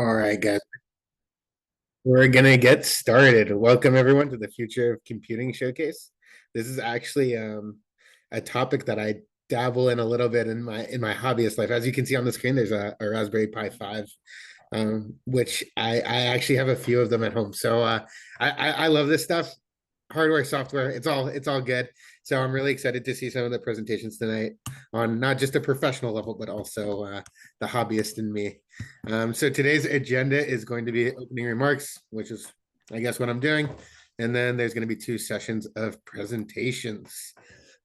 All right, guys, we're gonna get started. Welcome everyone to the Future of Computing Showcase. This is actually a topic that I dabble in a little bit in my hobbyist life. As you can see on the screen, there's a Raspberry Pi 5, which I actually have a few of them at home. So I love this stuff, hardware, software. It's all good. So I'm really excited to see some of the presentations tonight on not just a professional level, but also the hobbyist in me. So today's agenda is going to be opening remarks, which is, I guess, what I'm doing. And then there's going to be two sessions of presentations.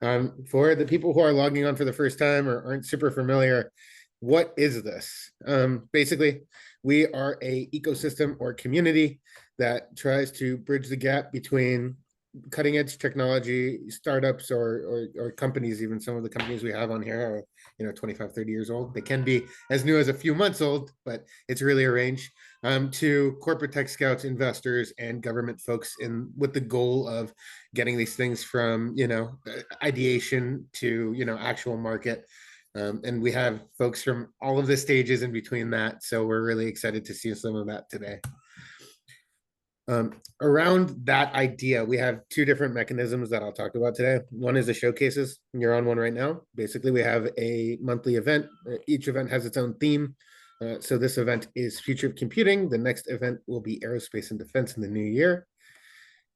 For the people who are logging on for the first time or aren't super familiar, what is this? Basically, we are a ecosystem or community that tries to bridge the gap between cutting edge technology startups or companies. Even some of the companies we have on here are 25, 30 years old. They can be as new as a few months old, but it's really a range, to corporate tech scouts, investors, and government folks, in with the goal of getting these things from ideation to actual market. And we have folks from all of the stages in between that, so we're really excited to see some of that today. Around that idea, we have two different mechanisms that I'll talk about today. One is the showcases. You're on one right now. Basically, we have a monthly event. Each event has its own theme. So this event is Future of Computing. The next event will be Aerospace and Defense in the new year.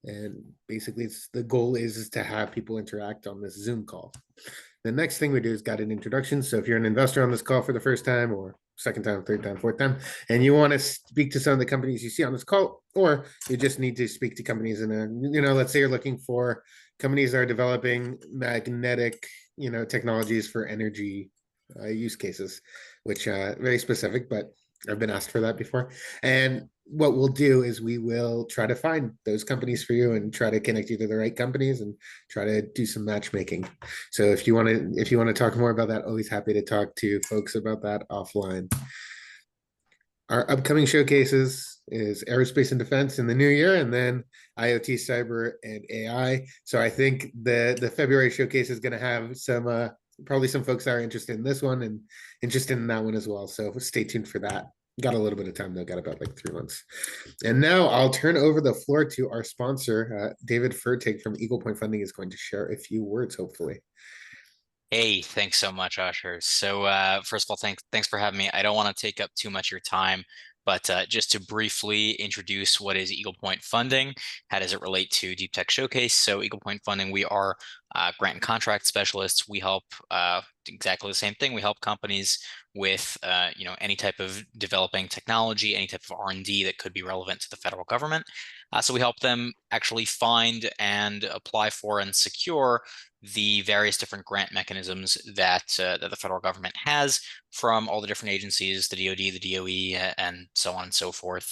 And basically, the goal is to have people interact on this Zoom call. The next thing we do is guided introduction. So if you're an investor on this call for the first time, or second time, third time, fourth time, and you want to speak to some of the companies you see on this call, or you just need to speak to companies in let's say you're looking for companies that are developing magnetic, technologies for energy use cases, which very specific, but I've been asked for that before. And what we'll do is we will try to find those companies for you and try to connect you to the right companies and try to do some matchmaking. So if you want to talk more about that, always happy to talk to folks about that offline. Our upcoming showcases is aerospace and defense in the new year, and then IoT, cyber, and AI. So I think the February showcase is going to have some probably some folks that are interested in this one and interested in that one as well. So stay tuned for that. Got a little bit of time though. Got about like 3 months. And now I'll turn over the floor to our sponsor, David Furtig from Eagle Point Funding, is going to share a few words, hopefully. Hey, thanks so much, Usher. So, first of all, thanks for having me. I don't want to take up too much of your time, but just to briefly introduce what is Eagle Point Funding, how does it relate to Deep Tech Showcase? So, Eagle Point Funding, we are grant and contract specialists. We help exactly the same thing. We help companies with any type of developing technology, any type of R&D that could be relevant to the federal government. So we help them actually find and apply for and secure the various different grant mechanisms that that the federal government has from all the different agencies, the DoD, the DOE, and so on and so forth.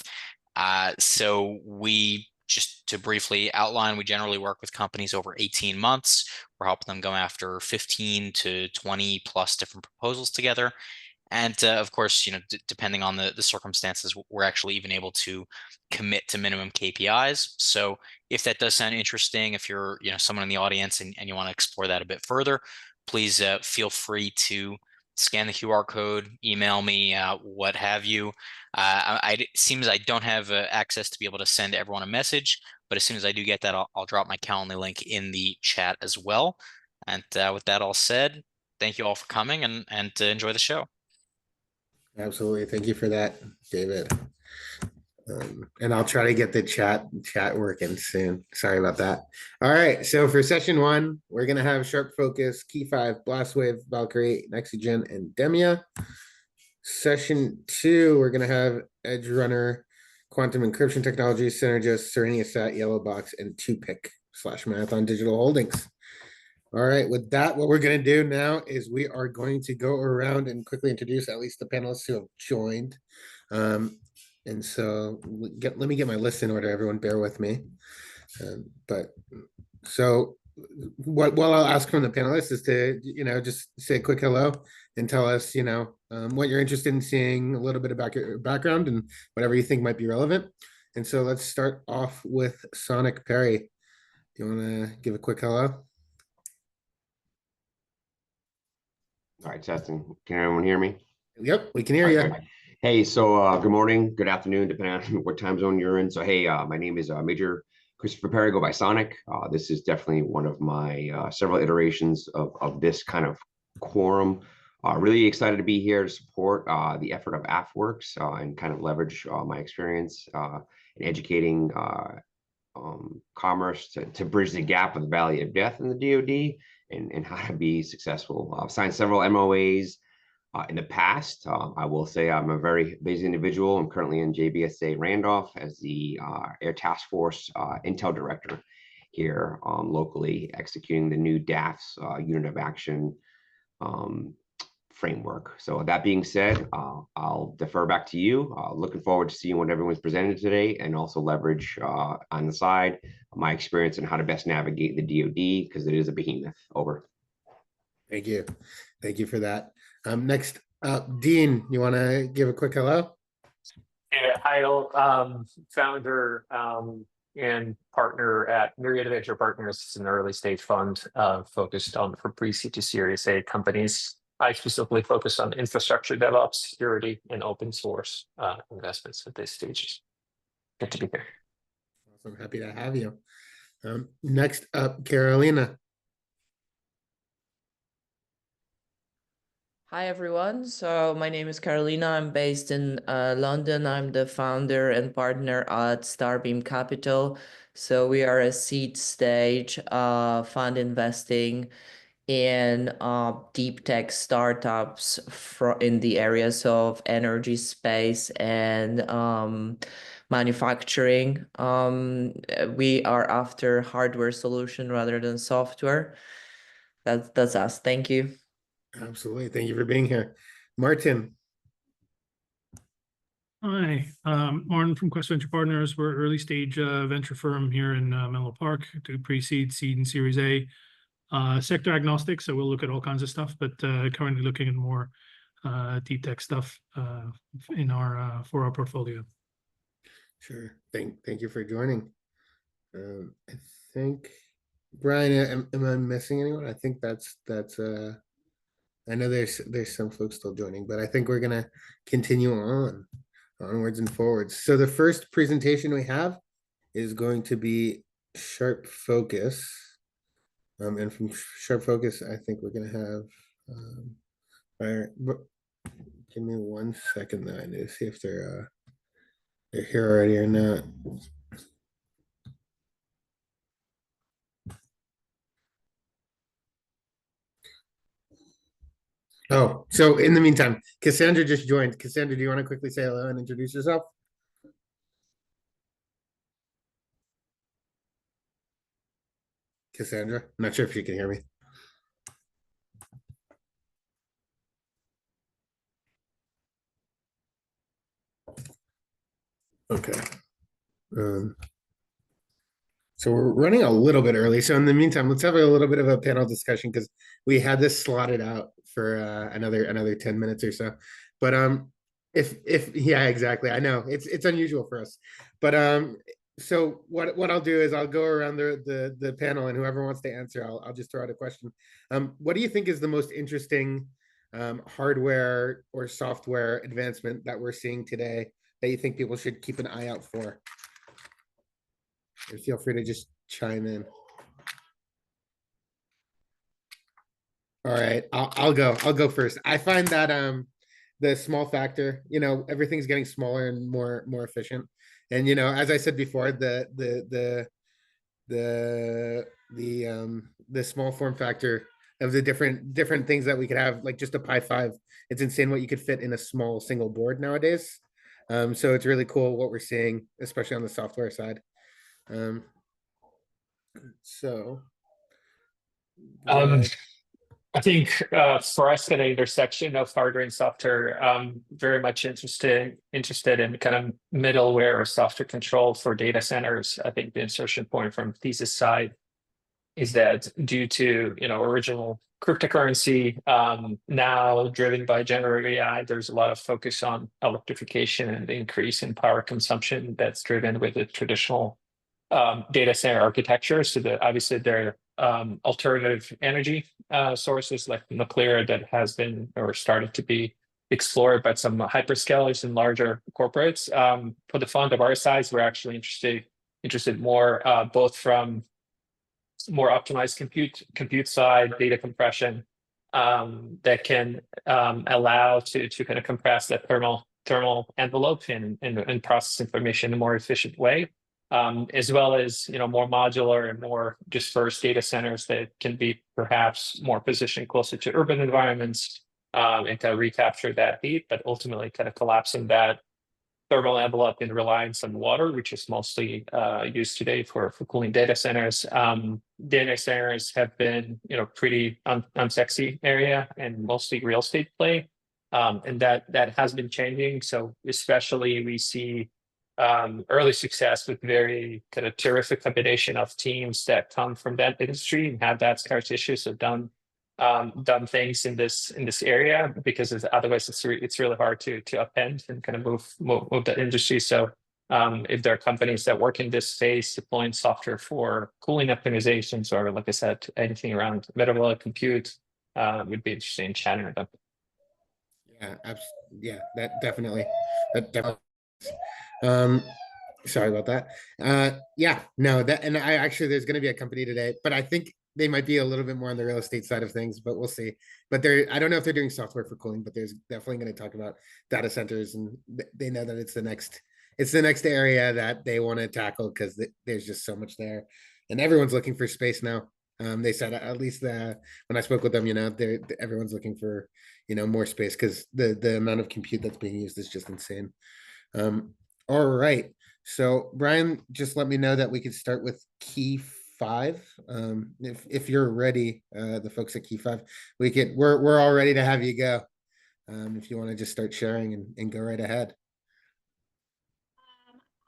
So we just to briefly outline, we generally work with companies over 18 months. We're helping them go after 15 to 20 plus different proposals together. And of course, depending on the circumstances, we're actually even able to commit to minimum KPIs. So if that does sound interesting, if you're someone in the audience and you want to explore that a bit further, please feel free to scan the QR code, email me, what have you. It seems I don't have access to be able to send everyone a message, but as soon as I do get that, I'll drop my Calendly link in the chat as well. And with that all said, thank you all for coming and enjoy the show. Absolutely. Thank you for that, David. And I'll try to get the chat working soon. Sorry about that. All right. So for session one, we're gonna have Sharp Focus, Key 5, Blastwave, Valkyrie, Nexigen, and Demia. Session two, we're gonna have Edge Runner, Quantum Encryption Technology, Synergist, Sereniasat, Yellowbox, and 2PIC/Marathon Digital Holdings. All right, with that, what we're going to do now is we are going to go around and quickly introduce at least the panelists who have joined. And so let me get my list in order, everyone, bear with me. But so what I'll ask from the panelists is to, just say a quick hello and tell us, what you're interested in seeing, a little bit about your background and whatever you think might be relevant. And so let's start off with Sonic Perry. Do you want to give a quick hello? All right, testing. Can everyone hear me? Yep, we can hear All you. right, good. Hey, so good morning, good afternoon, depending on what time zone you're in. So hey, my name is Major Christopher Perry, go by Sonic. This is definitely one of my several iterations of this kind of quorum. Really excited to be here to support the effort of AFWorks and kind of leverage my experience in educating commerce to bridge the gap with the Valley of Death in the DoD and how to be successful. I've signed several MOAs in the past. I will say I'm a very busy individual. I'm currently in JBSA Randolph as the Air Task Force Intel Director here locally, executing the new DAF's Unit of Action um, framework. So that being said, I'll defer back to you. Looking forward to seeing what everyone's presented today, and also leverage on the side my experience and how to best navigate the DoD, because it is a behemoth. Over. Thank you. Thank you for that. Next up, Dean, you want to give a quick hello? Yeah, hi, founder and partner at Myriad Venture Partners. It's an early stage fund focused on for pre-seed to Series A companies. I specifically focus on infrastructure, DevOps, security, and open source investments at this stage. Good to be here. Awesome. Happy to have you. Next up, Carolina. Hi everyone. So my name is Carolina. I'm based in London. I'm the founder and partner at Starbeam Capital. So we are a seed stage fund investing in deep tech startups in the areas of energy space and manufacturing. We are after hardware solution rather than software. That's us. Thank you. Absolutely. Thank you for being here. Martin. Hi, Martin from Quest Venture Partners. We're an early stage venture firm here in Menlo Park, do pre-seed, seed, and Series A. Sector agnostic, so we'll look at all kinds of stuff, but currently looking at more deep tech stuff in our for our portfolio. Sure. Thank you for joining. I think Brian, am I missing anyone? I think that's I know there's some folks still joining, but I think we're gonna continue onwards and forwards. So the first presentation we have is going to be Sharp Focus. And from Sharp Focus, I think we're gonna have give me 1 second though. I need to see if they're here already or not. Oh, so in the meantime, Cassandra just joined. Cassandra, do you want to quickly say hello and introduce yourself? Cassandra, I'm not sure if you can hear me. Okay. So we're running a little bit early. So in the meantime, let's have a little bit of a panel discussion because we had this slotted out for another 10 minutes or so. But if yeah, exactly. I know it's unusual for us. But so what I'll do is I'll go around the panel, and whoever wants to answer, I'll just throw out a question. What do you think is the most interesting hardware or software advancement that we're seeing today that you think people should keep an eye out for? And feel free to just chime in. All right, I'll go first. I find that the small factor, everything's getting smaller and more efficient. And as I said before, the small form factor of the different things that we could have, like just a Pi 5. It's insane what you could fit in a small single board nowadays. So it's really cool what we're seeing, especially on the software side. So I think for us at the intersection of hardware and software, very much interested in kind of middleware or software control for data centers. I think the insertion point from thesis side is that due to original cryptocurrency, now driven by generative AI, there's a lot of focus on electrification and the increase in power consumption that's driven with the traditional data center architecture. So obviously there are alternative energy sources like nuclear that has been or started to be explored by some hyperscalers and larger corporates. For the fund of our size, we're actually interested more both from more optimized compute side, data compression that can allow to kind of compress that thermal envelope and process information in a more efficient way, as well as more modular and more dispersed data centers that can be perhaps more positioned closer to urban environments and kind of recapture that heat, but ultimately kind of collapsing that thermal envelope in reliance on water, which is mostly used today for cooling data centers. Data centers have been, pretty unsexy area and mostly real estate play, and that has been changing. So especially we see early success with very kind of terrific combination of teams that come from that industry and have that scar tissue, so done things in this area, because otherwise it's really hard to upend and kind of move that industry. So if there are companies that work in this space deploying software for cooling optimizations, or like I said, anything around metabolic compute, would be interesting in chatting with them. Yeah, that definitely. Sorry about that. Yeah, no, and I actually, there's going to be a company today, but I think they might be a little bit more on the real estate side of things, but we'll see. But I don't know if they're doing software for cooling, but there's definitely going to talk about data centers, and they know that it's the next area that they want to tackle, because there's just so much there, and everyone's looking for space now. They said, at least when I spoke with them, everyone's looking for more space, because the amount of compute that's being used is just insane. All right, so Brian, just let me know that we could start with Key 5. If you're ready, the folks at Key 5, we're all ready to have you go. If you want to just start sharing and go right ahead.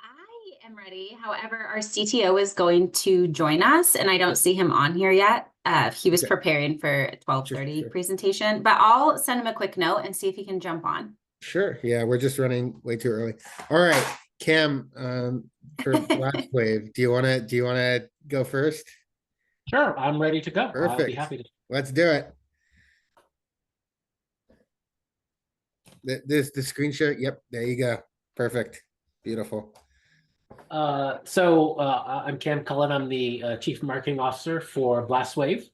I am ready. However, our CTO is going to join us, and I don't see him on here yet. He was preparing for a 12:30 presentation, but I'll send him a quick note and see if he can jump on. Sure. Yeah, we're just running way too early. All right, Cam, for Blast Wave, do you want to go first? Sure, I'm ready to go. Perfect. I'll be happy to. Let's do it. The screen share. Yep, there you go. Perfect. Beautiful. I'm Cam Cullen. I'm the Chief Marketing Officer for BlastWave.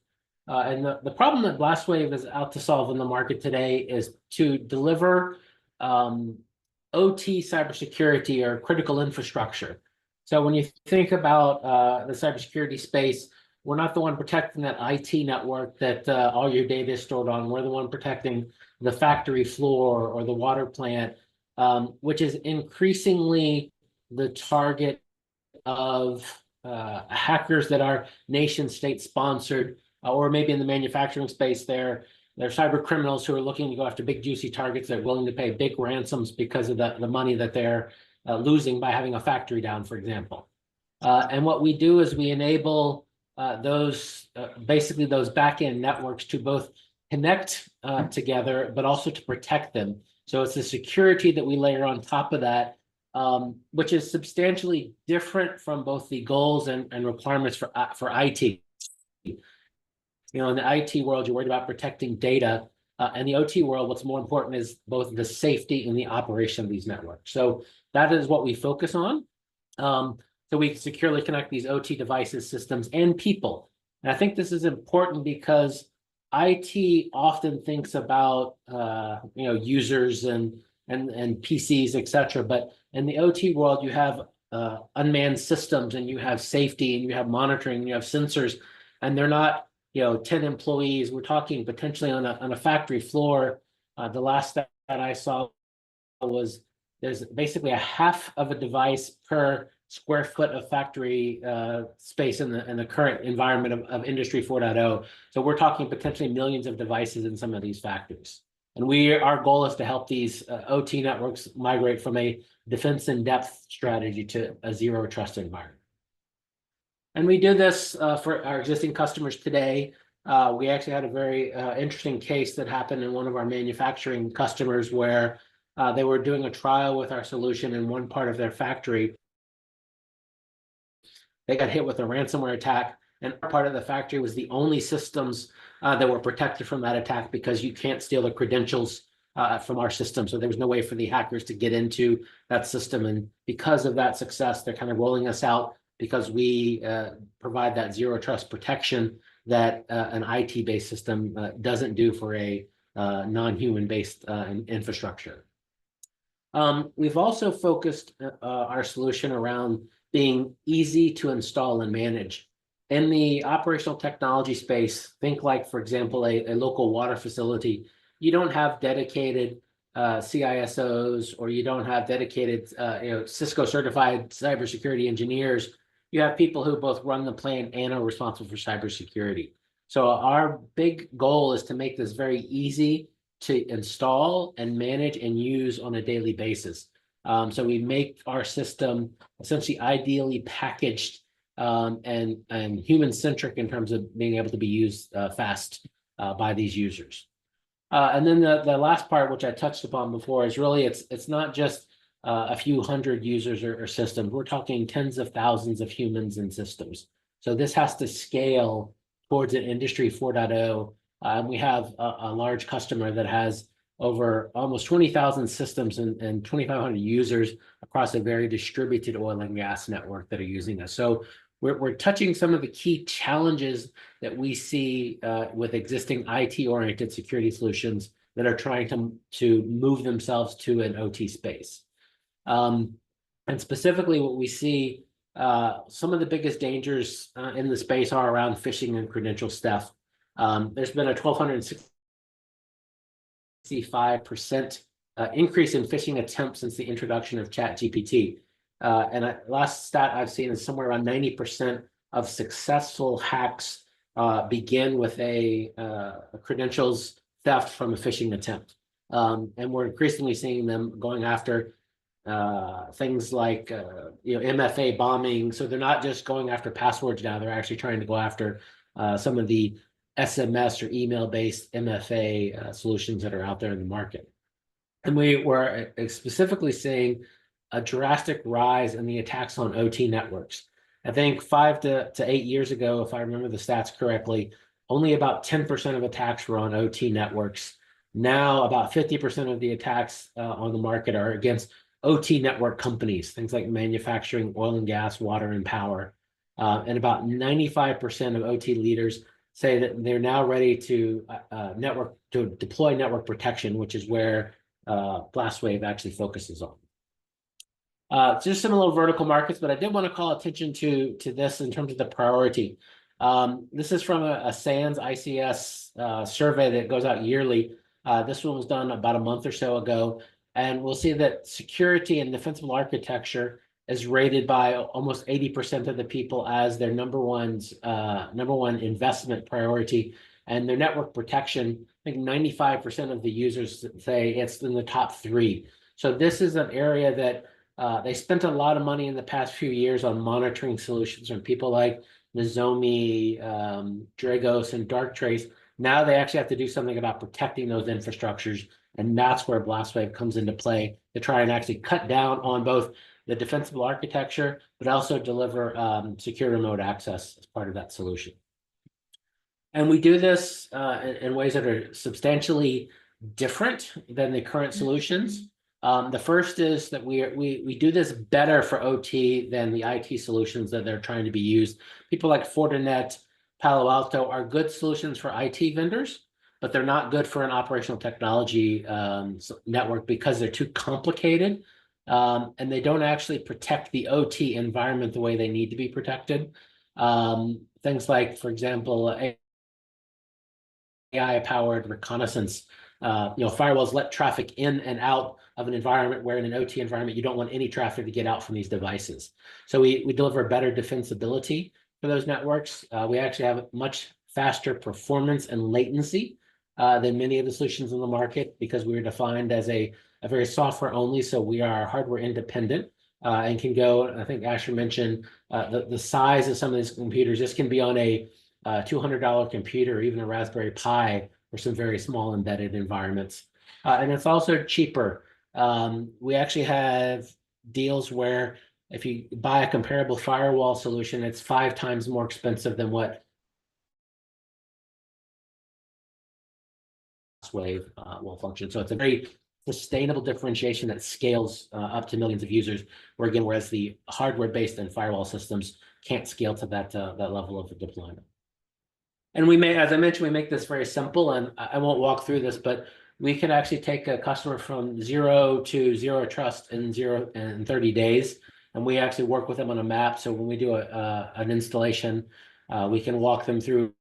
And the problem that BlastWave is out to solve in the market today is to deliver OT cybersecurity, or critical infrastructure. So when you think about the cybersecurity space, we're not the one protecting that IT network that all your data is stored on. We're the one protecting the factory floor or the water plant, which is increasingly the target of hackers that are nation state sponsored, or maybe in the manufacturing space, they're cyber criminals who are looking to go after big juicy targets. They're willing to pay big ransoms because of the money that they're losing by having a factory down, for example. And what we do is we enable basically those back-end networks to both connect together, but also to protect them. So it's the security that we layer on top of that, which is substantially different from both the goals and requirements for IT. In the IT world, you're worried about protecting data. In the OT world, what's more important is both the safety and the operation of these networks. So that is what we focus on. So we securely connect these OT devices, systems, and people. And I think this is important because IT often thinks about users and PCs, etc. But in the OT world, you have unmanned systems, and you have safety, and you have monitoring, and you have sensors, and they're not 10 employees. We're talking potentially on a factory floor. The last that I saw was there's basically a half of a device per square foot of factory space in the current environment of Industry 4.0. So we're talking potentially millions of devices in some of these factories. And our goal is to help these OT networks migrate from a defense in depth strategy to a zero trust environment. And we do this for our existing customers today. We actually had a very interesting case that happened in one of our manufacturing customers, where they were doing a trial with our solution in one part of their factory. They got hit with a ransomware attack, and part of the factory was the only systems that were protected from that attack, because you can't steal the credentials from our system. So there was no way for the hackers to get into that system. And because of that success, they're kind of rolling us out because we provide that zero trust protection that an IT-based system doesn't do for a non-human based infrastructure. We've also focused our solution around being easy to install and manage. In the operational technology space, think like, for example, a local water facility. You don't have dedicated CISOs, or you don't have dedicated Cisco certified cybersecurity engineers. You have people who both run the plant and are responsible for cybersecurity. So our big goal is to make this very easy to install and manage and use on a daily basis. So we make our system essentially ideally packaged and human-centric in terms of being able to be used fast by these users. And then the last part, which I touched upon before, is really it's not just a few hundred users or systems. We're talking tens of thousands of humans and systems. So this has to scale towards an Industry 4.0. We have a large customer that has over almost 20,000 systems and 2,500 users across a very distributed oil and gas network that are using us. So we're touching some of the key challenges that we see with existing IT-oriented security solutions that are trying to move themselves to an OT space. And specifically what we see, some of the biggest dangers in the space are around phishing and credential theft. There's been a 1,265% increase in phishing attempts since the introduction of ChatGPT. And last stat I've seen is somewhere around 90% of successful hacks begin with a credentials theft from a phishing attempt. And we're increasingly seeing them going after things like MFA bombing. So they're not just going after passwords now, they're actually trying to go after some of the SMS or email-based MFA solutions that are out there in the market. And we were specifically seeing a drastic rise in the attacks on OT networks. I think 5 to 8 years ago, if I remember the stats correctly, only about 10% of attacks were on OT networks. Now about 50% of the attacks on the market are against OT network companies, things like manufacturing, oil and gas, water and power. And about 95% of OT leaders say that they're now ready to deploy network protection, which is where Blastwave actually focuses on. Just some little vertical markets, but I did want to call attention to this in terms of the priority. This is from a SANS ICS survey that goes out yearly. This one was done about a month or so ago, and we'll see that security and defensible architecture is rated by almost 80% of the people as their number one investment priority, and their network protection, I think 95% of the users say it's in the top 3. So this is an area that they spent a lot of money in the past few years on monitoring solutions from people like Nozomi, Dragos, and Darktrace. Now they actually have to do something about protecting those infrastructures, and that's where Blastwave comes into play to try and actually cut down on both the defensible architecture, but also deliver secure remote access as part of that solution. And we do this in ways that are substantially different than the current solutions. The first is that we do this better for OT than the IT solutions that they're trying to be used. People like Fortinet, Palo Alto are good solutions for IT vendors, but they're not good for an operational technology network because they're too complicated, and they don't actually protect the OT environment the way they need to be protected. Things like, for example, AI-powered reconnaissance. Firewalls let traffic in and out of an environment where in an OT environment, you don't want any traffic to get out from these devices. So we deliver better defensibility for those networks. We actually have much faster performance and latency than many of the solutions in the market because we were defined as a very software only. So we are hardware independent and can go, I think Asher mentioned the size of some of these computers. This can be on a $200 computer or even a Raspberry Pi for some very small embedded environments. And it's also cheaper. We actually have deals where if you buy a comparable firewall solution, it's 5 times more expensive than what BlastWave will function. So it's a very sustainable differentiation that scales up to millions of users, whereas the hardware-based and firewall systems can't scale to that level of deployment. And as I mentioned, we make this very simple, and I won't walk through this, but we can actually take a customer from 0 to zero trust in 30 days. And we actually work with them on a map. So when we do an installation, we can walk them through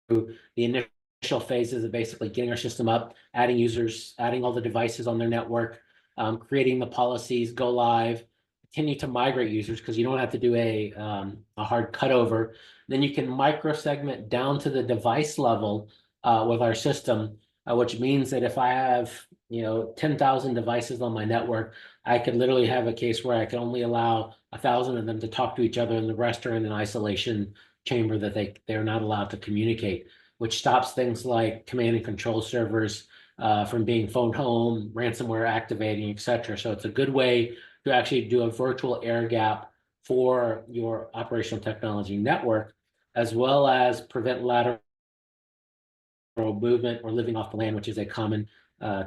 the initial phases of basically getting our system up, adding users, adding all the devices on their network, creating the policies, go live, continue to migrate users because you don't have to do a hard cutover. Then you can microsegment down to the device level with our system, which means that if I have 10,000 devices on my network, I could literally have a case where I can only allow 1,000 of them to talk to each other, and the rest are in an isolation chamber that they're not allowed to communicate, which stops things like command and control servers from being phoned home, ransomware activating, etc. So it's a good way to actually do a virtual air gap for your operational technology network, as well as prevent lateral movement or living off the land, which is a common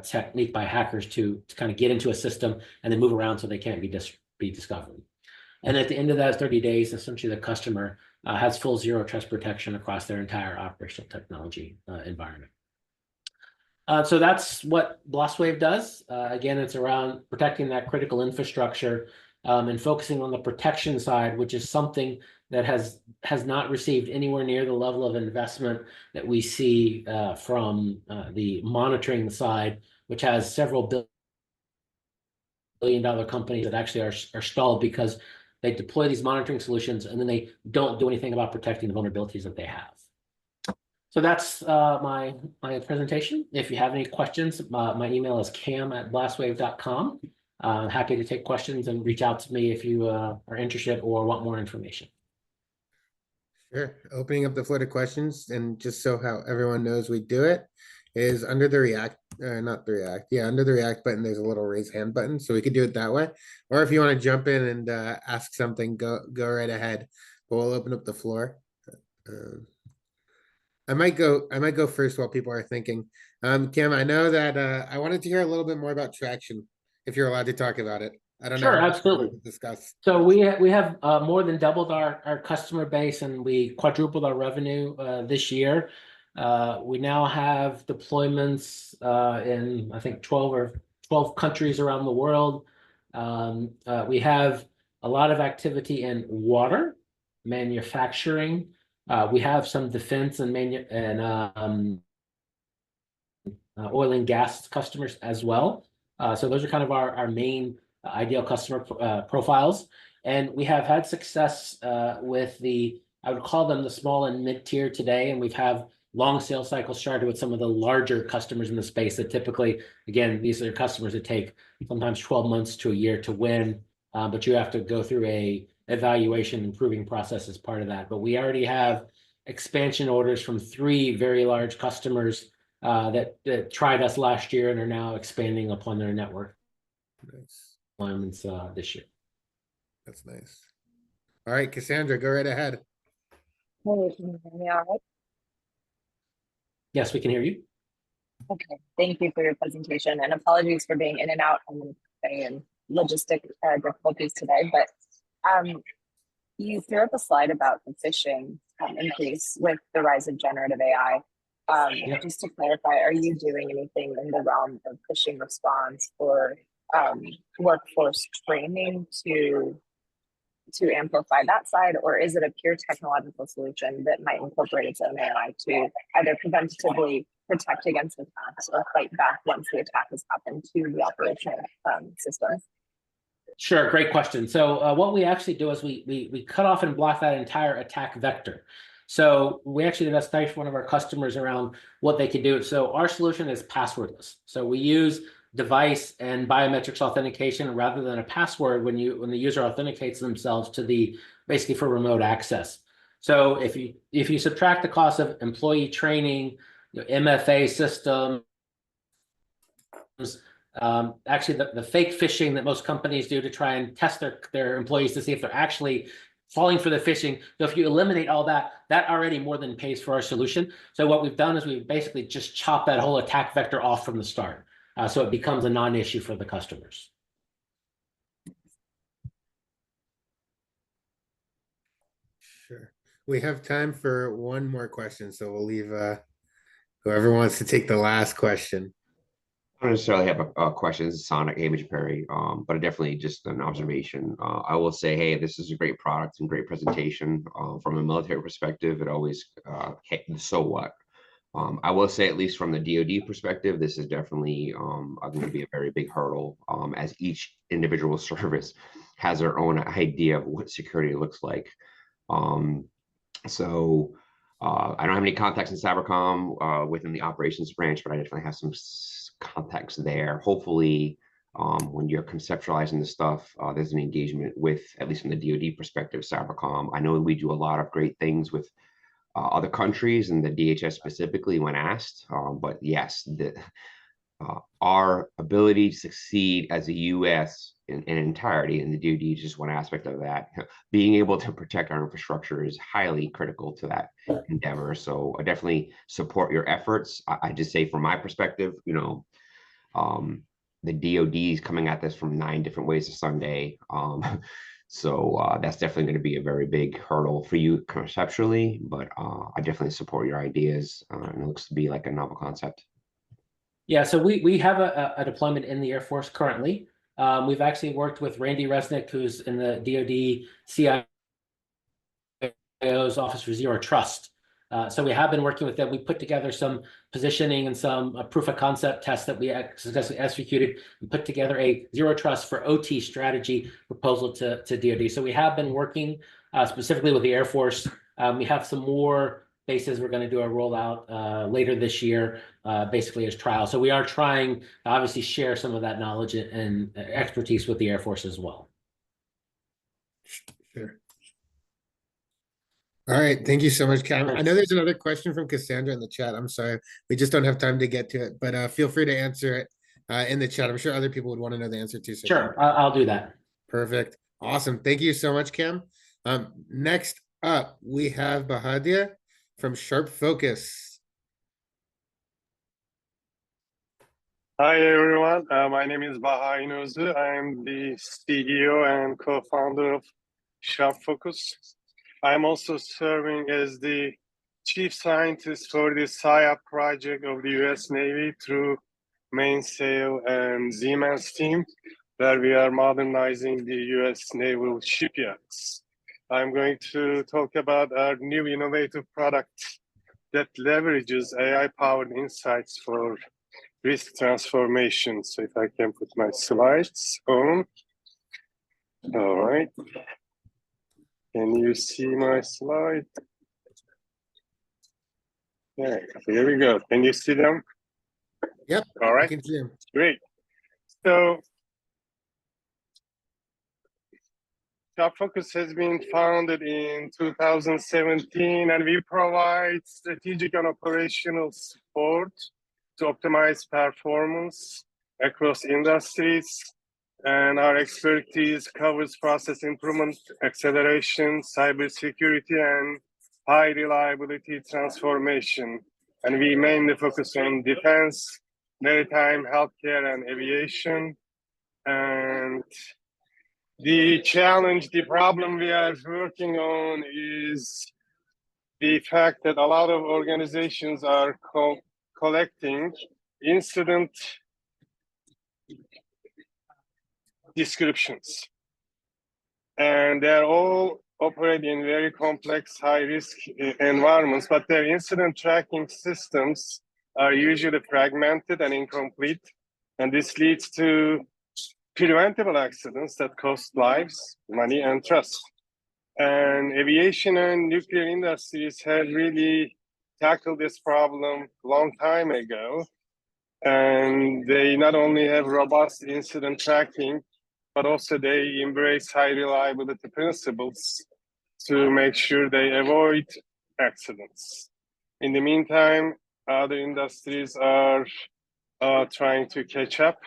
technique by hackers to kind of get into a system and then move around so they can't be discovered. And at the end of those 30 days, essentially the customer has full zero trust protection across their entire operational technology environment. So that's what BlastWave does. Again, it's around protecting that critical infrastructure and focusing on the protection side, which is something that has not received anywhere near the level of investment that we see from the monitoring side, which has several billion-dollar companies that actually are stalled because they deploy these monitoring solutions and then they don't do anything about protecting the vulnerabilities that they have. So that's my presentation. If you have any questions, my email is cam@blastwave.com. Happy to take questions and reach out to me if you are interested or want more information. Sure. Opening up the floor to questions, and just so how everyone knows we do it is under the React, not the React. Yeah, under the React button, there's a little raise hand button, so we could do it that way. Or if you want to jump in and ask something, go right ahead. But we'll open up the floor. I might go first while people are thinking. Kim, I know that I wanted to hear a little bit more about Traction, if you're allowed to talk about it. I don't know. Sure, absolutely. Discuss. So we have more than doubled our customer base, and we quadrupled our revenue this year. We now have deployments in I think 12 countries around the world. We have a lot of activity in water, manufacturing. We have some defense and oil and gas customers as well. So those are kind of our main ideal customer profiles. And we have had success with I would call them the small and mid-tier today. And we've had long sales cycles started with some of the larger customers in the space that typically, again, these are customers that take sometimes 12 months to a year to win. But you have to go through a evaluation and proving process as part of that. But we already have expansion orders from 3 very large customers that tried us last year and are now expanding upon their network. Nice. Deployments this year. That's nice. All right, Cassandra, go right ahead. Hey, can you hear me all right? Yes, we can hear you. Okay, thank you for your presentation, and apologies for being in and out and logistic difficulties today. But you threw up a slide about the phishing increase with the rise of generative AI. Yep. Just to clarify, are you doing anything in the realm of phishing response or workforce training to amplify that side, or is it a pure technological solution that might incorporate its own AI to either preventatively protect against attacks or fight back once the attack has happened to the operational system? Sure, great question. So what we actually do is we cut off and block that entire attack vector. So we actually did a study for one of our customers around what they could do. So our solution is passwordless. So we use device and biometrics authentication rather than a password when the user authenticates themselves to basically for remote access. So if you subtract the cost of employee training, MFA systems, actually the fake phishing that most companies do to try and test their employees to see if they're actually falling for the phishing. So if you eliminate all that, that already more than pays for our solution. So what we've done is we've basically just chopped that whole attack vector off from the start. So it becomes a non-issue for the customers. Sure. We have time for one more question, so we'll leave whoever wants to take the last question. I don't necessarily have a question. This is Sonic Image Perry, but definitely just an observation. I will say, hey, this is a great product and great presentation. From a military perspective, it always, so what? I will say, at least from the DoD perspective, this is definitely going to be a very big hurdle, as each individual service has their own idea of what security looks like. So I don't have any contacts in Cybercom within the operations branch, but I definitely have some contacts there. Hopefully, when you're conceptualizing the stuff, there's an engagement with, at least from the DoD perspective, Cybercom. I know we do a lot of great things with other countries and the DHS specifically when asked, but yes, our ability to succeed as a U.S. in entirety, and the DoD is just one aspect of that. Being able to protect our infrastructure is highly critical to that endeavor. So I definitely support your efforts. I just say, from my perspective, you know, the DoD is coming at this from 9 different ways to Sunday. So that's definitely going to be a very big hurdle for you conceptually, but I definitely support your ideas. And it looks to be like a novel concept. Yeah, so we have a deployment in the Air Force currently. We've actually worked with Randy Resnick, who's in the DoD CIO's Office for Zero Trust. So we have been working with them. We put together some positioning and some proof of concept tests that we successfully executed. We put together a Zero Trust for OT strategy proposal to DoD. So we have been working specifically with the Air Force. We have some more bases we're going to do a rollout later this year, basically as trial. So we are trying to obviously share some of that knowledge and expertise with the Air Force as well. Sure. All right. Thank you so much, Cam. I know there's another question from Cassandra in the chat. I'm sorry. We just don't have time to get to it, but feel free to answer it in the chat. I'm sure other people would want to know the answer too. So sure. I'll do that. Perfect. Awesome. Thank you so much, Cam. Next up, we have Bahadia from Sharp Focus. Hi, everyone. My name is Baha Inozu. I'm the CEO and co-founder of Sharp Focus. I'm also serving as the chief scientist for the SIAP project of the US Navy through Mainsail and Siemens team, where we are modernizing the US naval shipyards. I'm going to talk about our new innovative product that leverages AI-powered insights for risk transformation. So if I can put my slides on. All right. Can you see my slide? Yeah, here we go. Can you see them? Yep. All right. I can see them. Great. So Sharp Focus has been founded in 2017, and we provide strategic and operational support to optimize performance across industries. And our expertise covers process improvement, acceleration, cybersecurity, and high reliability transformation. And we mainly focus on defense, maritime, healthcare, and aviation. And the challenge, the problem we are working on is the fact that a lot of organizations are collecting incident descriptions, and they're all operating in very complex, high-risk environments, but their incident tracking systems are usually fragmented and incomplete, and this leads to preventable accidents that cost lives, money, and trust. And aviation and nuclear industries have really tackled this problem a long time ago, and they not only have robust incident tracking, but also they embrace high reliability principles to make sure they avoid accidents. In the meantime, other industries are trying to catch up.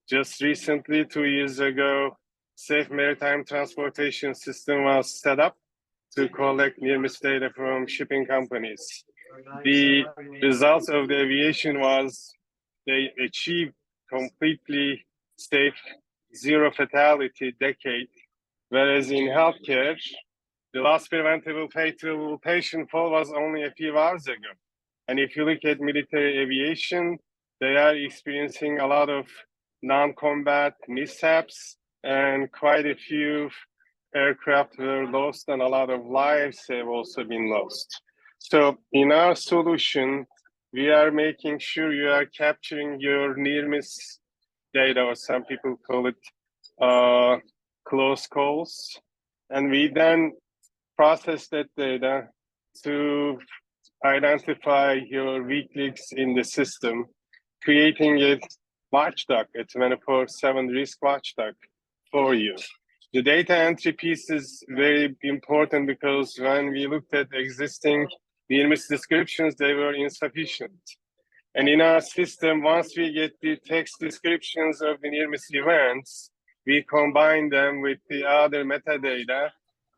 Just recently, 2 years ago, Safe Maritime Transportation System was set up, to collect near-miss data from shipping companies. The results of the aviation was they achieved completely safe, zero fatality decade, whereas in healthcare, the last preventable fatal patient fall was only a few hours ago. And if you look at military aviation, they are experiencing a lot of non-combat mishaps, and quite a few aircraft were lost and a lot of lives have also been lost. So in our solution, we are making sure you are capturing your near-miss data, or some people call it close calls. And we then process that data to identify your weak links in the system, creating a watchdog, a 24/7 risk watchdog for you. The data entry piece is very important because when we looked at existing near-miss descriptions, they were insufficient. And in our system, once we get the text descriptions of the near-miss events, we combine them with the other metadata.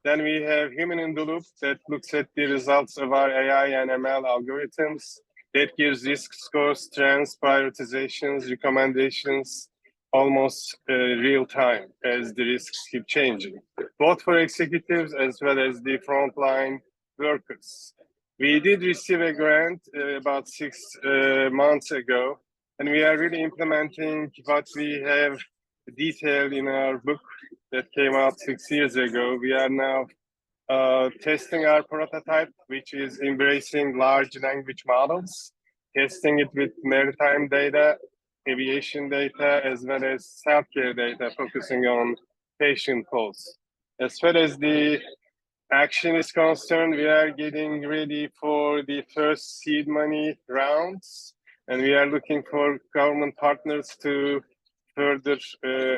Then we have human in the loop that looks at the results of our AI and ML algorithms. That gives risk scores, trends, prioritizations, recommendations, almost real time as the risks keep changing, both for executives as well as the frontline workers. We did receive a grant about 6 months ago, and we are really implementing what we have detailed in our book that came out 6 years ago. We are now testing our prototype, which is embracing large language models, testing it with maritime data, aviation data, as well as healthcare data, focusing on patient calls. As far as the action is concerned, we are getting ready for the first seed money rounds, and we are looking for government partners to further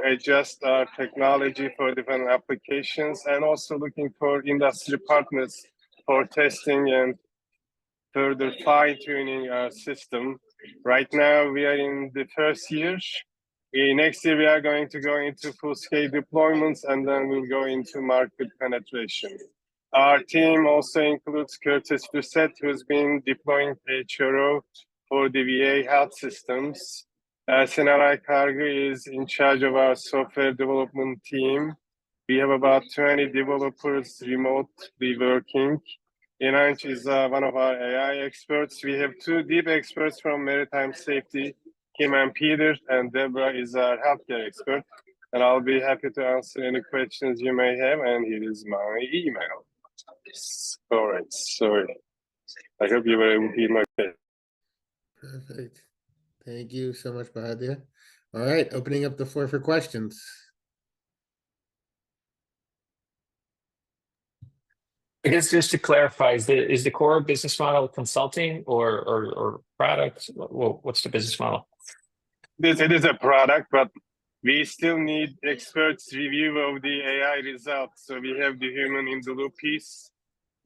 adjust our technology for different applications, and also looking for industry partners for testing and further fine-tuning our system. Right now, we are in the first year. Next year, we are going to go into full-scale deployments, and then we'll go into market penetration. Our team also includes Curtis Doucet, who's been deploying HRO for the VA health systems. Sinalai Kargi is in charge of our software development team. We have about 20 developers remotely working. Inanch is one of our AI experts. We have 2 deep experts from maritime safety, Kim and Peter, and Deborah is our healthcare expert. And I'll be happy to answer any questions you may have. And here is my email. All right, sorry. I hope you were able to hear my question. Perfect. Thank you so much, Bahadur. All right, opening up the floor for questions. I guess just to clarify, is the core business model consulting or product? What's the business model? It is a product, but we still need experts' review of the AI results. So we have the human in the loop piece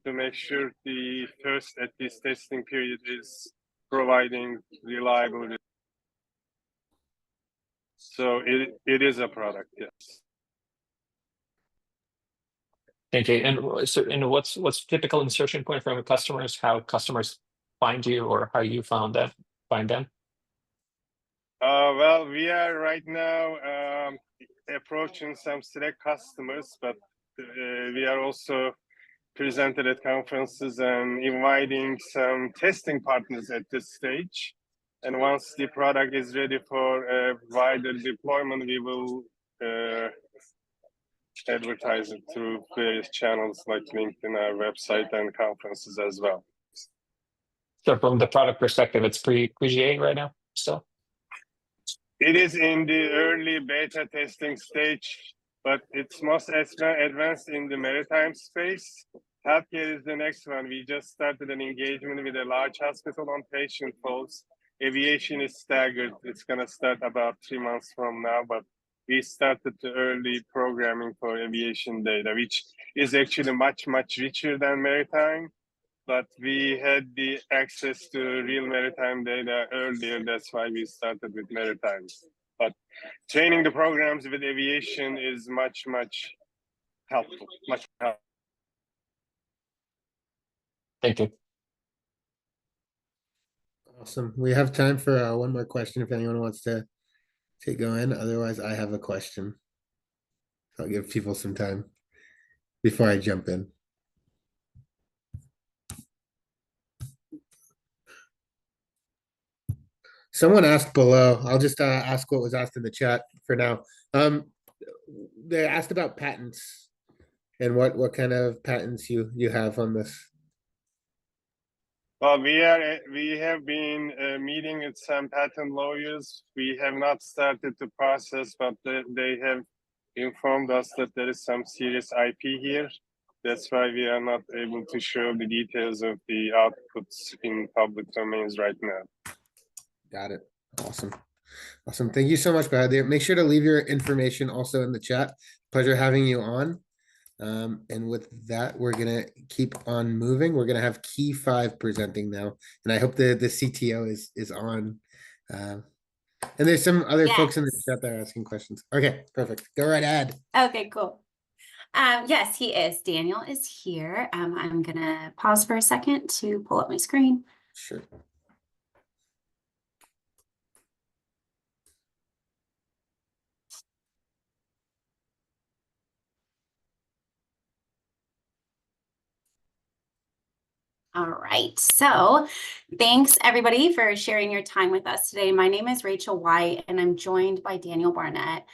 to make sure the first, at least, testing period is providing reliable results. So it is a product, yes. Thank you. And what's typical insertion point from customers? How customers find you, or how you find them? Well, we are right now approaching some select customers, but we are also presented at conferences and inviting some testing partners at this stage. And once the product is ready for a wider deployment, we will advertise it through various channels like LinkedIn, our website, and conferences as well. So from the product perspective, it's pretty GA right now still? It is in the early beta testing stage, but it's most advanced in the maritime space. Healthcare is the next one. We just started an engagement with a large hospital on patient calls. Aviation is staggered. It's going to start about 3 months from now, but we started the early programming for aviation data, which is actually much, much richer than maritime. But we had the access to real maritime data earlier. That's why we started with maritime. But training the programs with aviation is much, much helpful. Much helpful. Thank you. Awesome. We have time for one more question if anyone wants to go in. Otherwise, I have a question. I'll give people some time before I jump in. Someone asked below. I'll just ask what was asked in the chat for now. They asked about patents and what kind of patents you have on this. Well, we have been meeting with some patent lawyers. We have not started the process, but they have informed us that there is some serious IP here. That's why we are not able to show the details of the outputs in public domains right now. Got it. Awesome. Awesome. Thank you so much, Bahadir. Make sure to leave your information also in the chat. Pleasure having you on. And with that, we're going to keep on moving. We're going to have Key 5 presenting now. And I hope the CTO is on. And there's some other folks in the chat that are asking questions. Okay, perfect. Go right ahead. Okay, cool. Yes, he is. Daniel is here. I'm going to pause for a second to pull up my screen. Sure. All right, so thanks everybody for sharing your time with us today. My name is Rachel White and I'm joined by Daniel Barnett.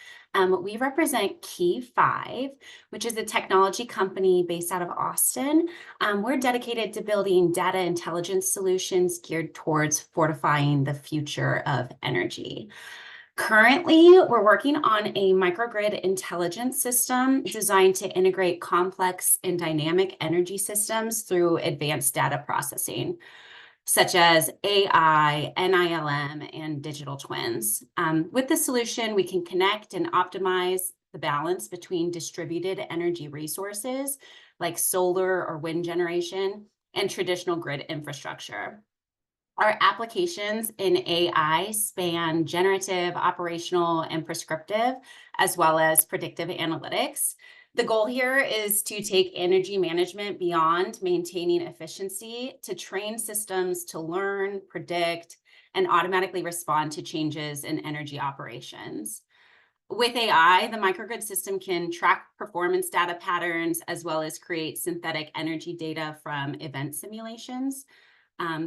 We represent Key 5, which is a technology company based out of Austin. We're dedicated to building data intelligence solutions geared towards fortifying the future of energy. Currently, we're working on a microgrid intelligence system designed to integrate complex and dynamic energy systems through advanced data processing, such as AI, NILM, and digital twins. With the solution, we can connect and optimize the balance between distributed energy resources like solar or wind generation and traditional grid infrastructure. Our applications in AI span generative, operational, and prescriptive, as well as predictive analytics. The goal here is to take energy management beyond maintaining efficiency to train systems to learn, predict, and automatically respond to changes in energy operations. With AI, the microgrid system can track performance data patterns as well as create synthetic energy data from event simulations.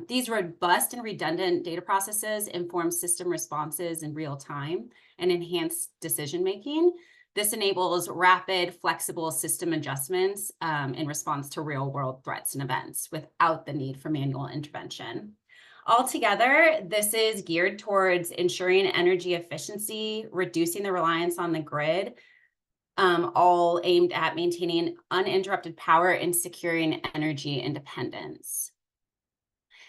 These robust and redundant data processes inform system responses in real time and enhance decision-making. This enables rapid, flexible system adjustments in response to real-world threats and events without the need for manual intervention. Altogether, this is geared towards ensuring energy efficiency, reducing the reliance on the grid, all aimed at maintaining uninterrupted power and securing energy independence.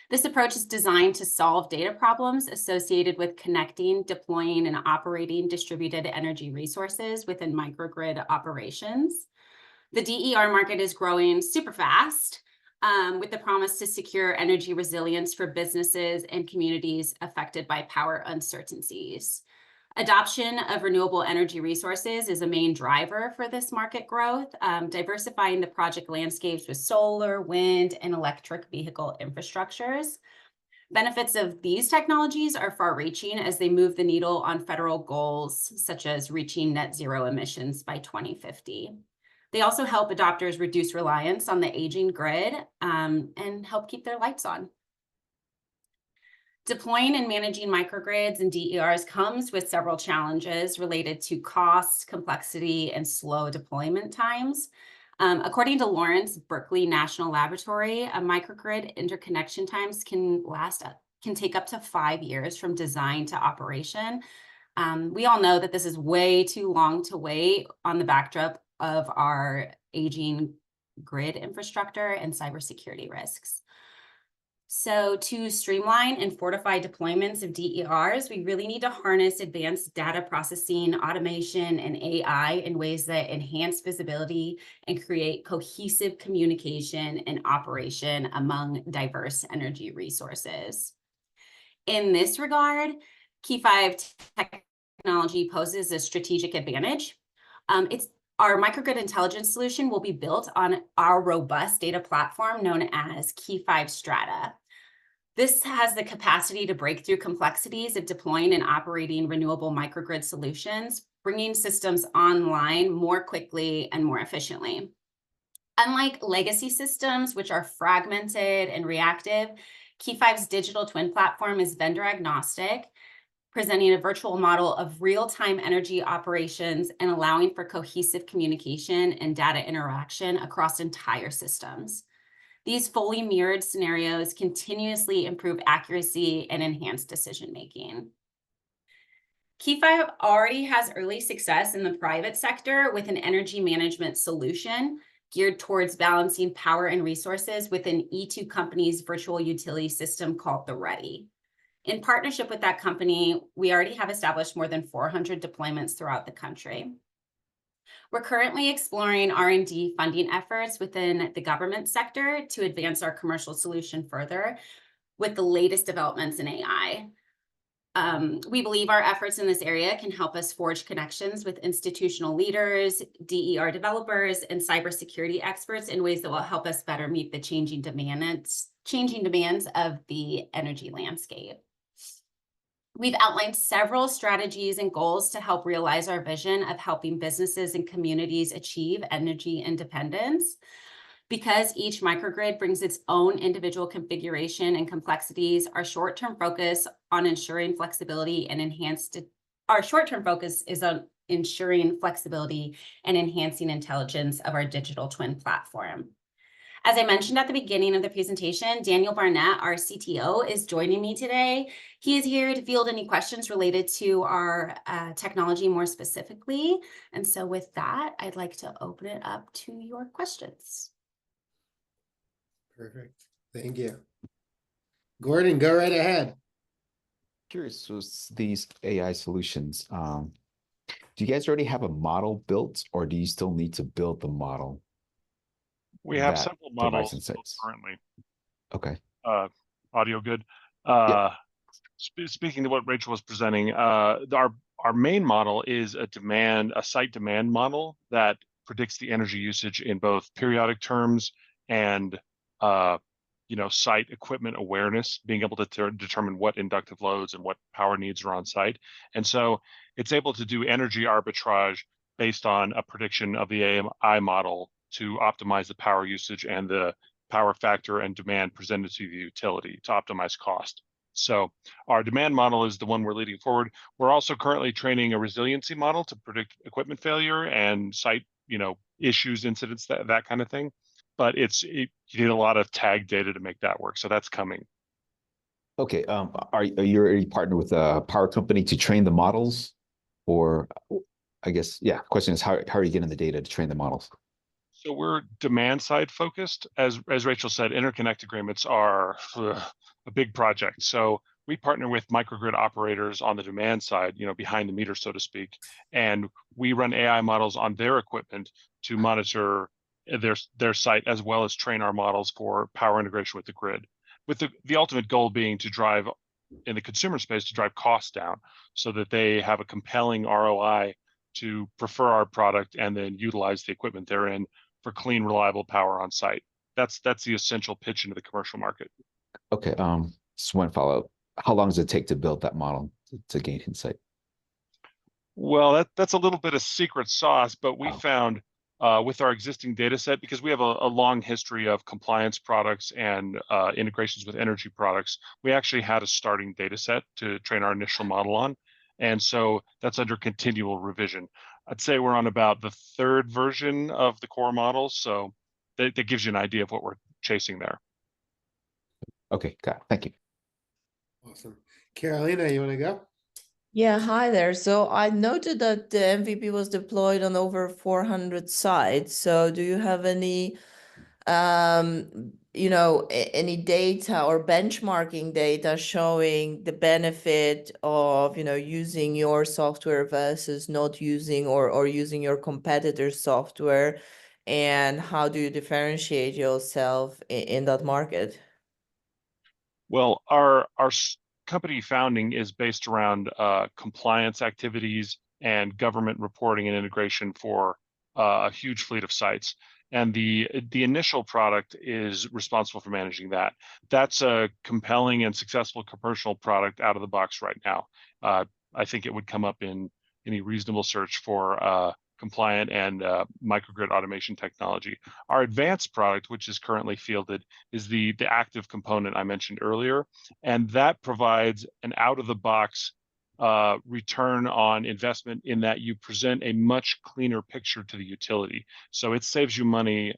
This approach is designed to solve data problems associated with connecting, deploying, and operating distributed energy resources within microgrid operations. The DER market is growing super fast, with the promise to secure energy resilience for businesses and communities affected by power uncertainties. Adoption of renewable energy resources is a main driver for this market growth, diversifying the project landscapes with solar, wind, and electric vehicle infrastructures. Benefits of these technologies are far-reaching as they move the needle on federal goals, such as reaching net zero emissions by 2050. They also help adopters reduce reliance on the aging grid and help keep their lights on. Deploying and managing microgrids and DERs comes with several challenges related to cost, complexity, and slow deployment times. According to Lawrence Berkeley National Laboratory, a microgrid interconnection times can take up to 5 years from design to operation. We all know that this is way too long to wait on the backdrop of our aging grid infrastructure and cybersecurity risks. So to streamline and fortify deployments of DERs, we really need to harness advanced data processing, automation, and AI in ways that enhance visibility and create cohesive communication and operation among diverse energy resources. In this regard, Key 5 technology poses a strategic advantage. It's Our microgrid intelligence solution will be built on our robust data platform known as Key5 Strata. This has the capacity to break through complexities of deploying and operating renewable microgrid solutions, bringing systems online more quickly and more efficiently. Unlike legacy systems, which are fragmented and reactive, Key5's digital twin platform is vendor agnostic, presenting a virtual model of real-time energy operations and allowing for cohesive communication and data interaction across entire systems. These fully mirrored scenarios continuously improve accuracy and enhance decision-making. Key5 already has early success in the private sector with an energy management solution geared towards balancing power and resources with an E2 company's virtual utility system called the Ready. In partnership with that company, we already have established more than 400 deployments throughout the country. We're currently exploring R&D funding efforts within the government sector to advance our commercial solution further with the latest developments in AI. We believe our efforts in this area can help us forge connections with institutional leaders, DER developers, and cybersecurity experts in ways that will help us better meet the changing demands of the energy landscape. We've outlined several strategies and goals to help realize our vision of helping businesses and communities achieve energy independence. Because each microgrid brings its own individual configuration and complexities, our short-term focus is on ensuring flexibility and enhancing intelligence of our digital twin platform. As I mentioned at the beginning of the presentation, Daniel Barnett, our CTO, is joining me today. He is here to field any questions related to our technology more specifically. And so with that, I'd like to open it up to your questions. Perfect. Thank you. Gordon, go right ahead. Curious, with these AI solutions, do you guys already have a model built, or do you still need to build the model? We have that several provides models insights? currently. Okay. Audio good. Yeah. Speaking to what Rachel was presenting, our main model is a site demand model that predicts the energy usage in both periodic terms and site equipment awareness, being able to determine what inductive loads and what power needs are on site. And so it's able to do energy arbitrage based on a prediction of the AI model to optimize the power usage and the power factor and demand presented to the utility to optimize cost. So our demand model is the one we're leading forward. We're also currently training a resiliency model to predict equipment failure and site, issues, incidents, that kind of thing. But you need a lot of tag data to make that work. So that's coming. Okay. Are you already partnered with a power company to train the models? Or I guess, question is, how are you getting the data to train the models? So we're demand side focused. As Rachel said, interconnect agreements are a big project. So we partner with microgrid operators on the demand side, behind the meter, so to speak. And we run AI models on their equipment to monitor their site, as well as train our models for power integration with the grid, with the ultimate goal being to drive, in the consumer space, to drive costs down so that they have a compelling ROI to prefer our product and then utilize the equipment they're in for clean, reliable power on site. That's the essential pitch into the commercial market. Okay. Just one follow-up. How long does it take to build that model to gain insight? Well, that's a little bit of secret sauce, but we found with our existing data set, because we have a long history of compliance products and integrations with energy products, we actually had a starting data set to train our initial model on. And so that's under continual revision. I'd say we're on about the third version of the core model. So that gives you an idea of what we're chasing there. Okay, got it. Thank you. Awesome. Carolina, you want to go? Yeah, hi there. So I noted that the MVP was deployed on over 400 sites. So do you have any, any data or benchmarking data showing the benefit of, using your software versus not using or using your competitor's software? And how do you differentiate yourself in that market? Well, our company founding is based around compliance activities and government reporting and integration for a huge fleet of sites. And the initial product is responsible for managing that. That's a compelling and successful commercial product out of the box right now. I think it would come up in any reasonable search for compliant and microgrid automation technology. Our advanced product, which is currently fielded, is the active component I mentioned earlier, and that provides an out-of-the-box return on investment in that you present a much cleaner picture to the utility. So it saves you money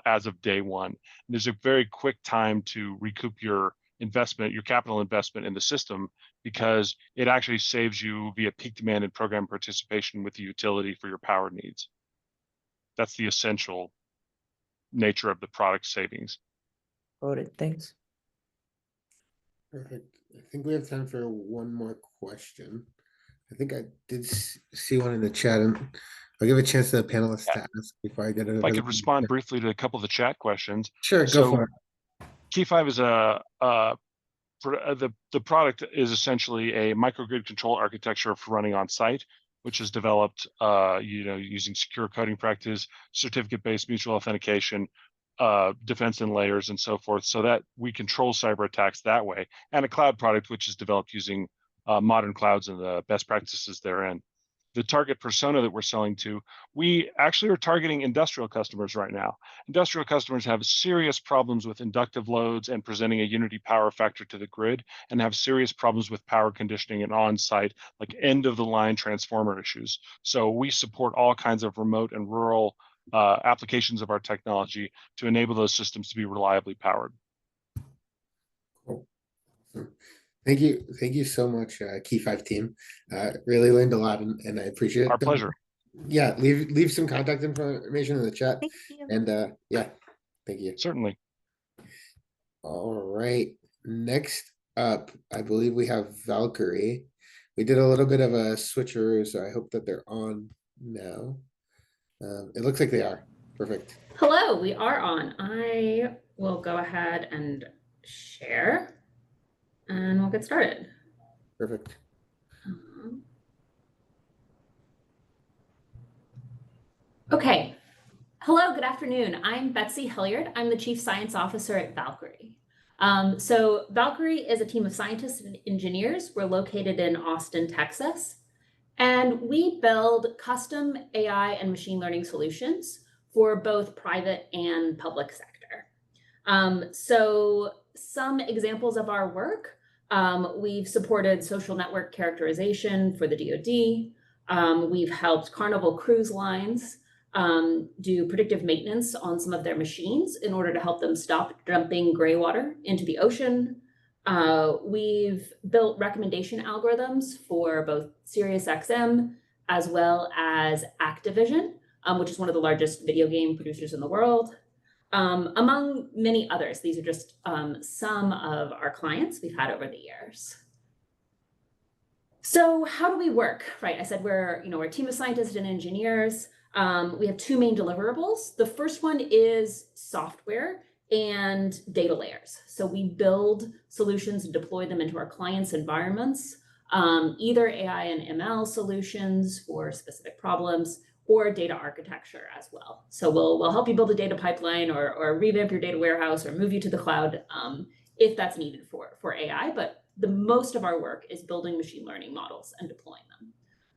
as of day one. There's a very quick time to recoup your investment, your capital investment in the system, because it actually saves you via peak demand and program participation with the utility for your power needs. That's the essential nature of the product savings. Got it. Thanks. Perfect. I think we have time for one more question. I think I did see one in the chat, and I'll give a chance to the panelists to ask before I get it. If I could respond briefly to a couple of the chat questions. Sure, go for it. Key5 is the product is essentially a microgrid control architecture for running on site, which is developed using secure coding practice, certificate-based mutual authentication, defense in layers, and so forth, so that we control cyber attacks that way, and a cloud product which is developed using modern clouds and the best practices therein. The target persona that we're selling to, we actually are targeting industrial customers right now. Industrial customers have serious problems with inductive loads and presenting a unity power factor to the grid, and have serious problems with power conditioning and on-site, like end-of-the-line transformer issues. So we support all kinds of remote and rural applications of our technology to enable those systems to be reliably powered. Cool. Thank you so much, Key5 team. Really learned a lot, and I appreciate it. Our pleasure. Yeah, leave some contact information in the chat. Thank you. And yeah, thank you. Certainly. All right, next up, I believe we have Valkyrie. We did a little bit of a switcheroo, so I hope that they're on now. It looks like they are. Perfect. Hello, we are on. I will go ahead and share, and we'll get started. Perfect. Okay. Hello, good afternoon. I'm Betsy Hilliard. I'm the Chief Science Officer at Valkyrie. So Valkyrie is a team of scientists and engineers. We're located in Austin, Texas. And we build custom AI and machine learning solutions for both private and public sector. So some examples of our work, we've supported social network characterization for the DoD. We've helped Carnival Cruise Lines do predictive maintenance on some of their machines in order to help them stop dumping gray water into the ocean. We've built recommendation algorithms for both SiriusXM as well as Activision, which is one of the largest video game producers in the world, among many others. These are just some of our clients we've had over the years. So how do we work? Right, I said we're a team of scientists and engineers. We have two main deliverables. The first one is software and data layers. So we build solutions and deploy them into our clients' environments, either AI and ML solutions for specific problems, or data architecture as well. So we'll help you build a data pipeline or revamp your data warehouse or move you to the cloud if that's needed for AI. But the most of our work is building machine learning models and deploying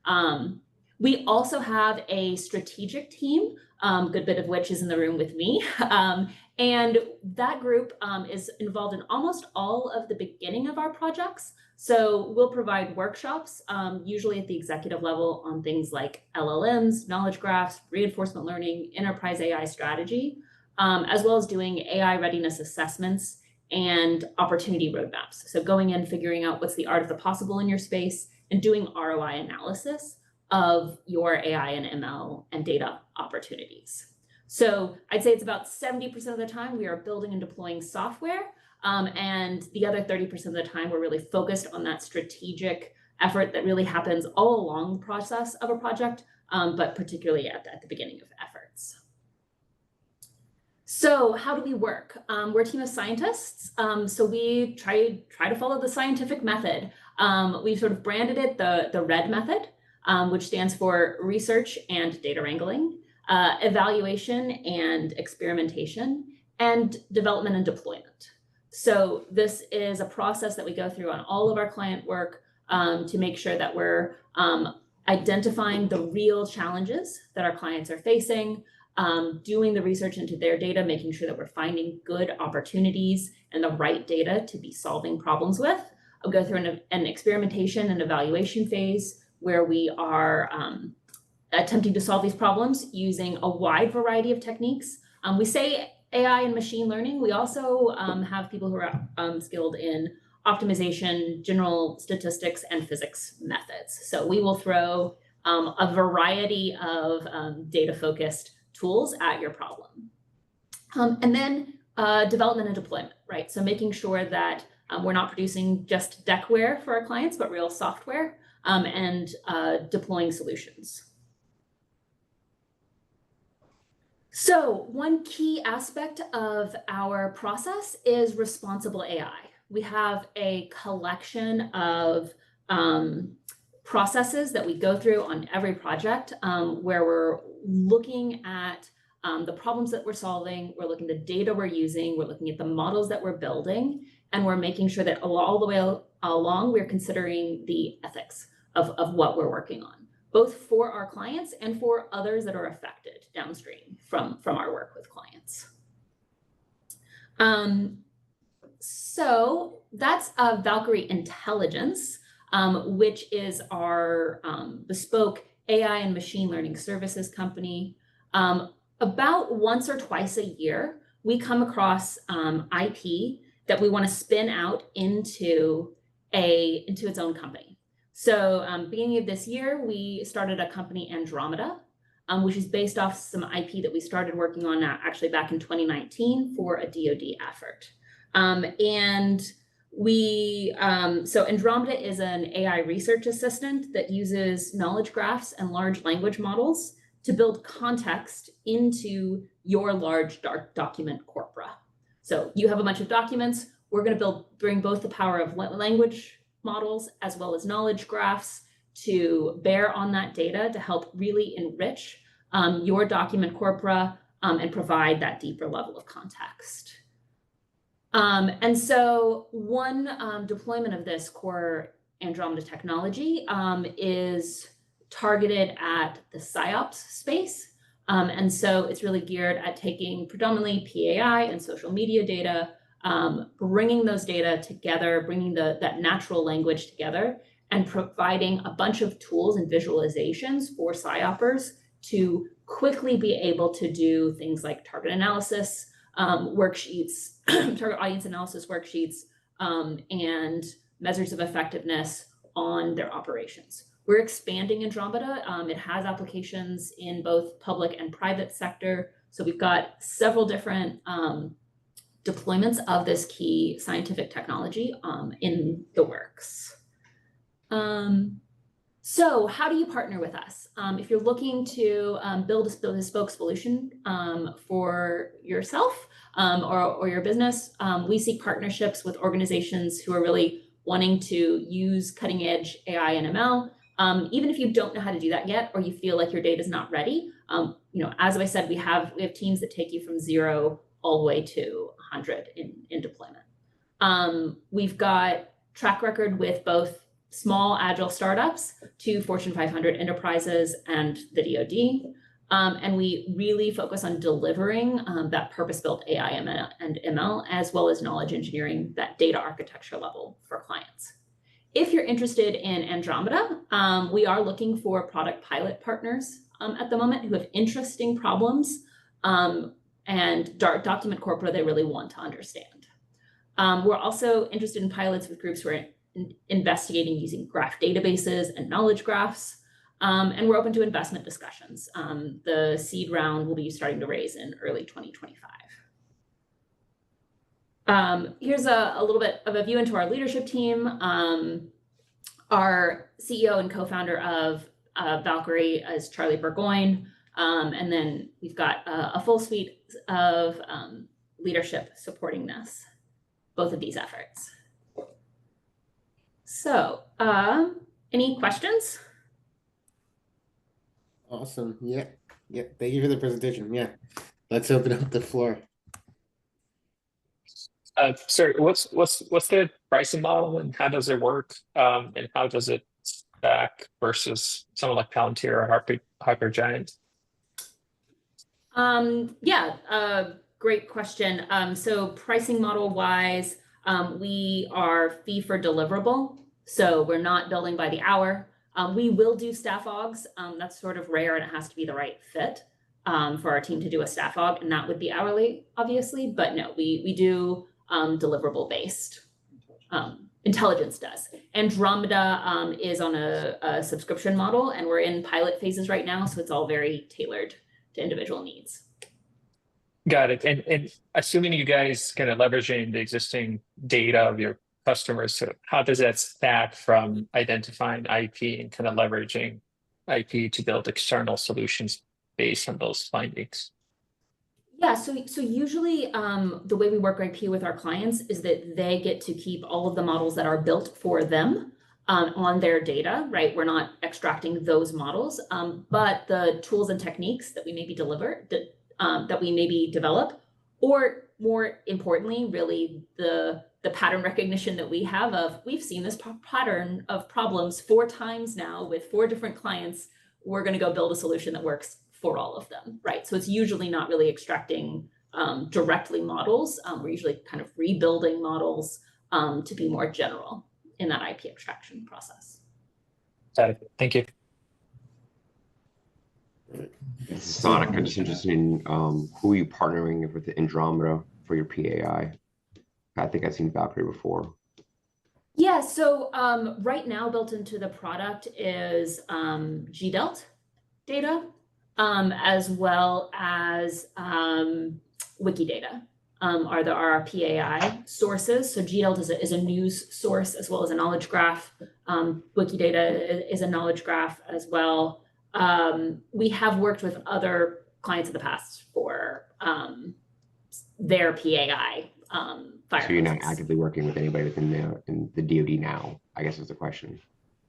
them. We also have a strategic team, a good bit of which is in the room with me. And that group is involved in almost all of the beginning of our projects. So we'll provide workshops, usually at the executive level, on things like LLMs, knowledge graphs, reinforcement learning, enterprise AI strategy, as well as doing AI readiness assessments and opportunity roadmaps. So going in, figuring out what's the art of the possible in your space, and doing ROI analysis of your AI and ML and data opportunities. So I'd say it's about 70% of the time we are building and deploying software, and the other 30% of the time we're really focused on that strategic effort that really happens all along the process of a project, but particularly at the beginning of efforts. So how do we work? We're a team of scientists, so we try to follow the scientific method. We've sort of branded it the RED method, which stands for research and data wrangling. evaluation and experimentation, and development and deployment. So this is a process that we go through on all of our client work to make sure that we're identifying the real challenges that our clients are facing, doing the research into their data, making sure that we're finding good opportunities and the right data to be solving problems with. I'll go through an experimentation and evaluation phase where we are attempting to solve these problems using a wide variety of techniques. We say AI and machine learning. We also have people who are skilled in optimization, general statistics, and physics methods. So we will throw a variety of data-focused tools at your problem. And then development and deployment, right? So making sure that we're not producing just deckware for our clients, but real software, and deploying solutions. So one key aspect of our process is responsible AI. We have a collection of processes that we go through on every project where we're looking at the problems that we're solving, we're looking at the data we're using, we're looking at the models that we're building, and we're making sure that all the way along, we're considering the ethics of what we're working on, both for our clients and for others that are affected downstream from our work with clients. So that's Valkyrie Intelligence, which is our bespoke AI and machine learning services company. About once or twice a year, we come across IP that we want to spin out into its own company. So beginning of this year, we started a company, Andromeda, which is based off some IP that we started working on actually back in 2019 for a DoD effort. So Andromeda is an AI research assistant that uses knowledge graphs and large language models to build context into your large document corpora. So you have a bunch of documents. We're going to bring both the power of language models as well as knowledge graphs to bear on that data to help really enrich your document corpora and provide that deeper level of context. And so one deployment of this core Andromeda technology is targeted at the PsyOps space. And so it's really geared at taking predominantly PAI and social media data, bringing those data together, bringing that natural language together, and providing a bunch of tools and visualizations for PsyOpers to quickly be able to do things like target analysis worksheets, target audience analysis worksheets, and measures of effectiveness on their operations. We're expanding Andromeda. It has applications in both public and private sector. So we've got several different deployments of this key scientific technology in the works. So how do you partner with us? If you're looking to build a bespoke solution for yourself or your business, we seek partnerships with organizations who are really wanting to use cutting edge AI and ML. Even if you don't know how to do that yet, or you feel like your data is not ready, as I said, we have teams that take you from 0 all the way to 100 in deployment. We've got track record with both small agile startups to Fortune 500 enterprises and the DoD. And we really focus on delivering that purpose-built AI and ML, as well as knowledge engineering, that data architecture level for clients. If you're interested in Andromeda, we are looking for product pilot partners at the moment who have interesting problems and document corpora they really want to understand. We're also interested in pilots with groups who are investigating using graph databases and knowledge graphs. And we're open to investment discussions. The seed round will be starting to raise in early 2025. Here's a little bit of a view into our leadership team. Our CEO and co-founder of Valkyrie is Charlie Burgoyne. And then we've got a full suite of leadership supporting both of these efforts. So any questions? Awesome. Yeah. Yeah, thank you for the presentation. Yeah, let's open up the floor. Sorry, what's the pricing model and how does it work? And how does it stack versus someone like Palantir or Hypergiant? Yeah, great question. So pricing model wise, we are fee for deliverable. So we're not billing by the hour. We will do staff augs. That's sort of rare and it has to be the right fit for our team to do a staff aug, and that would be hourly, obviously. But no, we do deliverable based. Intelligence does. Andromeda is on a subscription model, and we're in pilot phases right now, so it's all very tailored to individual needs. Got it. And assuming you guys kind of leveraging the existing data of your customers, so how does that stack from identifying IP and kind of leveraging IP to build external solutions based on those findings? Yeah, so usually the way we work IP with our clients is that they get to keep all of the models that are built for them on their data, right? We're not extracting those models, but the tools and techniques that we maybe that we maybe develop, or more importantly, really the pattern recognition that we have of, we've seen this pattern of problems 4 times now with 4 different clients. We're going to go build a solution that works for all of them, right? So it's usually not really extracting directly models. We're usually kind of rebuilding models to be more general in that IP extraction process. Got it. Thank you. Sonic, I'm just interested in who are you partnering with the Andromeda for your PAI? I think I've seen Valkyrie before. Yeah, so right now built into the product is GDELT data, as well as Wikidata are our PAI sources. So GDELT is a news source as well as a knowledge graph. Wikidata is a knowledge graph as well. We have worked with other clients in the past for their PAI. So you're not actively working with anybody within the DoD now, I guess is the question.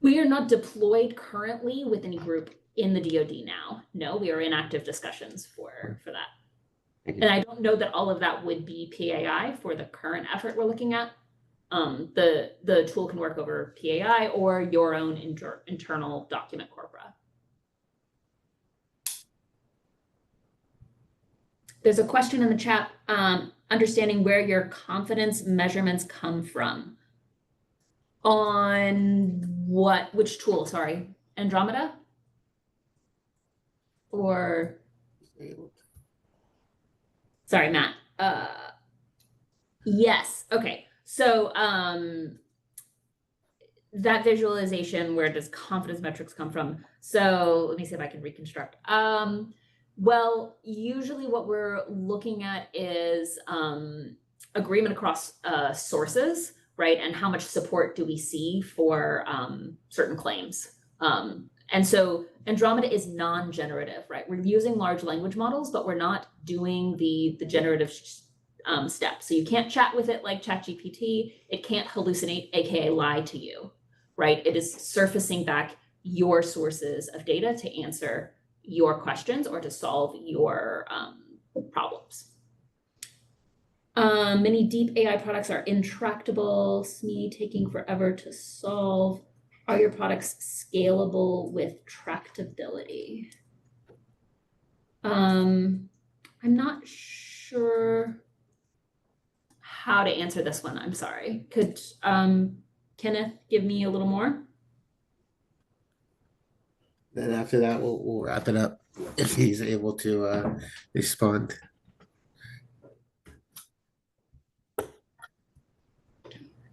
We are not deployed currently with any group in the DoD now. No, we are in active discussions for that. And I don't know that all of that would be PAI for the current effort we're looking at. The tool can work over PAI or your own internal document corpora. There's a question in the chat, understanding where your confidence measurements come from. On what, which tool, sorry, Andromeda? Or, sorry, Matt. Yes, okay. So that visualization, where does confidence metrics come from? So let me see if I can reconstruct. Well, usually what we're looking at is agreement across sources, right? And how much support do we see for certain claims? And so Andromeda is non-generative, right? We're using large language models, but we're not doing the generative steps. So you can't chat with it like ChatGPT. It can't hallucinate, AKA lie to you, right? It is surfacing back your sources of data to answer your questions or to solve your problems. Many deep AI products are intractable, SME taking forever to solve. Are your products scalable with tractability? I'm not sure how to answer this one. I'm sorry. Could Kenneth give me a little more? Then after that, we'll wrap it up if he's able to respond.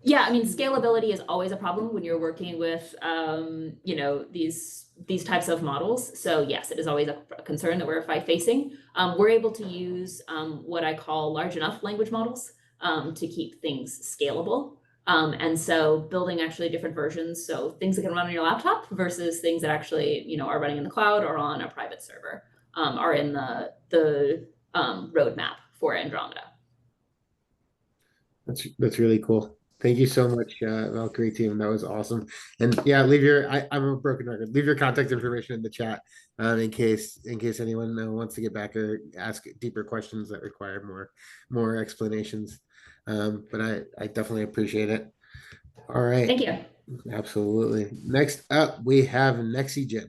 Yeah, I mean, scalability is always a problem when you're working with, you know, these types of models. So yes, it is always a concern that we're facing. We're able to use what I call large enough language models to keep things scalable. And so building actually different versions, so things that can run on your laptop versus things that actually, you know, are running in the cloud or on a private server are in the roadmap for Andromeda. That's really cool. Thank you so much, Valkyrie team. That was awesome. And yeah, I'm a broken record. Leave your contact information in the chat in case anyone wants to get back or ask deeper questions that require more explanations. But I definitely appreciate it. All right. Thank you. Absolutely. Next up, we have Nexigen.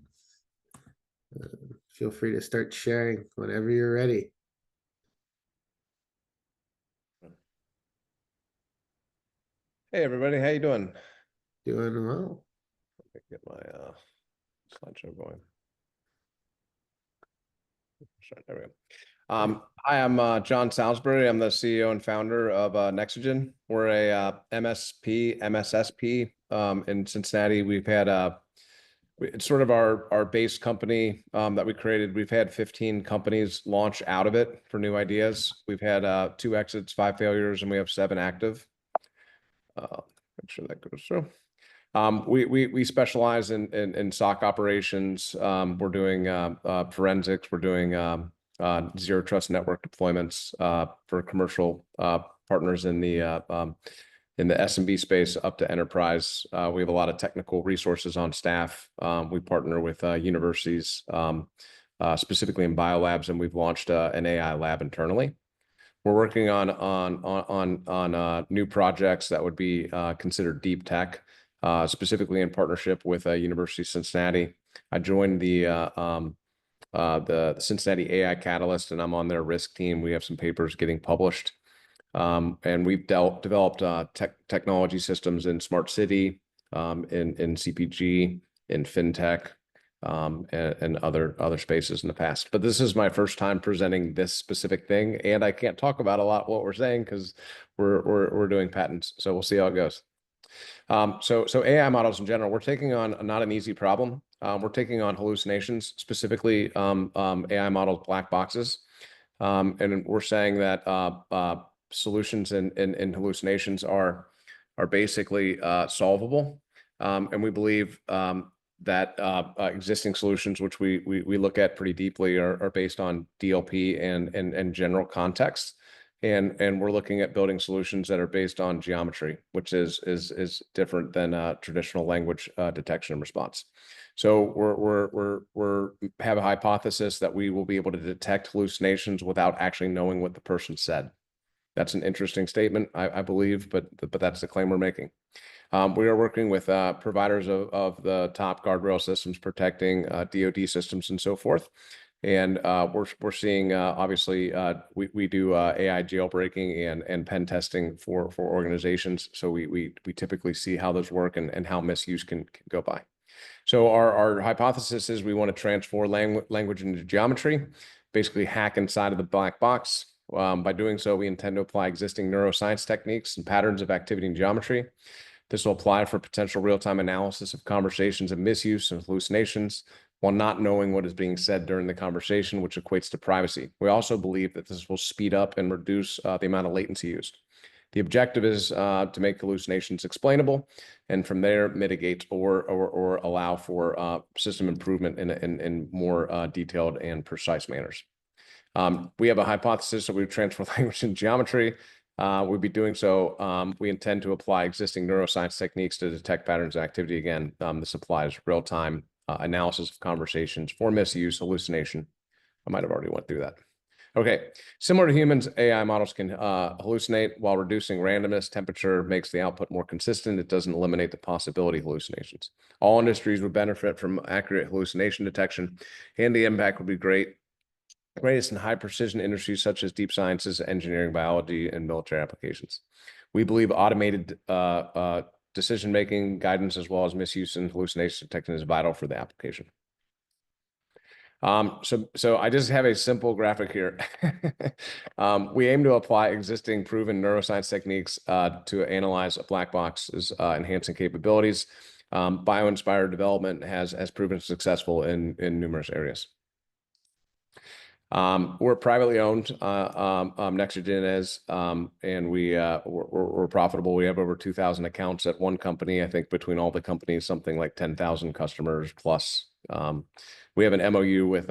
Feel free to start sharing whenever you're ready. Hey everybody, how you doing? Doing well. Let me get my slideshow going. There we go. Hi, I'm John Salisbury. I'm the CEO and founder of Nexigen. We're a MSSP in Cincinnati. We've had it's sort of our base company that we created. We've had 15 companies launch out of it for new ideas. We've had 2 exits, 5 failures, and we have 7 active. Make sure that goes through. We specialize in SOC operations. We're doing forensics. We're doing zero trust network deployments for commercial partners in the SMB space up to enterprise. We have a lot of technical resources on staff. We partner with universities, specifically in biolabs, and we've launched an AI lab internally. We're working on new projects that would be considered deep tech, specifically in partnership with University of Cincinnati. I joined the Cincinnati AI Catalyst, and I'm on their risk team. We have some papers getting published, and we've developed technology systems in smart city, in CPG, in fintech, and other spaces in the past. But this is my first time presenting this specific thing, and I can't talk about a lot what we're saying because we're doing patents. So we'll see how it goes. So AI models in general, we're taking on not an easy problem. We're taking on hallucinations, specifically AI models, black boxes, and we're saying that solutions in hallucinations are basically solvable, and we believe that existing solutions, which we look at pretty deeply, are based on DLP and general context, and we're looking at building solutions that are based on geometry, which is different than traditional language detection and response. So we have a hypothesis that we will be able to detect hallucinations without actually knowing what the person said. That's an interesting statement, I believe, but that's the claim we're making. We are working with providers of the top guardrail systems, protecting DoD systems and so forth. And we're seeing, obviously, we do AI jailbreaking and pen testing for organizations. So we typically see how those work and how misuse can go by. So our hypothesis is we want to transform language into geometry, basically hack inside of the black box. By doing so, we intend to apply existing neuroscience techniques and patterns of activity and geometry. This will apply for potential real-time analysis of conversations and misuse and hallucinations while not knowing what is being said during the conversation, which equates to privacy. We also believe that this will speed up and reduce the amount of latency used. The objective is to make hallucinations explainable, and from there mitigate or allow for system improvement in more detailed and precise manners. We have a hypothesis that we would transfer language into geometry. We'd be doing so. We intend to apply existing neuroscience techniques to detect patterns of activity. Again, this applies real-time analysis of conversations for misuse, hallucination. I might have already went through that. Okay, similar to humans, AI models can hallucinate while reducing randomness. Temperature makes the output more consistent. It doesn't eliminate the possibility of hallucinations. All industries would benefit from accurate hallucination detection, and the impact would be greatest in high precision industries such as deep sciences, engineering, biology, and military applications. We believe automated decision-making, guidance, as well as misuse and hallucination detection is vital for the application. So I just have a simple graphic here. We aim to apply existing proven neuroscience techniques to analyze a black box's enhancing capabilities. Bio-inspired development has proven successful in numerous areas. We're privately owned, Nexigen is, and we're profitable. We have over 2,000 accounts at one company. I think between all the companies, something like 10,000 customers plus. We have an MOU with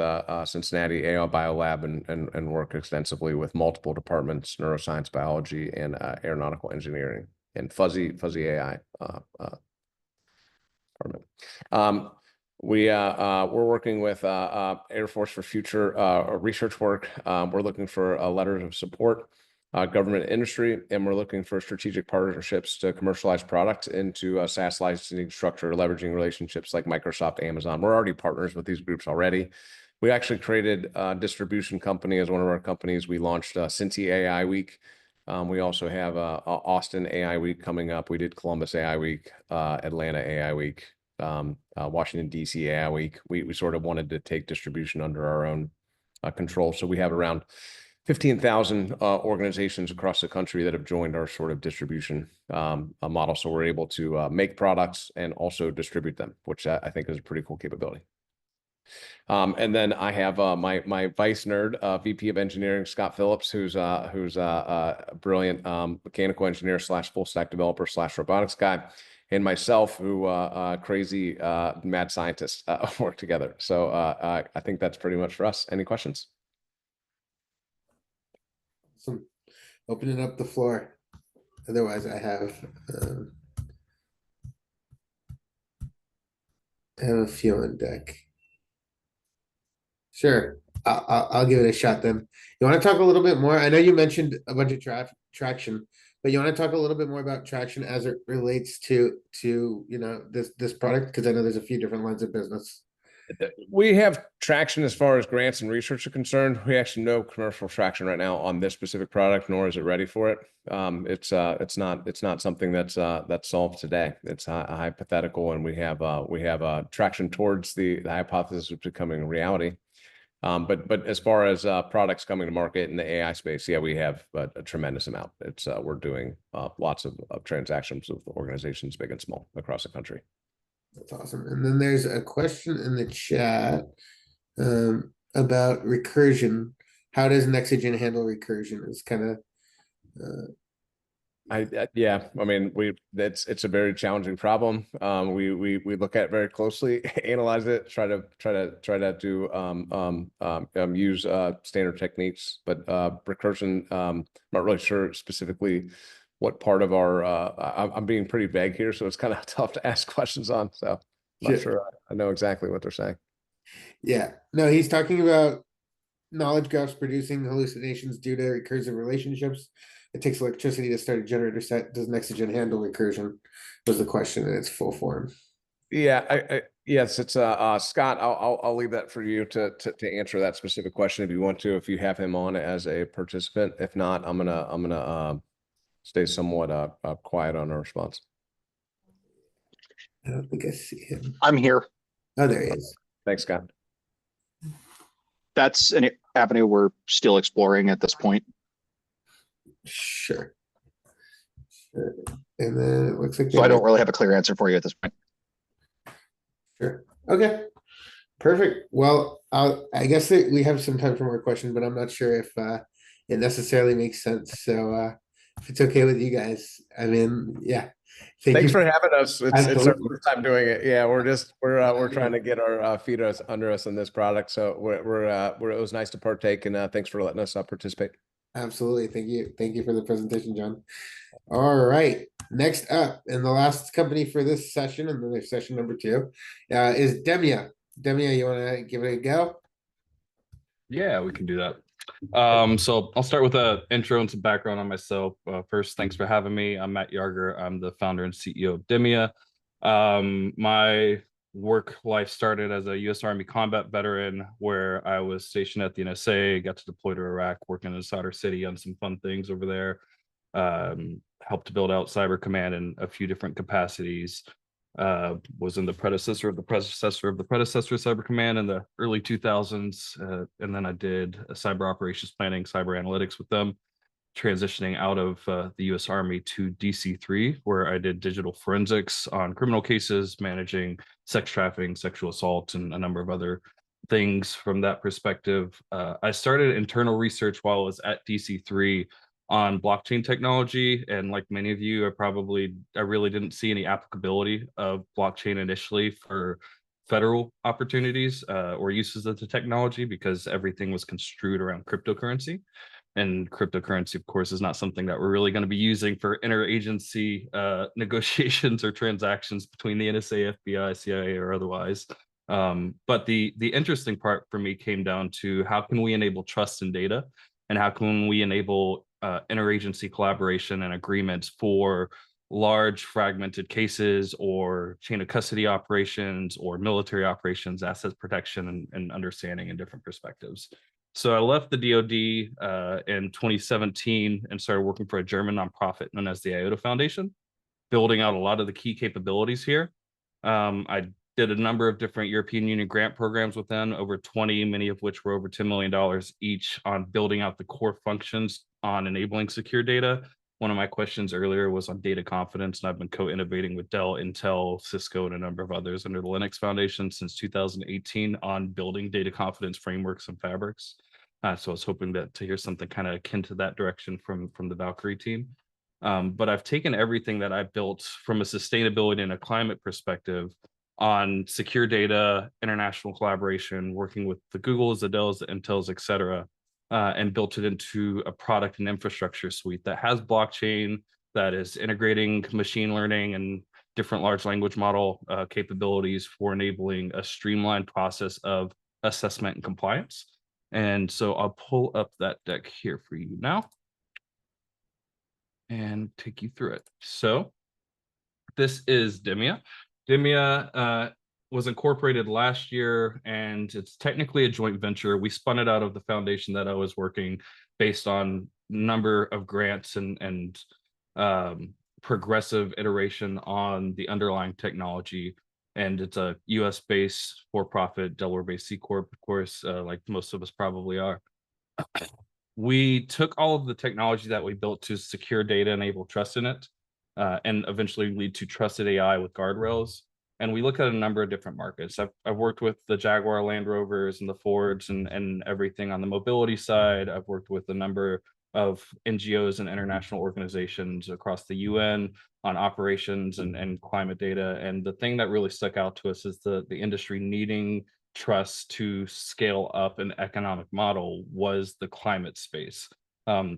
Cincinnati AI Biolab and work extensively with multiple departments, neuroscience, biology, and aeronautical engineering. and fuzzy AI department. We're working with Air Force for future research work. We're looking for letters of support, government industry, and we're looking for strategic partnerships to commercialize products into a SaaS licensing structure, leveraging relationships like Microsoft, Amazon. We're already partners with these groups already. We actually created a distribution company as one of our companies. We launched Cincy AI Week. We also have Austin AI Week coming up. We did Columbus AI Week, Atlanta AI Week, Washington, D.C. AI Week. We sort of wanted to take distribution under our own control. So we have around 15,000 organizations across the country that have joined our sort of distribution model. So we're able to make products and also distribute them, which I think is a pretty cool capability. And then I have my vice nerd, VP of Engineering, Scott Phillips, who's a brilliant mechanical engineer / full stack developer / robotics guy, and myself, who crazy mad scientist, work together. So I think that's pretty much for us. Any questions? Awesome. Opening up the floor. Otherwise, I have a few on deck. Sure, I'll give it a shot then. You want to talk a little bit more? I know you mentioned a bunch of traction, but you want to talk a little bit more about traction as it relates to this product, because I know there's a few different lines of business. We have traction as far as grants and research are concerned. We actually no commercial traction right now on this specific product, nor is it ready for it. It's not something that's solved today. It's a hypothetical, and we have traction towards the hypothesis of becoming a reality. But as far as products coming to market in the AI space, yeah, we have a tremendous amount. We're doing lots of transactions with organizations big and small across the country. That's awesome. And then there's a question in the chat about recursion. How does Nexogen handle recursion? It's kind of yeah, I mean, it's a very challenging problem. We look at it very closely, analyze it, try to do use standard techniques, but recursion, not really sure specifically what part of our I'm being pretty vague here, so it's kind of tough to ask questions on. So I'm not sure I know exactly what they're saying. Yeah, no, he's talking about knowledge graphs producing hallucinations due to recursive relationships. It takes electricity to start a generator set. Does Nexogen handle recursion? Was the question in its full form. Yeah, yes, it's Scott. I'll leave that for you to answer that specific question if you want to, if you have him on as a participant. If not, I'm gonna stay somewhat quiet on our response. I don't think I see him. I'm here. Oh, there he is. Thanks, Scott. That's an avenue we're still exploring at this point. Sure. And then it looks like so I don't really have a clear answer for you at this point. Sure. Okay. Perfect. Well, I guess that we have some time for more questions, but I'm not sure if it necessarily makes sense. So if it's okay with you guys, I mean, yeah. Thanks for having us. It's our first time doing it. Yeah, we're trying to get our feet under us in this product. So it was nice to partake, and thanks for letting us participate. Absolutely. Thank you for the presentation, John. All right. Next up, and the last company for this session, and then there's session number 2, is Demia. Demia, you want to give it a go? Yeah, we can do that. So I'll start with an intro and some background on myself. First, thanks for having me. I'm Matt Yarger. I'm the founder and CEO of Demia. My work life started as a U.S. Army combat veteran, where I was stationed at the NSA, got to deploy to Iraq, working in Sadr City on some fun things over there. Helped to build out Cyber Command in a few different capacities. Was in the predecessor of the predecessor of the predecessor of Cyber Command in the early 2000s. And then I did a cyber operations planning, cyber analytics with them, transitioning out of the U.S. Army to DC3, where I did digital forensics on criminal cases, managing sex trafficking, sexual assault, and a number of other things from that perspective. I started internal research while I was at DC3 on blockchain technology, and like many of you, I really didn't see any applicability of blockchain initially for federal opportunities or uses of the technology, because everything was construed around cryptocurrency. And cryptocurrency, of course, is not something that we're really going to be using for interagency negotiations or transactions between the NSA, FBI, CIA, or otherwise. But the interesting part for me came down to how can we enable trust in data, and how can we enable interagency collaboration and agreements for large fragmented cases or chain of custody operations or military operations, asset protection, and understanding in different perspectives. So I left the DoD in 2017 and started working for a German nonprofit known as the IOTA Foundation, building out a lot of the key capabilities here. I did a number of different European Union grant programs with them, over 20, many of which were over $10 million each, on building out the core functions on enabling secure data. One of my questions earlier was on data confidence, and I've been co-innovating with Dell, Intel, Cisco, and a number of others under the Linux Foundation since 2018 on building data confidence frameworks and fabrics. So I was hoping to hear something kind of akin to that direction from the Valkyrie team. But I've taken everything that I built from a sustainability and a climate perspective on secure data, international collaboration, working with the Googles, the Dells, the Intels, et cetera, and built it into a product and infrastructure suite that has blockchain, that is integrating machine learning and different large language model capabilities for enabling a streamlined process of assessment and compliance. And so I'll pull up that deck here for you now and take you through it. So this is Demia. Demia was incorporated last year, and it's technically a joint venture. We spun it out of the foundation that I was working based on number of grants and progressive iteration on the underlying technology. And it's a US-based for-profit, Delaware-based C Corp, of course, like most of us probably are. We took all of the technology that we built to secure data, enable trust in it, and eventually lead to trusted AI with guardrails. And we look at a number of different markets. I've worked with the Jaguar Land Rovers and the Fords and everything on the mobility side. I've worked with a number of NGOs and international organizations across the UN on operations and climate data. And the thing that really stuck out to us is the industry needing trust to scale up an economic model was the climate space.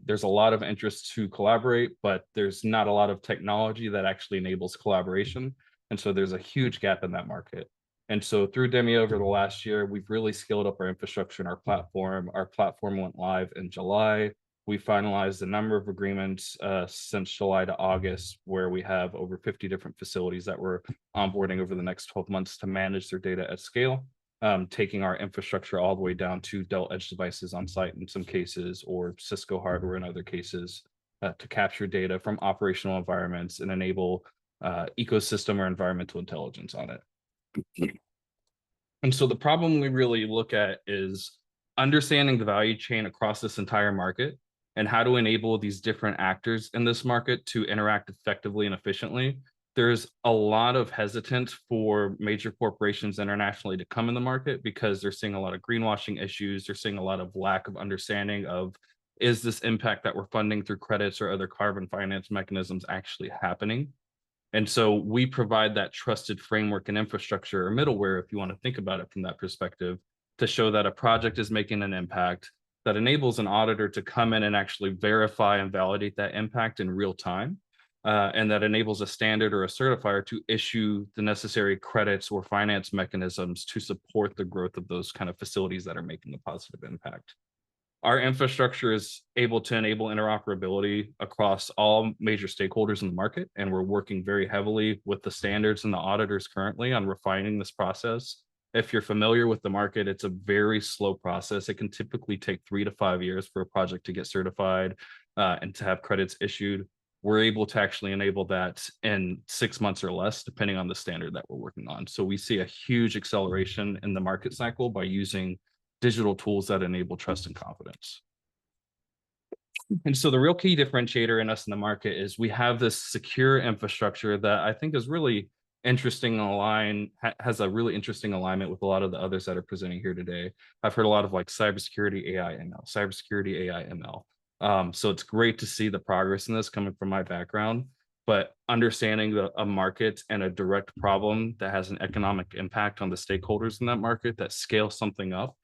There's a lot of interest to collaborate, but there's not a lot of technology that actually enables collaboration. And so there's a huge gap in that market. And so through Demia over the last year, we've really scaled up our infrastructure and our platform. Our platform went live in July. We finalized a number of agreements since July to August, where we have over 50 different facilities that we're onboarding over the next 12 months to manage their data at scale, taking our infrastructure all the way down to Dell Edge devices on site in some cases, or Cisco hardware in other cases, to capture data from operational environments and enable ecosystem or environmental intelligence on it. And so the problem we really look at is understanding the value chain across this entire market and how to enable these different actors in this market to interact effectively and efficiently. There's a lot of hesitance for major corporations internationally to come in the market because they're seeing a lot of greenwashing issues. They're seeing a lot of lack of understanding of, is this impact that we're funding through credits or other carbon finance mechanisms actually happening? And so we provide that trusted framework and infrastructure or middleware, if you want to think about it from that perspective, to show that a project is making an impact that enables an auditor to come in and actually verify and validate that impact in real time. And that enables a standard or a certifier to issue the necessary credits or finance mechanisms to support the growth of those kind of facilities that are making a positive impact. Our infrastructure is able to enable interoperability across all major stakeholders in the market, and we're working very heavily with the standards and the auditors currently on refining this process. If you're familiar with the market, it's a very slow process. It can typically take 3 to 5 years for a project to get certified and to have credits issued. We're able to actually enable that in 6 months or less, depending on the standard that we're working on. So we see a huge acceleration in the market cycle by using digital tools that enable trust and confidence. And so the real key differentiator in us in the market is we have this secure infrastructure that I think is really interesting has a really interesting alignment with a lot of the others that are presenting here today. I've heard a lot of like cybersecurity, AI, ML, cybersecurity, AI, ML. So it's great to see the progress in this coming from my background, but understanding a market and a direct problem that has an economic impact on the stakeholders in that market that scale something up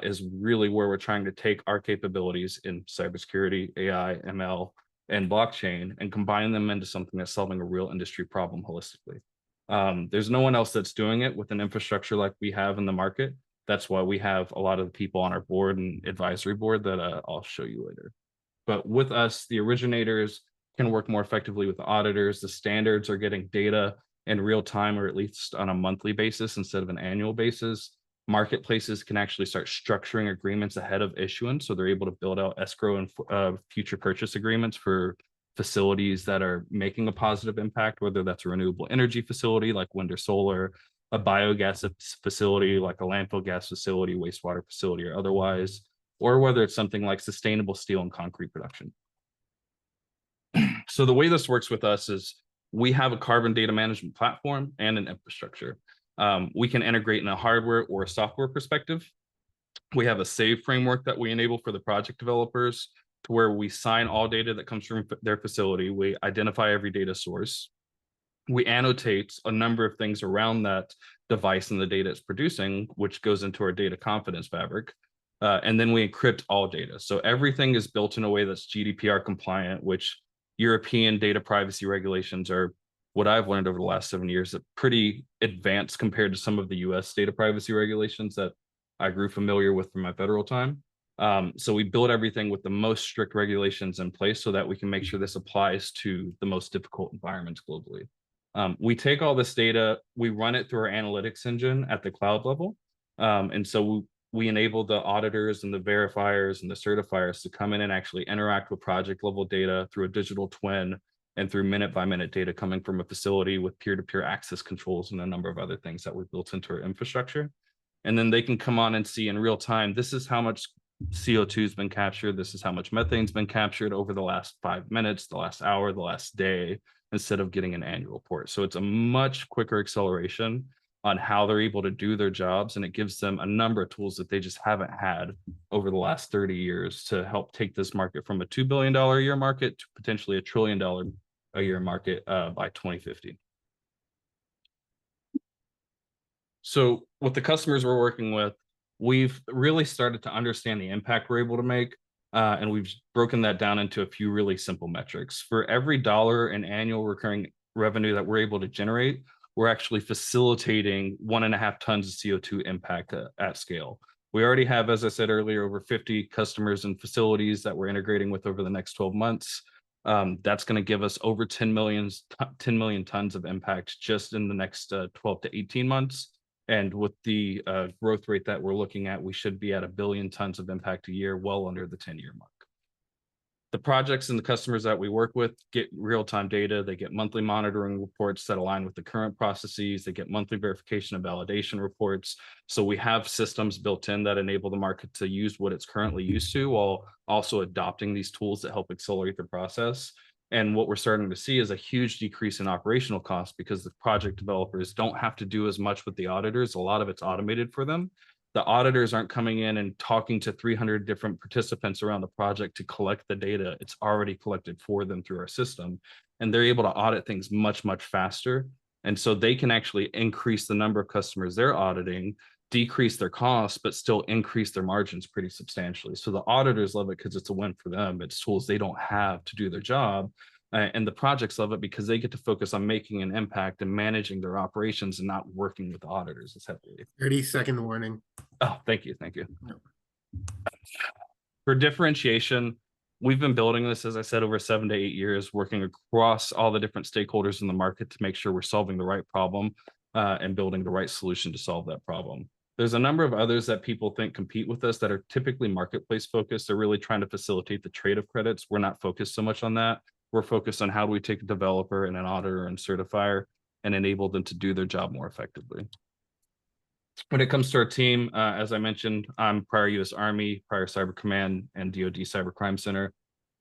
is really where we're trying to take our capabilities in cybersecurity, AI, ML, and blockchain and combine them into something that's solving a real industry problem holistically. There's no one else that's doing it with an infrastructure like we have in the market. That's why we have a lot of the people on our board and advisory board that I'll show you later. But with us, the originators can work more effectively with the auditors. The standards are getting data in real time, or at least on a monthly basis instead of an annual basis. Marketplaces can actually start structuring agreements ahead of issuance, so they're able to build out escrow and future purchase agreements for facilities that are making a positive impact, whether that's a renewable energy facility like wind or solar, a biogas facility like a landfill gas facility, wastewater facility, or otherwise, or whether it's something like sustainable steel and concrete production. So the way this works with us is we have a carbon data management platform and an infrastructure. We can integrate in a hardware or a software perspective. We have a save framework that we enable for the project developers to where we sign all data that comes from their facility. We identify every data source. We annotate a number of things around that device and the data it's producing, which goes into our data confidence fabric. And then we encrypt all data. So everything is built in a way that's GDPR compliant, which European data privacy regulations are, what I've learned over the last 7 years, pretty advanced compared to some of the US data privacy regulations that I grew familiar with from my federal time. So we build everything with the most strict regulations in place so that we can make sure this applies to the most difficult environments globally. We take all this data, we run it through our analytics engine at the cloud level. And so we enable the auditors and the verifiers and the certifiers to come in and actually interact with project level data through a digital twin and through minute-by-minute data coming from a facility with peer-to-peer access controls and a number of other things that we've built into our infrastructure. And then they can come on and see in real time, this is how much CO2 has been captured, this is how much methane's been captured over the last 5 minutes, the last hour, the last day, instead of getting an annual report. So it's a much quicker acceleration on how they're able to do their jobs, and it gives them a number of tools that they just haven't had over the last 30 years to help take this market from a $2 billion a year market to potentially $1 trillion a year market by 2050. So with the customers we're working with, we've really started to understand the impact we're able to make, and we've broken that down into a few really simple metrics. For every dollar in annual recurring revenue that we're able to generate, we're actually facilitating 1.5 tons of CO2 impact at scale. We already have, as I said earlier, over 50 customers and facilities that we're integrating with over the next 12 months. That's going to give us over 10 million tons of impact just in the next 12 to 18 months. And with the growth rate that we're looking at, we should be at 1 billion tons of impact a year, well under the 10-year mark. The projects and the customers that we work with get real-time data. They get monthly monitoring reports that align with the current processes. They get monthly verification and validation reports. So we have systems built in that enable the market to use what it's currently used to, while also adopting these tools that help accelerate the process. And what we're starting to see is a huge decrease in operational costs because the project developers don't have to do as much with the auditors. A lot of it's automated for them. The auditors aren't coming in and talking to 300 different participants around the project to collect the data. It's already collected for them through our system, and they're able to audit things much, much faster. And so they can actually increase the number of customers they're auditing, decrease their costs, but still increase their margins pretty substantially. So the auditors love it because it's a win for them. It's tools they don't have to do their job. And the projects love it because they get to focus on making an impact and managing their operations and not working with the auditors as heavily. 30-second warning. Oh, thank you. Thank you. No. For differentiation, we've been building this, as I said, over 7 to 8 years, working across all the different stakeholders in the market to make sure we're solving the right problem and building the right solution to solve that problem. There's a number of others that people think compete with us that are typically marketplace focused. They're really trying to facilitate the trade of credits. We're not focused so much on that. We're focused on how do we take a developer and an auditor and certifier and enable them to do their job more effectively. When it comes to our team, as I mentioned, I'm prior U.S. Army, prior Cyber Command, and DoD Cyber Crime Center.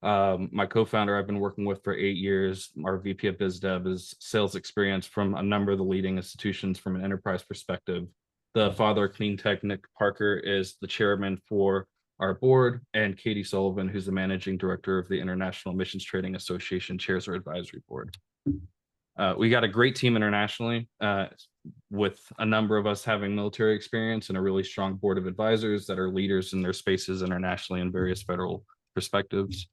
My co-founder I've been working with for 8 years. Our VP of Biz Dev is sales experience from a number of the leading institutions from an enterprise perspective. The father of clean tech, Nick Parker, is the chairman for our board, and Katie Sullivan, who's the managing director of the International Emissions Trading Association, chairs our advisory board. We got a great team internationally, with a number of us having military experience and a really strong board of advisors that are leaders in their spaces internationally in various federal perspectives.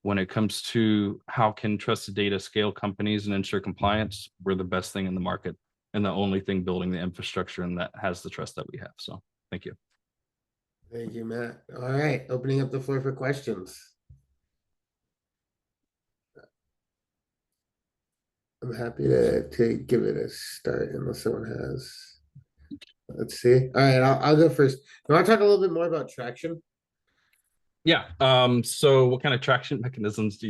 When it comes to how can trusted data scale companies and ensure compliance, we're the best thing in the market and the only thing building the infrastructure and that has the trust that we have. So thank you. Thank you, Matt. All right, opening up the floor for questions. I'm happy to give it a start unless someone has. Let's see. All right, I'll go first. You want to talk a little bit more about traction? Yeah. So what kind of traction mechanisms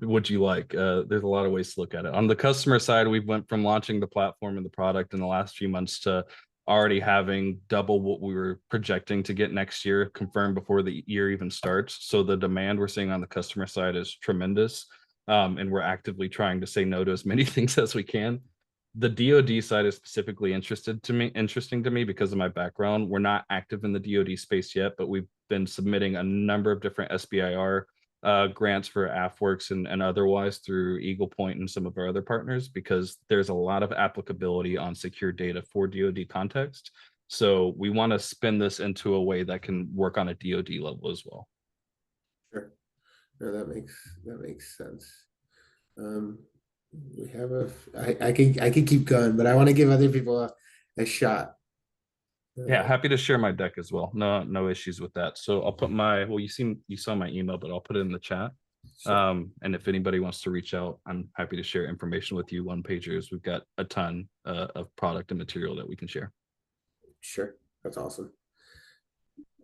would you like? There's a lot of ways to look at it. On the customer side, we went from launching the platform and the product in the last few months to already having double what we were projecting to get next year confirmed before the year even starts. So the demand we're seeing on the customer side is tremendous. And we're actively trying to say no to as many things as we can. The DoD side is specifically interesting to me because of my background. We're not active in the DoD space yet, but we've been submitting a number of different SBIR grants for AFWorks and otherwise through Eagle Point and some of our other partners, because there's a lot of applicability on secure data for DoD context. So we want to spin this into a way that can work on a DoD level as well. Sure. No, that makes sense. We have I could keep going, but I want to give other people a shot. Yeah, happy to share my deck as well. No issues with that. So I'll put you saw my email, but I'll put it in the chat. Sure. And if anybody wants to reach out, I'm happy to share information with you. One pagers. We've got a ton of product and material that we can share. Sure, that's awesome.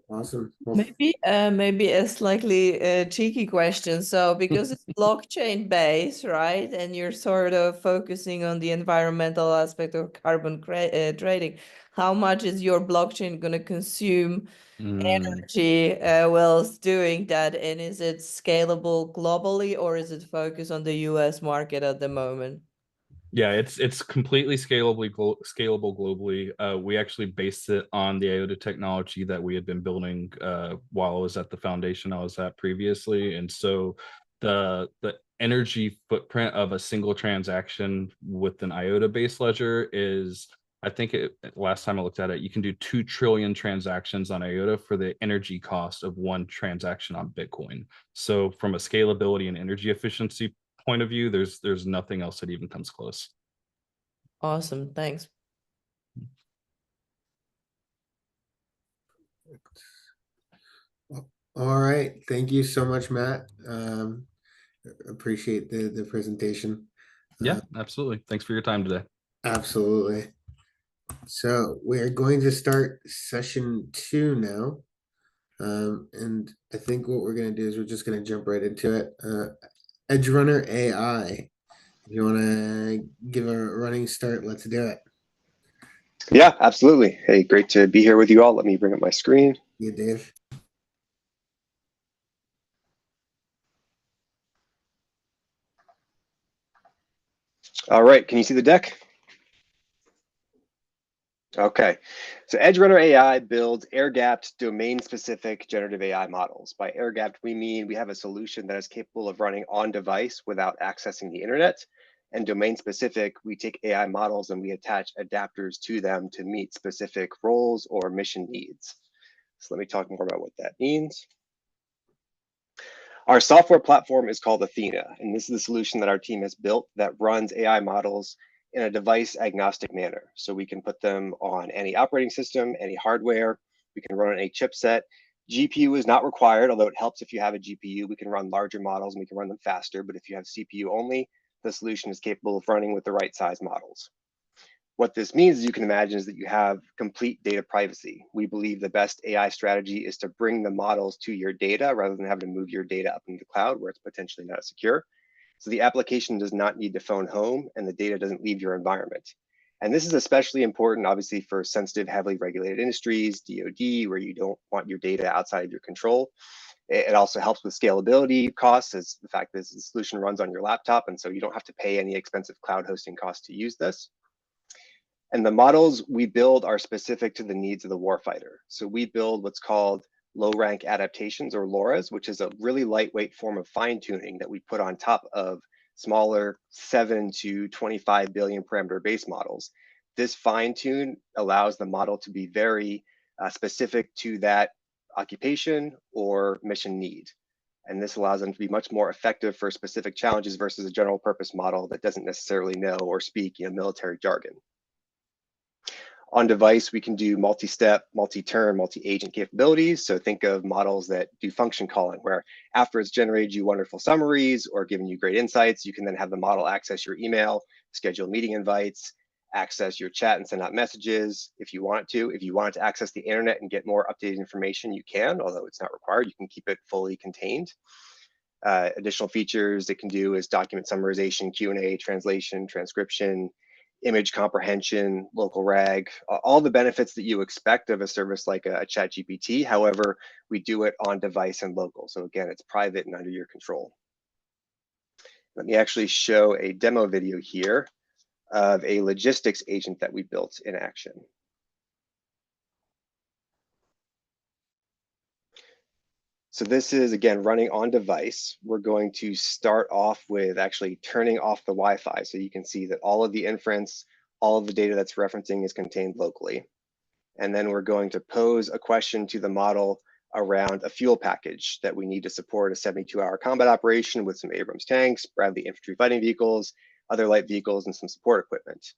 Awesome. Well, Maybe a slightly cheeky question. So because it's blockchain based, right? And you're sort of focusing on the environmental aspect of carbon trading, how much is your blockchain going to consume energy whilst doing that? And is it scalable globally or is it focused on the US market at the moment? Yeah, it's completely scalable globally. We actually based it on the IOTA technology that we had been building while I was at the foundation I was at previously. And so the energy footprint of a single transaction with an IOTA based ledger is, I think last time I looked at it, you can do 2 trillion transactions on IOTA for the energy cost of one transaction on Bitcoin. So from a scalability and energy efficiency point of view, there's nothing else that even comes close. Awesome, thanks. All right, thank you so much, Matt. Appreciate the presentation. Yeah, absolutely. Thanks for your time today. Absolutely. So we're going to start session 2 now. And I think what we're going to do is we're just going to jump right into it. EdgeRunner AI. If you want to give a running start, let's do it. Yeah, absolutely. Hey, great to be here with you all. Let me bring up my screen. Yeah, Dave. All right, can you see the deck? Okay, so EdgeRunner AI builds air-gapped, domain-specific generative AI models. By air-gapped, we mean we have a solution that is capable of running on device without accessing the internet. And domain-specific, we take AI models and we attach adapters to them to meet specific roles or mission needs. So let me talk more about what that means. Our software platform is called Athena, and this is the solution that our team has built that runs AI models in a device agnostic manner. So we can put them on any operating system, any hardware, we can run on any chipset. GPU is not required, although it helps if you have a GPU. We can run larger models and we can run them faster, but if you have CPU only, the solution is capable of running with the right size models. What this means, as you can imagine, is that you have complete data privacy. We believe the best AI strategy is to bring the models to your data rather than having to move your data up into the cloud where it's potentially not secure. So the application does not need to phone home and the data doesn't leave your environment. And this is especially important, obviously, for sensitive, heavily regulated industries, DoD, where you don't want your data outside of your control. It also helps with scalability costs, as the fact that the solution runs on your laptop, and so you don't have to pay any expensive cloud hosting costs to use this. And the models we build are specific to the needs of the warfighter. So we build what's called low rank adaptations, or LoRa's, which is a really lightweight form of fine tuning that we put on top of smaller 7 to 25 billion parameter base models. This fine tune allows the model to be very specific to that occupation or mission need. And this allows them to be much more effective for specific challenges versus a general purpose model that doesn't necessarily know or speak military jargon. On device, we can do multi-step, multi-turn, multi-agent capabilities. So think of models that do function calling, where after it's generated you wonderful summaries or given you great insights, you can then have the model access your email, schedule meeting invites, access your chat and send out messages if you want it to. If you want it to access the internet and get more updated information, you can, although it's not required. You can keep it fully contained. Additional features it can do is document summarization, Q&A, translation, transcription, image comprehension, local RAG, all the benefits that you expect of a service like a ChatGPT. However, we do it on device and local. So again, it's private and under your control. Let me actually show a demo video here of a logistics agent that we built in action. So this is, again, running on device. We're going to start off with actually turning off the Wi-Fi. So you can see that all of the inference, all of the data that's referencing is contained locally. And then we're going to pose a question to the model around a fuel package that we need to support a 72-hour combat operation with some Abrams tanks, Bradley infantry fighting vehicles, other light vehicles, and some support equipment.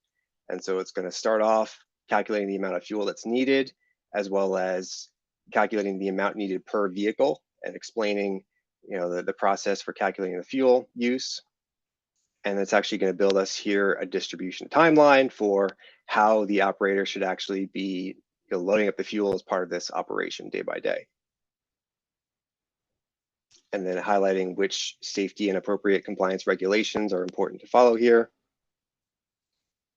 And so it's going to start off calculating the amount of fuel that's needed, as well as calculating the amount needed per vehicle and explaining the process for calculating the fuel use. And it's actually going to build us here a distribution timeline for how the operator should actually be loading up the fuel as part of this operation day by day. And then highlighting which safety and appropriate compliance regulations are important to follow here.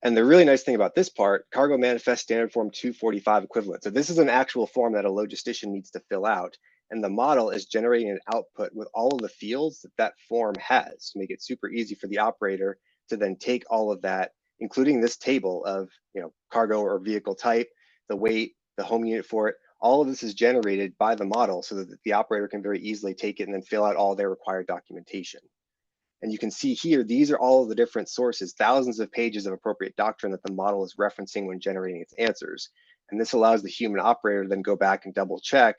And the really nice thing about this part, Cargo Manifest Standard Form 245 equivalent. So this is an actual form that a logistician needs to fill out. And the model is generating an output with all of the fields that that form has to make it super easy for the operator to then take all of that, including this table of cargo or vehicle type, the weight, the home unit for it. All of this is generated by the model so that the operator can very easily take it and then fill out all their required documentation. And you can see here, these are all of the different sources, thousands of pages of appropriate doctrine that the model is referencing when generating its answers. And this allows the human operator to then go back and double check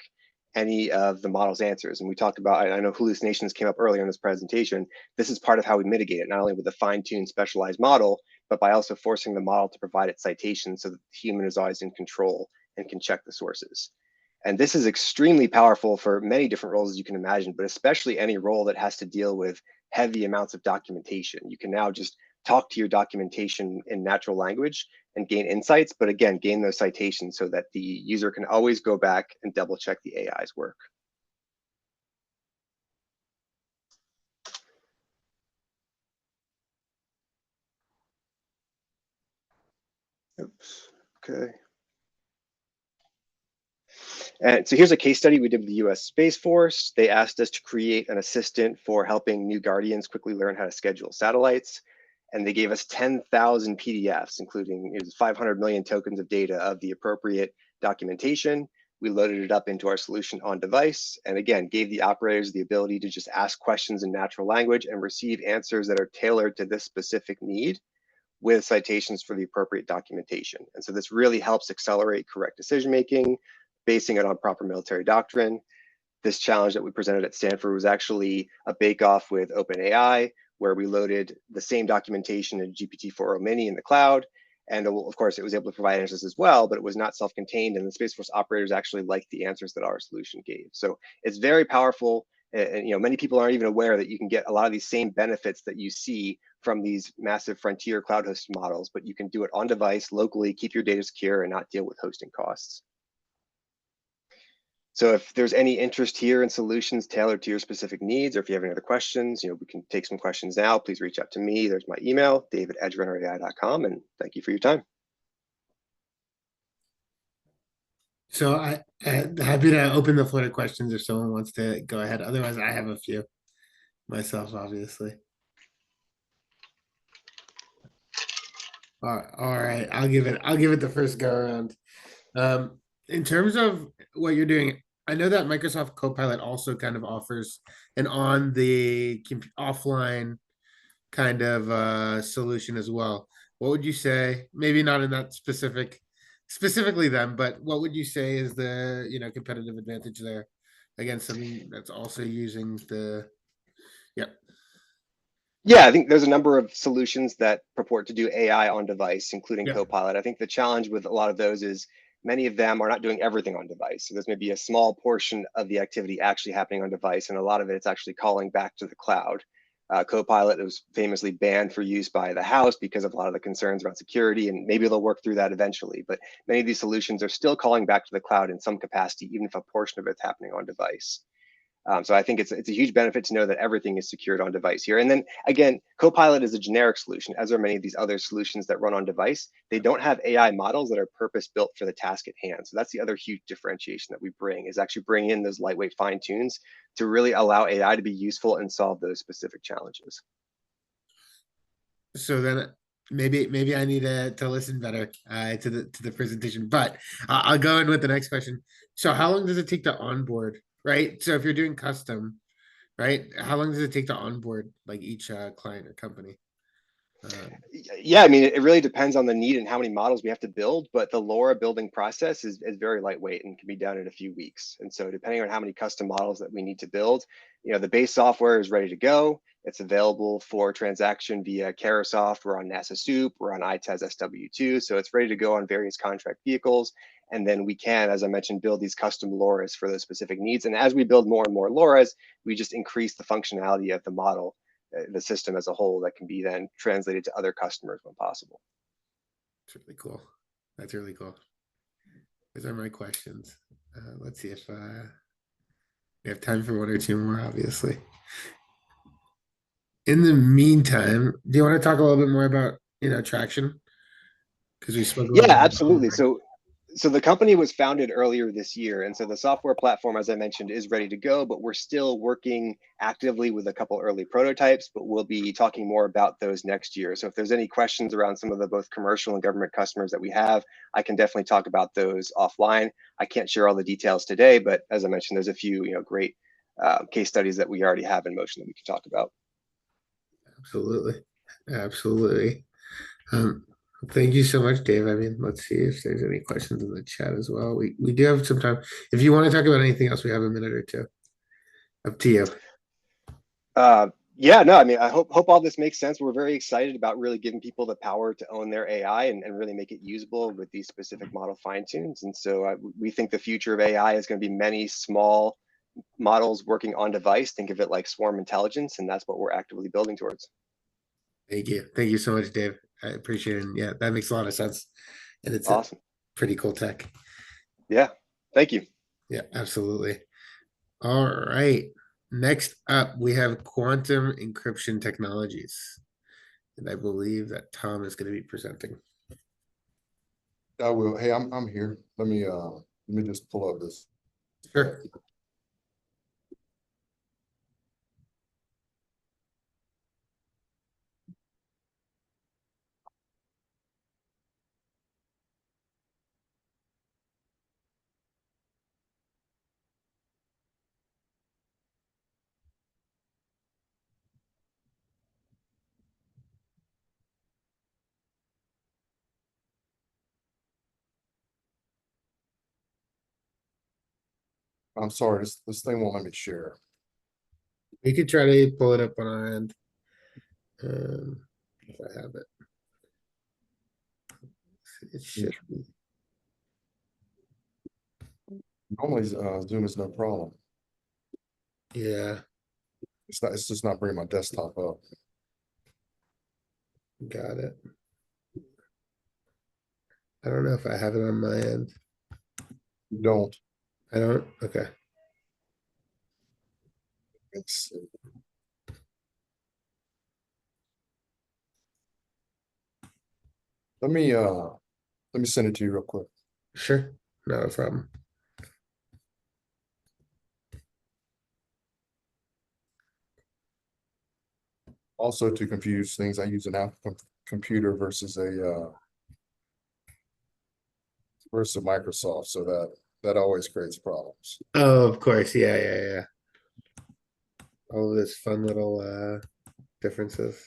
any of the model's answers. And we talked about, I know hallucinations came up earlier in this presentation. This is part of how we mitigate it, not only with a fine-tuned specialized model, but by also forcing the model to provide its citations so that the human is always in control and can check the sources. And this is extremely powerful for many different roles, as you can imagine, but especially any role that has to deal with heavy amounts of documentation. You can now just talk to your documentation in natural language and gain insights, but again, gain those citations so that the user can always go back and double check the AI's work. Oops, okay. And so here's a case study we did with the US Space Force. They asked us to create an assistant for helping new Guardians quickly learn how to schedule satellites. And they gave us 10,000 PDFs, including 500 million tokens of data of the appropriate documentation. We loaded it up into our solution on device, and again, gave the operators the ability to just ask questions in natural language and receive answers that are tailored to this specific need with citations for the appropriate documentation. And so this really helps accelerate correct decision-making, basing it on proper military doctrine. This challenge that we presented at Stanford was actually a bake-off with OpenAI, where we loaded the same documentation in GPT-4o Mini in the cloud. And of course, it was able to provide answers as well, but it was not self-contained, and the Space Force operators actually liked the answers that our solution gave. So it's very powerful. And many people aren't even aware that you can get a lot of these same benefits that you see from these massive frontier cloud-hosted models, but you can do it on device, locally, keep your data secure, and not deal with hosting costs. So if there's any interest here in solutions tailored to your specific needs, or if you have any other questions, we can take some questions now. Please reach out to me. There's my email, david@edgerunnerai.com, and thank you for your time. So I'm happy to open the floor to questions if someone wants to go ahead. Otherwise, I have a few myself, obviously. All right, I'll give it the first go around. In terms of what you're doing, I know that Microsoft Copilot also kind of offers an on the offline kind of solution as well. What would you say? Maybe not in that specifically them, but what would you say is the competitive advantage there against something that's also using the Yeah, I think there's a number of solutions that purport to do AI on device, including Yeah. Copilot. I think the challenge with a lot of those is many of them are not doing everything on device. So there's maybe a small portion of the activity actually happening on device, and a lot of it's actually calling back to the cloud. Copilot was famously banned for use by the House because of a lot of the concerns around security, and maybe they'll work through that eventually. But many of these solutions are still calling back to the cloud in some capacity, even if a portion of it's happening on device. So I think it's a huge benefit to know that everything is secured on device here. And then again, Copilot is a generic solution, as are many of these other solutions that run on device. They don't have AI models that are purpose built for the task at hand. So that's the other huge differentiation that we bring, is actually bring in those lightweight fine tunes to really allow AI to be useful and solve those specific challenges. So then maybe I need to listen better to the presentation, but I'll go in with the next question. So how long does it take to onboard, right? So if you're doing custom, right, how long does it take to onboard like each client or company? Yeah, I mean, it really depends on the need and how many models we have to build, but the LoRa building process is very lightweight and can be done in a few weeks. And so depending on how many custom models that we need to build, the base software is ready to go. It's available for transaction via Carahsoft. We're on NASA Soup, we're on ITAS SW2, so it's ready to go on various contract vehicles. And then we can, as I mentioned, build these custom LoRa's for those specific needs. And as we build more and more LoRa's, we just increase the functionality of the model, the system as a whole, that can be then translated to other customers when possible. That's really cool. That's really cool. Those are my questions. Let's see if we have time for one or two more, obviously. In the meantime, do you want to talk a little bit more about traction? Because we spoke. Yeah, absolutely. So the company was founded earlier this year, and so the software platform, as I mentioned, is ready to go, but we're still working actively with a couple early prototypes, but we'll be talking more about those next year. So if there's any questions around some of the both commercial and government customers that we have, I can definitely talk about those offline. I can't share all the details today, but as I mentioned, there's a few great case studies that we already have in motion that we can talk about. Absolutely. Thank you so much, Dave. I mean, let's see if there's any questions in the chat as well. We do have some time. If you want to talk about anything else, we have a minute or two. Up to you. Yeah, no, I mean, I hope all this makes sense. We're very excited about really giving people the power to own their AI and really make it usable with these specific model fine tunes. And so we think the future of AI is going to be many small models working on device. Think of it like swarm intelligence, and that's what we're actively building towards. Thank you. Thank you so much, Dave. I appreciate it. And yeah, that makes a lot of sense. And it's awesome. Pretty cool tech. Yeah. Thank you. Yeah, absolutely. All right. Next up, we have quantum encryption technologies. And I believe that Tom is going to be presenting. I will. Hey, I'm here. Let me just pull up this. Sure. I'm sorry, this thing won't let me share. We could try to pull it up on our end. If I have it. It should be. Normally, Zoom is no problem. Yeah. It's just not bringing my desktop up. Got it. I don't know if I have it on my end. You don't. I don't? Okay. Let's see. Let me send it to you real quick. Sure. Not a problem. Also, to confuse things, I use an Apple computer versus a Microsoft, so that always creates problems. Oh, of course. Yeah. All of this fun little differences.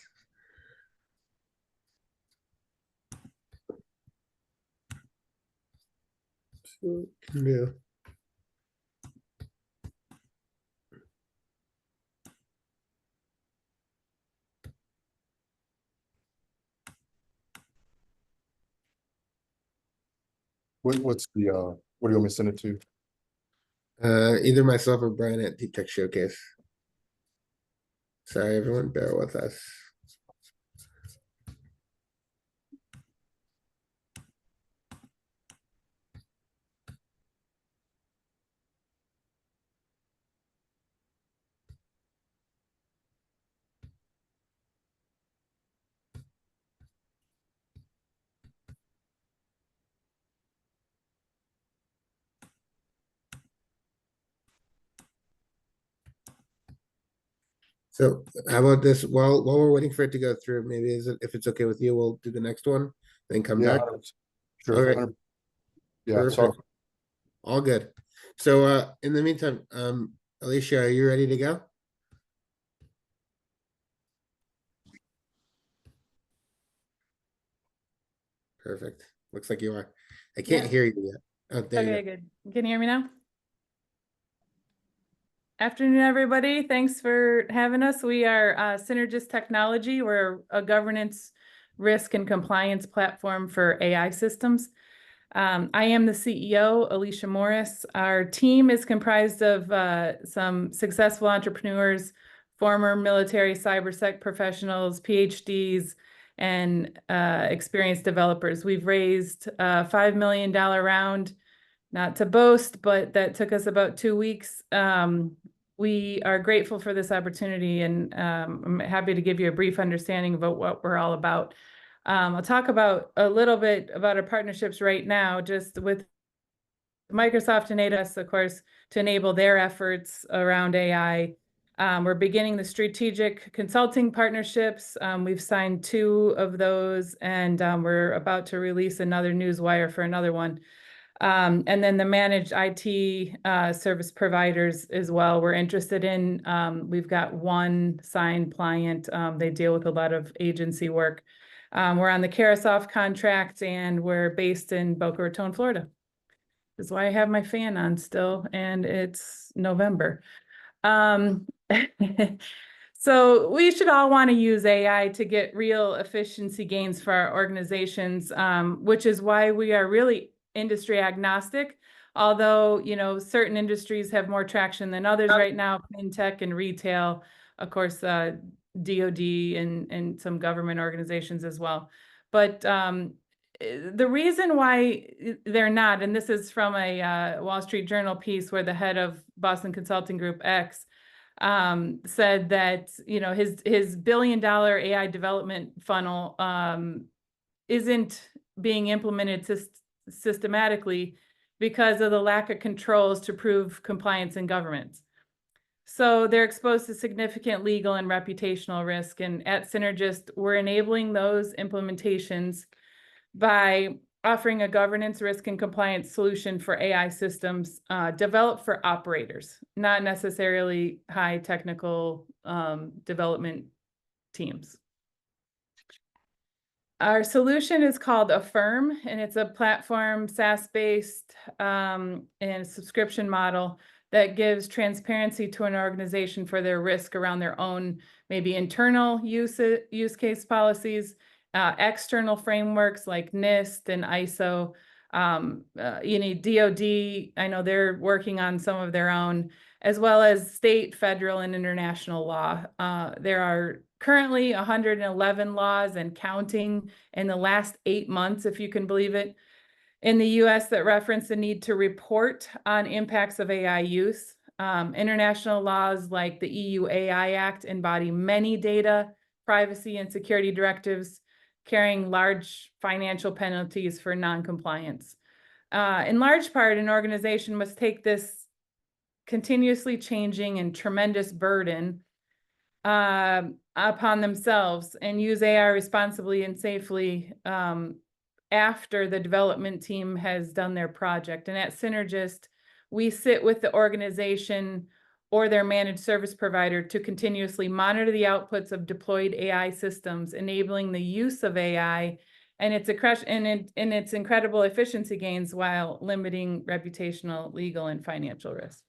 Yeah. What's the, what do you want me to send it to? Either myself or Brian at Deep Tech Showcase. Sorry, everyone, bear with us. So how about this? While we're waiting for it to go through, maybe if it's okay with you, we'll do the next one, then come Yeah, back. sure. All right. 100%. Yeah, Perfect. sorry. All good. So in the meantime, Alicia, are you ready to go? Perfect. Looks like you are. I can't Yeah. hear you yet. Oh, there you Okay, go. good. Can you hear me now? Afternoon, everybody. Thanks for having us. We are Synergist Technology. We're a governance, risk, and compliance platform for AI systems. I am the CEO, Alicia Morris. Our team is comprised of some successful entrepreneurs, former military cybersec professionals, PhDs, and experienced developers. We've raised a $5 million round, not to boast, but that took us about 2 weeks. We are grateful for this opportunity, and I'm happy to give you a brief understanding about what we're all about. I'll talk about a little bit about our partnerships right now, just with Microsoft and AWS, of course, to enable their efforts around AI. We're beginning the strategic consulting partnerships. We've signed 2 of those, and we're about to release another newswire for another one. And then the managed IT service providers as well, we're interested in. We've got 1 signed client. They deal with a lot of agency work. We're on the Carasoft contract, and we're based in Boca Raton, Florida. That's why I have my fan on still, and it's November. So we should all want to use AI to get real efficiency gains for our organizations, which is why we are really industry agnostic. Although, you know, certain industries have more traction than others right now, fintech and retail, of course, DoD and some government organizations as well. But the reason why they're not, and this is from a Wall Street Journal piece where the head of Boston Consulting Group X said that, you know, his $1 billion AI development funnel isn't being implemented systematically because of the lack of controls to prove compliance in governments. So they're exposed to significant legal and reputational risk. And at Synergist, we're enabling those implementations by offering a governance, risk, and compliance solution for AI systems developed for operators, not necessarily high technical development teams. Our solution is called Affirm, and it's a platform, SaaS-based, and subscription model that gives transparency to an organization for their risk around their own, maybe internal use case policies, external frameworks like NIST and ISO. You need DoD, I know they're working on some of their own, as well as state, federal, and international law. There are currently 111 laws and counting in the last 8 months, if you can believe it, in the US that reference the need to report on impacts of AI use. International laws like the EU AI Act embody many data, privacy, and security directives, carrying large financial penalties for non-compliance. In large part, an organization must take this continuously changing and tremendous burden upon themselves and use AI responsibly and safely after the development team has done their project. And at Synergist, we sit with the organization or their managed service provider to continuously monitor the outputs of deployed AI systems, enabling the use of AI and its incredible efficiency gains while limiting reputational, legal, and financial risk.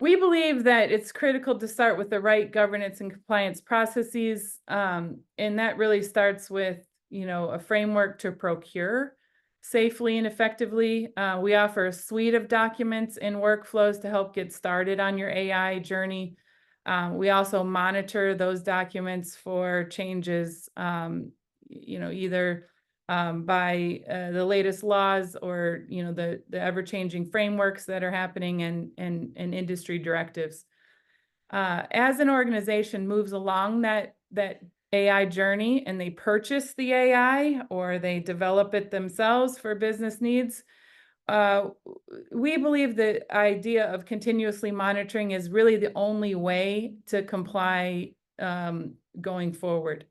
We believe that it's critical to start with the right governance and compliance processes, and that really starts with, a framework to procure safely and effectively. We offer a suite of documents and workflows to help get started on your AI journey. We also monitor those documents for changes, either by the latest laws or the ever-changing frameworks that are happening and industry directives. As an organization moves along that AI journey and they purchase the AI or they develop it themselves for business needs, we believe the idea of continuously monitoring is really the only way to comply going forward.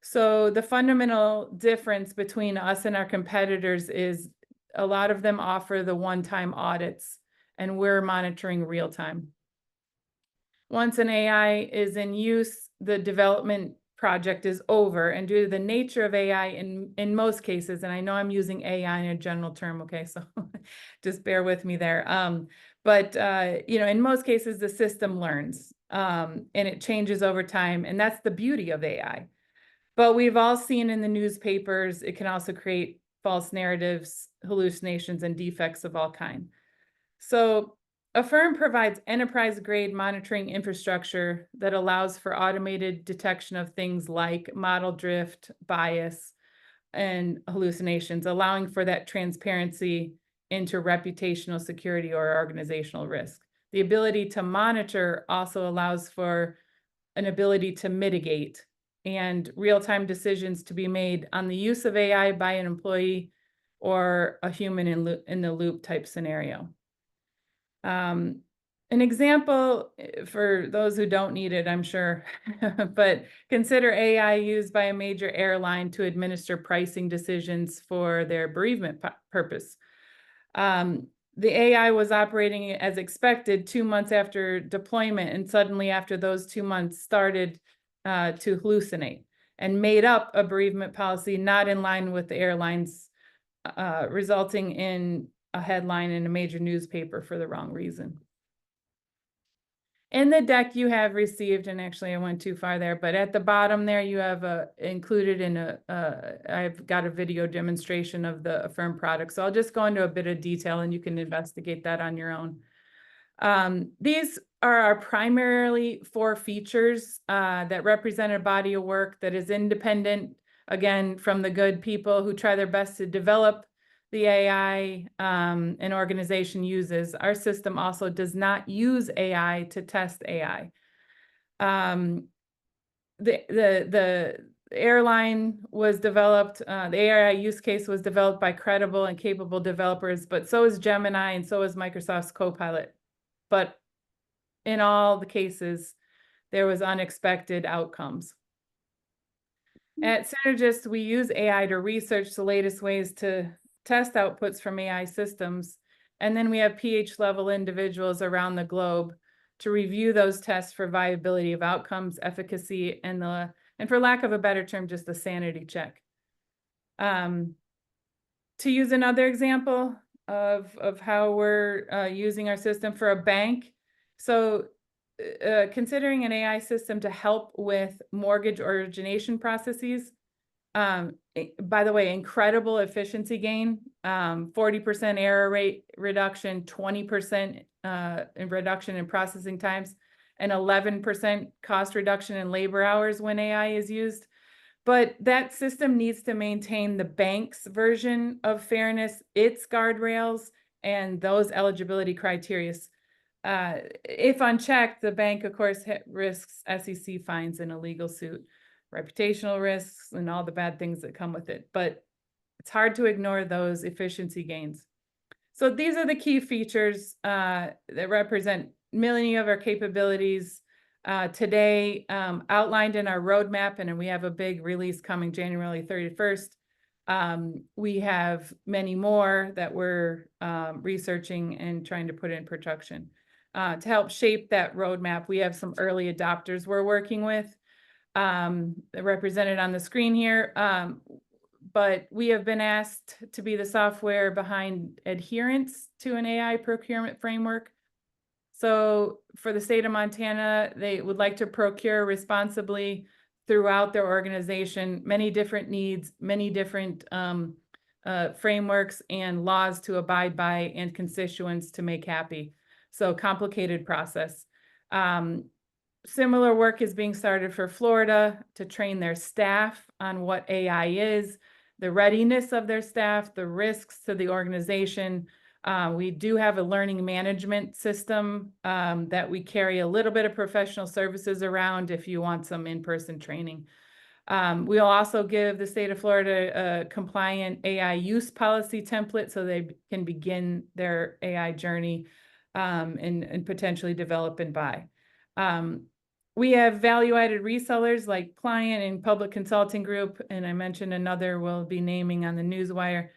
So the fundamental difference between us and our competitors is a lot of them offer the one-time audits, and we're monitoring real time. Once an AI is in use, the development project is over, and due to the nature of AI in most cases, and I know I'm using AI in a general term, okay, so just bear with me there. But in most cases, the system learns and it changes over time, and that's the beauty of AI. But we've all seen in the newspapers, it can also create false narratives, hallucinations, and defects of all kinds. So Affirm provides enterprise-grade monitoring infrastructure that allows for automated detection of things like model drift, bias, and hallucinations, allowing for that transparency into reputational security or organizational risk. The ability to monitor also allows for an ability to mitigate and real-time decisions to be made on the use of AI by an employee or a human in the loop type scenario. An example for those who don't need it, I'm sure, but consider AI used by a major airline to administer pricing decisions for their bereavement purpose. The AI was operating as expected 2 months after deployment, and suddenly after those 2 months started to hallucinate and made up a bereavement policy not in line with the airlines, resulting in a headline in a major newspaper for the wrong reason. In the deck you have received, and actually I went too far there, but at the bottom there you have included in I've got a video demonstration of the Affirm product. So I'll just go into a bit of detail and you can investigate that on your own. These are our primarily 4 features that represent a body of work that is independent, again, from the good people who try their best to develop the AI an organization uses. Our system also does not use AI to test AI. The airline was developed, the AI use case was developed by credible and capable developers, but so is Gemini and so is Microsoft's Copilot. But in all the cases, there was unexpected outcomes. At Synergist, we use AI to research the latest ways to test outputs from AI systems, and then we have PH-level individuals around the globe to review those tests for viability of outcomes, efficacy, and for lack of a better term, just a sanity check. To use another example of how we're using our system for a bank, so considering an AI system to help with mortgage origination processes, by the way, incredible efficiency gain, 40% error rate reduction, 20% reduction in processing times, and 11% cost reduction in labor hours when AI is used. But that system needs to maintain the bank's version of fairness, its guardrails, and those eligibility criteria. If unchecked, the bank, of course, risks SEC fines in a legal suit, reputational risks, and all the bad things that come with it. But it's hard to ignore those efficiency gains. So these are the key features that represent many of our capabilities today, outlined in our roadmap, and we have a big release coming January 31st. We have many more that we're researching and trying to put in production. To help shape that roadmap, we have some early adopters we're working with. represented on the screen here. But we have been asked to be the software behind adherence to an AI procurement framework. So for the state of Montana, they would like to procure responsibly throughout their organization, many different needs, many different frameworks and laws to abide by and constituents to make happy. So complicated process. Similar work is being started for Florida to train their staff on what AI is, the readiness of their staff, the risks to the organization. We do have a learning management system that we carry a little bit of professional services around if you want some in-person training. We'll also give the state of Florida a compliant AI use policy template so they can begin their AI journey and potentially develop and buy. We have value-added resellers like Client and Public Consulting Group, and I mentioned another we'll be naming on the Newswire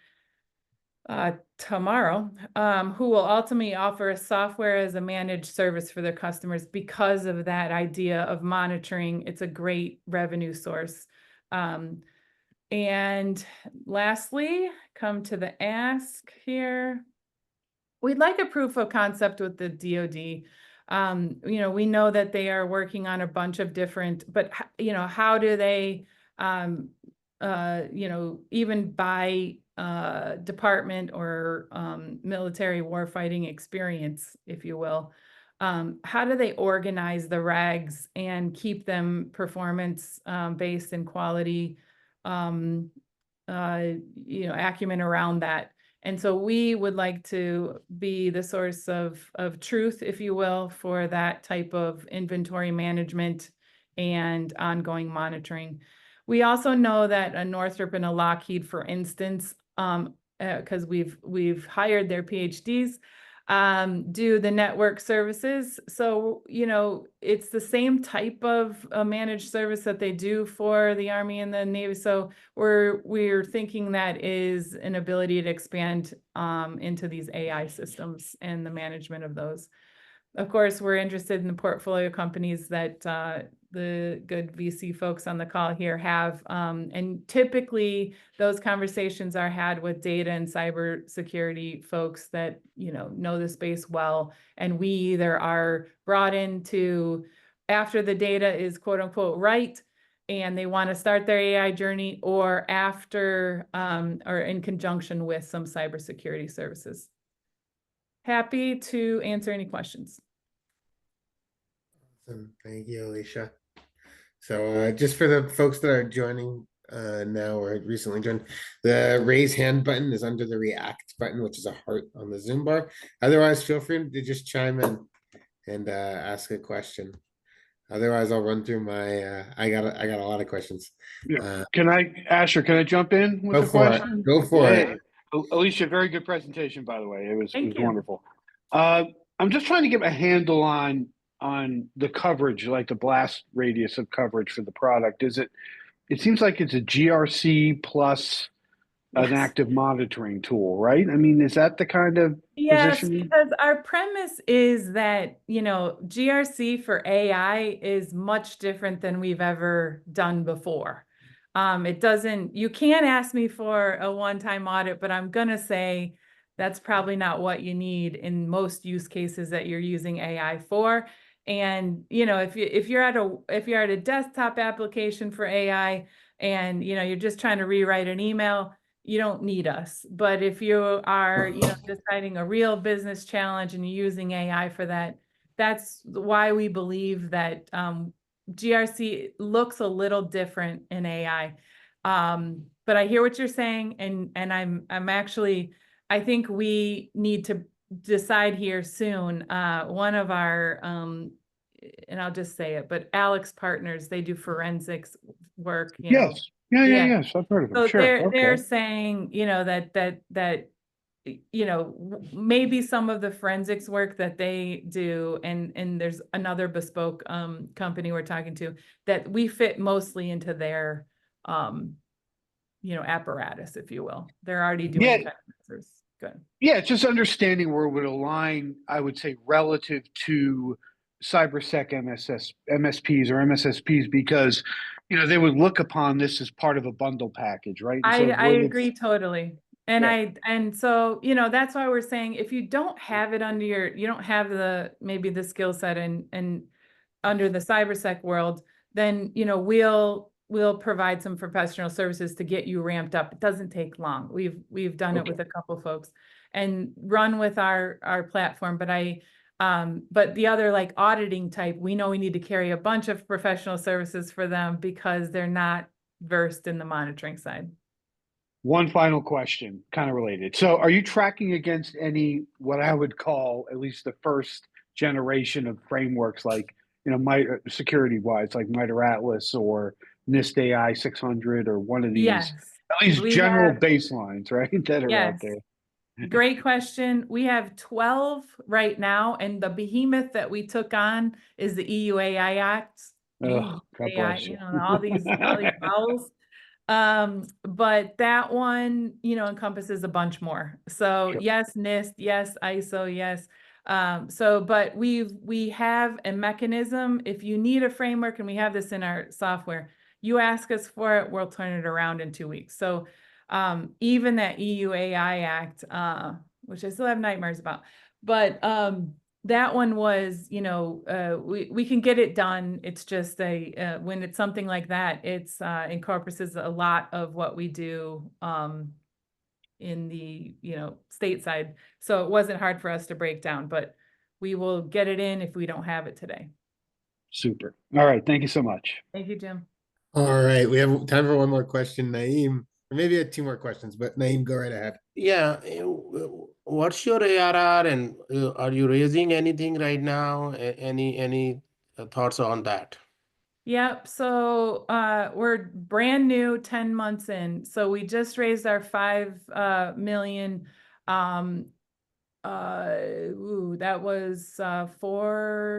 tomorrow, who will ultimately offer a software as a managed service for their customers because of that idea of monitoring. It's a great revenue source. And lastly, come to the ask here. We'd like a proof of concept with the DoD. You know, we know that they are working on a bunch of different, but you know, how do they, you know, even by department or military warfighting experience, if you will, how do they organize the RAGs and keep them performance based and quality, you know, acumen around that? And so we would like to be the source of truth, if you will, for that type of inventory management and ongoing monitoring. We also know that a Northrop and a Lockheed, for instance, because we've hired their PhDs, do the network services. So, you know, it's the same type of a managed service that they do for the Army and the Navy. So we're thinking that is an ability to expand into these AI systems and the management of those. Of course, we're interested in the portfolio companies that the good VC folks on the call here have. And typically those conversations are had with data and cybersecurity folks that, you know the space well. And we either are brought into after the data is quote unquote right, and they want to start their AI journey, or after or in conjunction with some cybersecurity services. Happy to answer any questions. Awesome. Thank you, Alicia. So just for the folks that are joining now or recently joined, the raise hand button is under the react button, which is a heart on the Zoom bar. Otherwise, feel free to just chime in and ask a question. Otherwise, I'll run through my, I got a lot of questions. Yeah. Asher, can I jump in with a question? Go for it. Alicia, very good presentation, by the way. It was wonderful. I'm just trying to get a handle on the coverage, like the blast radius of coverage for the product. It seems like it's a GRC plus an active monitoring tool, right? I mean, is that the kind of positioning? Because our premise is that, you know, GRC for AI is much different than we've ever done before. You can't ask me for a one-time audit, but I'm gonna say that's probably not what you need in most use cases that you're using AI for. And, you know, if you're at a desktop application for AI and, you know, you're just trying to rewrite an email, you don't need us. But if you are, you know, deciding a real business challenge and you're using AI for that, that's why we believe that GRC looks a little different in AI. But I hear what you're saying, and I'm actually, I think we need to decide here soon. One of our, and I'll just say it, but Alex Partners, they do forensics work. Yes. Yes. I've heard of them. So Sure. they're saying, you know, that you know, maybe some of the forensics work that they do, and there's another bespoke company we're talking to, that we fit mostly into their you know, apparatus, if you will. They're already doing answers. Good. Yeah, it's just understanding where it would align, I would say, relative to cybersec MSPs or MSSPs because, you know, they would look upon this as part of a bundle package, right? And so I wouldn't- agree totally. And Yeah. and so, you know, that's why we're saying if you don't have it under you don't have maybe the skill set and under the cybersec world, then, you know, we'll provide some professional services to get you ramped up. It doesn't take long. We've done it with a couple folks and run with our platform. But the other like auditing type, we know we need to carry a bunch of professional services for them because they're not versed in the monitoring side. One final question, kind of related. So are you tracking against any, what I would call at least the first generation of frameworks like, you know, security wise, like MITRE Atlas or NIST AI 600 or one of these, Yes. at least We general have- baselines, right? That are out Yes. there. Great question. We have 12 right now, and the behemoth that we took on is the EU AI Act. Oh, God bless you you. know, all these vowels. But that one, you know, encompasses a bunch more. So yes, NIST, yes, ISO, yes. But we have a mechanism. If you need a framework, and we have this in our software, you ask us for it, we'll turn it around in 2 weeks. So even that EU AI Act, which I still have nightmares about, but that one was, you know, we can get it done. It's just when it's something like that, it's encompasses a lot of what we do in the, you know, stateside. So it wasn't hard for us to break down, but we will get it in if we don't have it today. Super. All right. Thank you so much. Thank you, Jim. All right, we have time for one more question, Naeem, or maybe 2 more questions, but Naeem, go right ahead. Yeah, what's your ARR and are you raising anything right now? Any thoughts on that? Yep. So we're brand new, 10 months in. So we just raised our 5 million. That was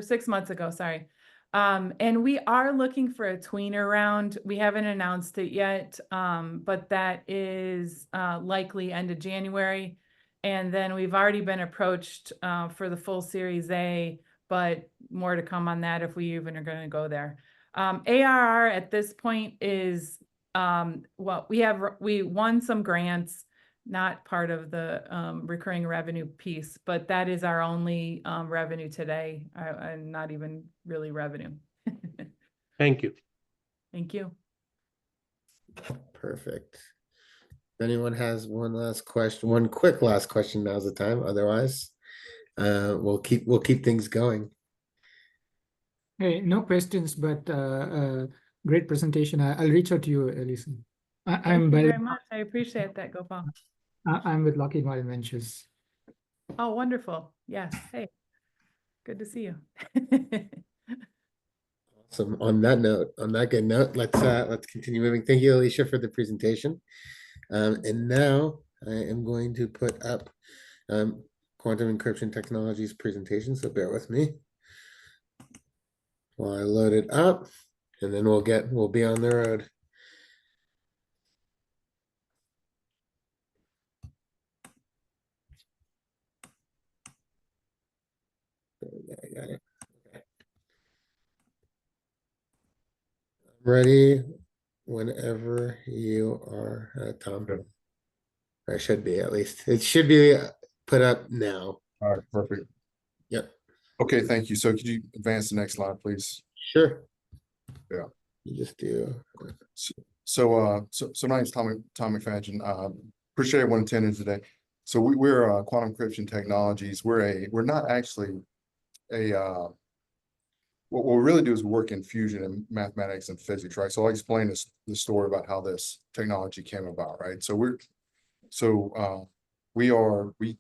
6 months ago. Sorry. And we are looking for a tweener round. We haven't announced it yet, but that is likely end of January. And then we've already been approached for the full Series A, but more to come on that if we even are going to go there. ARR at this point is we won some grants, not part of the recurring revenue piece, but that is our only revenue today, and not even really revenue. Thank you. Thank you. Perfect. If anyone has one last question, one quick last question, now's the time. Otherwise, we'll keep things going. Hey, no questions, but great presentation. I'll reach out to you, Elisa. Thank you very much. I appreciate that, Gopal. I'm with Lockheed Martin Ventures. Oh, wonderful. Yes. Hey, good to see you. Awesome. On that good note, let's continue moving. Thank you, Alicia, for the presentation. And now I am going to put up Quantum Encryption Technologies presentation. So bear with me while I load it up, and then we'll be on the road. I got it. Okay. Ready whenever you are, Tom. I should be, at least. It should be put up now. All right, perfect. Yep. Okay, thank you. So could you advance the next slide, please? Sure. Yeah. You just do. So my name's Tom McFadgen. Appreciate everyone attending today. So we're Quantum Encryption Technologies. We're not actually what we really do is work in fusion and mathematics and physics, right? So I'll explain the story about how this technology came about, right? We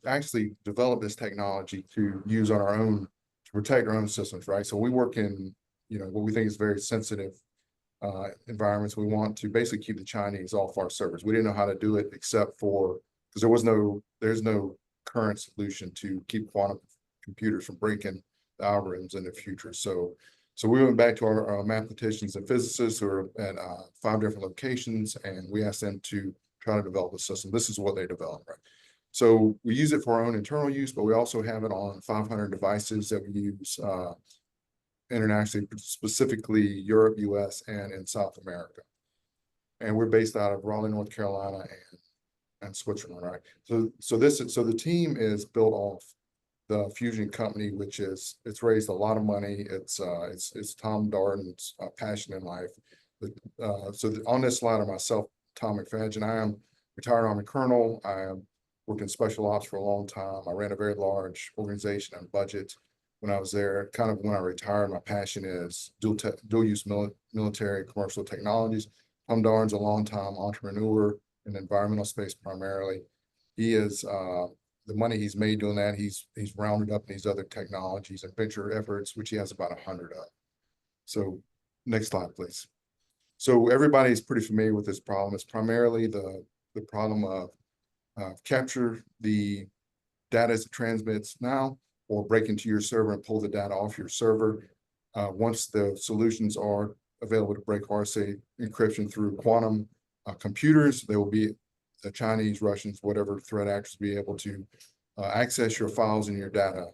actually developed this technology to use on our own, to protect our own systems, right? So we work in, what we think is very sensitive environments. We want to basically keep the Chinese off our servers. We didn't know how to do it except for, because there's no current solution to keep quantum computers from breaking the algorithms in the future. So we went back to our mathematicians and physicists who are at 5 different locations, and we asked them to try to develop a system. This is what they developed, right? So we use it for our own internal use, but we also have it on 500 devices that we use internationally, specifically Europe, US, and in South America. And we're based out of Raleigh, North Carolina and Switzerland, right? So the team is built off the Fusion company, which is, it's raised a lot of money. It's Tom Darden's passion in life. On this slide are myself, Tom McFadgen. I am retired Army Colonel. I worked in special ops for a long time. I ran a very large organization and budget when I was there. Kind of when I retired, my passion is dual use military commercial technologies. Tom Darden's a longtime entrepreneur in the environmental space primarily. He is the money he's made doing that, he's rounded up these other technologies and venture efforts, which he has about 100 of. So next slide, please. So everybody's pretty familiar with this problem. It's primarily the problem of capture the data as it transmits now, or break into your server and pull the data off your server. Once the solutions are available to break RSA encryption through quantum computers, there will be the Chinese, Russians, whatever threat actors be able to access your files and your data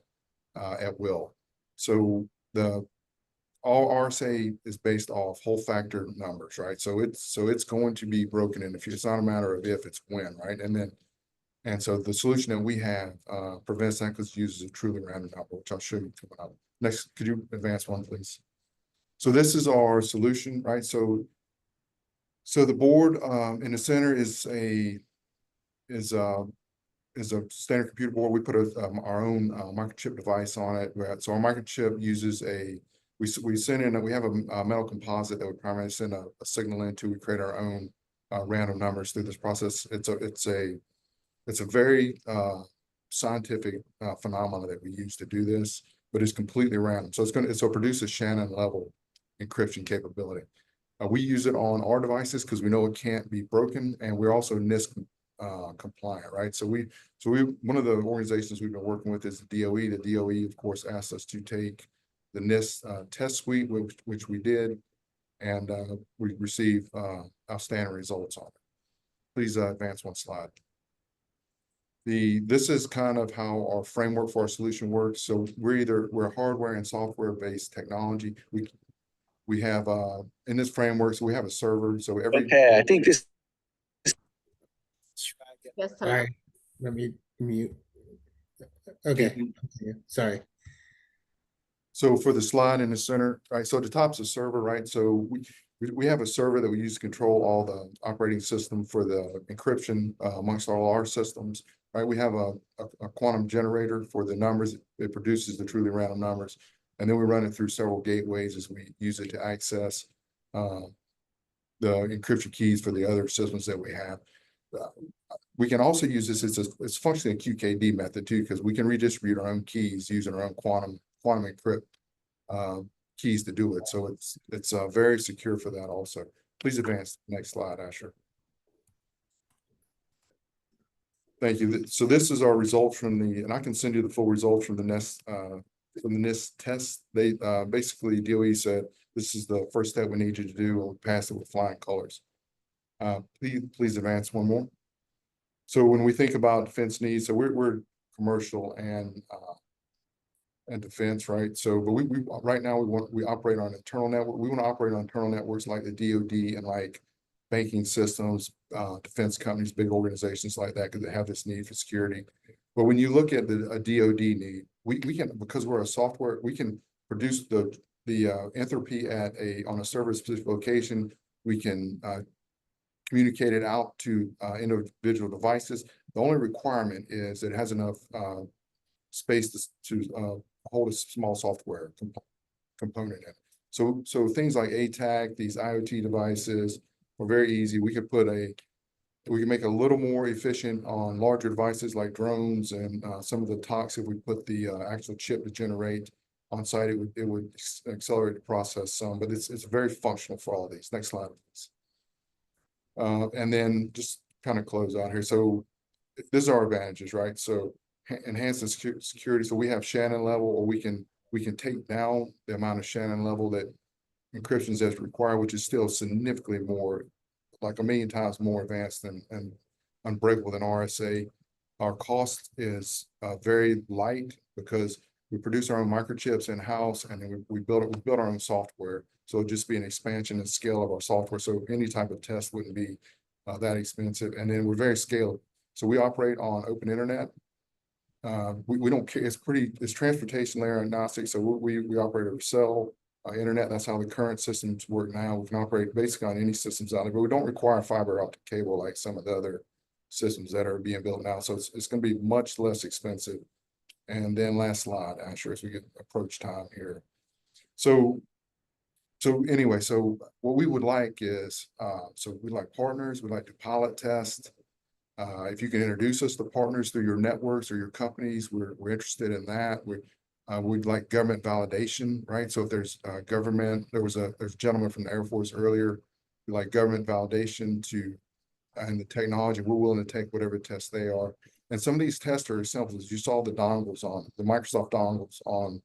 at will. So all RSA is based off whole factor numbers, right? So it's going to be broken in the future. It's not a matter of if, it's when, right? And so the solution that we have prevents that because it uses a truly random number, which I'll show you coming up. Next, could you advance one, please? So this is our solution, right? So the board in the center is a standard computer board. We put our own microchip device on it. So our microchip uses we send in, we have a metal composite that we primarily send a signal into. We create our own random numbers through this process. It's a very scientific phenomenon that we use to do this, but it's completely random. So it'll produce a Shannon level encryption capability. We use it on our devices because we know it can't be broken, and we're also NIST compliant, right? So one of the organizations we've been working with is the DOE. The DOE, of course, asked us to take the NIST test suite, which we did, and we received outstanding results on it. Please advance one slide. This is kind of how our framework for our solution works. So we're hardware and software based technology. We have in this framework, so we have a server. So I think this. Yes, All right, let me mute. Okay, sorry. So for the slide in the center, right? So the top's a server, right? So we have a server that we use to control all the operating system for the encryption amongst all our systems, right? We have a quantum generator for the numbers. It produces the truly random numbers. And then we run it through several gateways as we use it to access the encryption keys for the other systems that we have. We can also use this, it's functionally a QKD method too, because we can redistribute our own keys using our own quantum encrypt keys to do it. So it's very secure for that also. Please advance to the next slide, Asher. Thank you. So this is our results from and I can send you the full results from the NIST test. They basically DOE said this is the first step we need you to do, and we passed it with flying colors. Please advance one more. So when we think about defense needs, so we're commercial and defense, right? So, but we right now we operate on internal network. We want to operate on internal networks like the DoD and like banking systems, defense companies, big organizations like that, because they have this need for security. But when you look at a DoD need, we can, because we're a software, we can produce the entropy on a server specific location. We can communicate it out to individual devices. The only requirement is it has enough space to hold a small software component in it. So things like ATAC, these IoT devices are very easy. We can make it a little more efficient on larger devices like drones and some of the talks. If we put the actual chip to generate on site, it would accelerate the process some, but it's very functional for all these. Next slide, please. And then just kind of close out here. So these are our advantages, right? So enhance the security. So we have Shannon level, or we can take down the amount of Shannon level that encryption is required, which is still significantly more, like 1 million times more advanced and unbreakable than RSA. Our cost is very light because we produce our own microchips in-house, and then we build our own software. So it'll just be an expansion and scale of our software. So any type of test wouldn't be that expensive. And then we're very scalable. So we operate on open internet. We don't care. It's transportation layer agnostic. So we operate over cell internet. That's how the current systems work now. We can operate basically on any systems out there, but we don't require fiber optic cable like some of the other systems that are being built now. So it's going to be much less expensive. And then last slide, Asher, as we get approach time here. So anyway, so what we would like is, so we like partners, we like to pilot test. If you can introduce us to partners through your networks or your companies, we're interested in that. We'd like government validation, right? So if there's government, there's a gentleman from the Air Force earlier, we like government validation and the technology, we're willing to take whatever tests they are. And some of these tests are as simple as you saw the dongles on, the Microsoft dongles on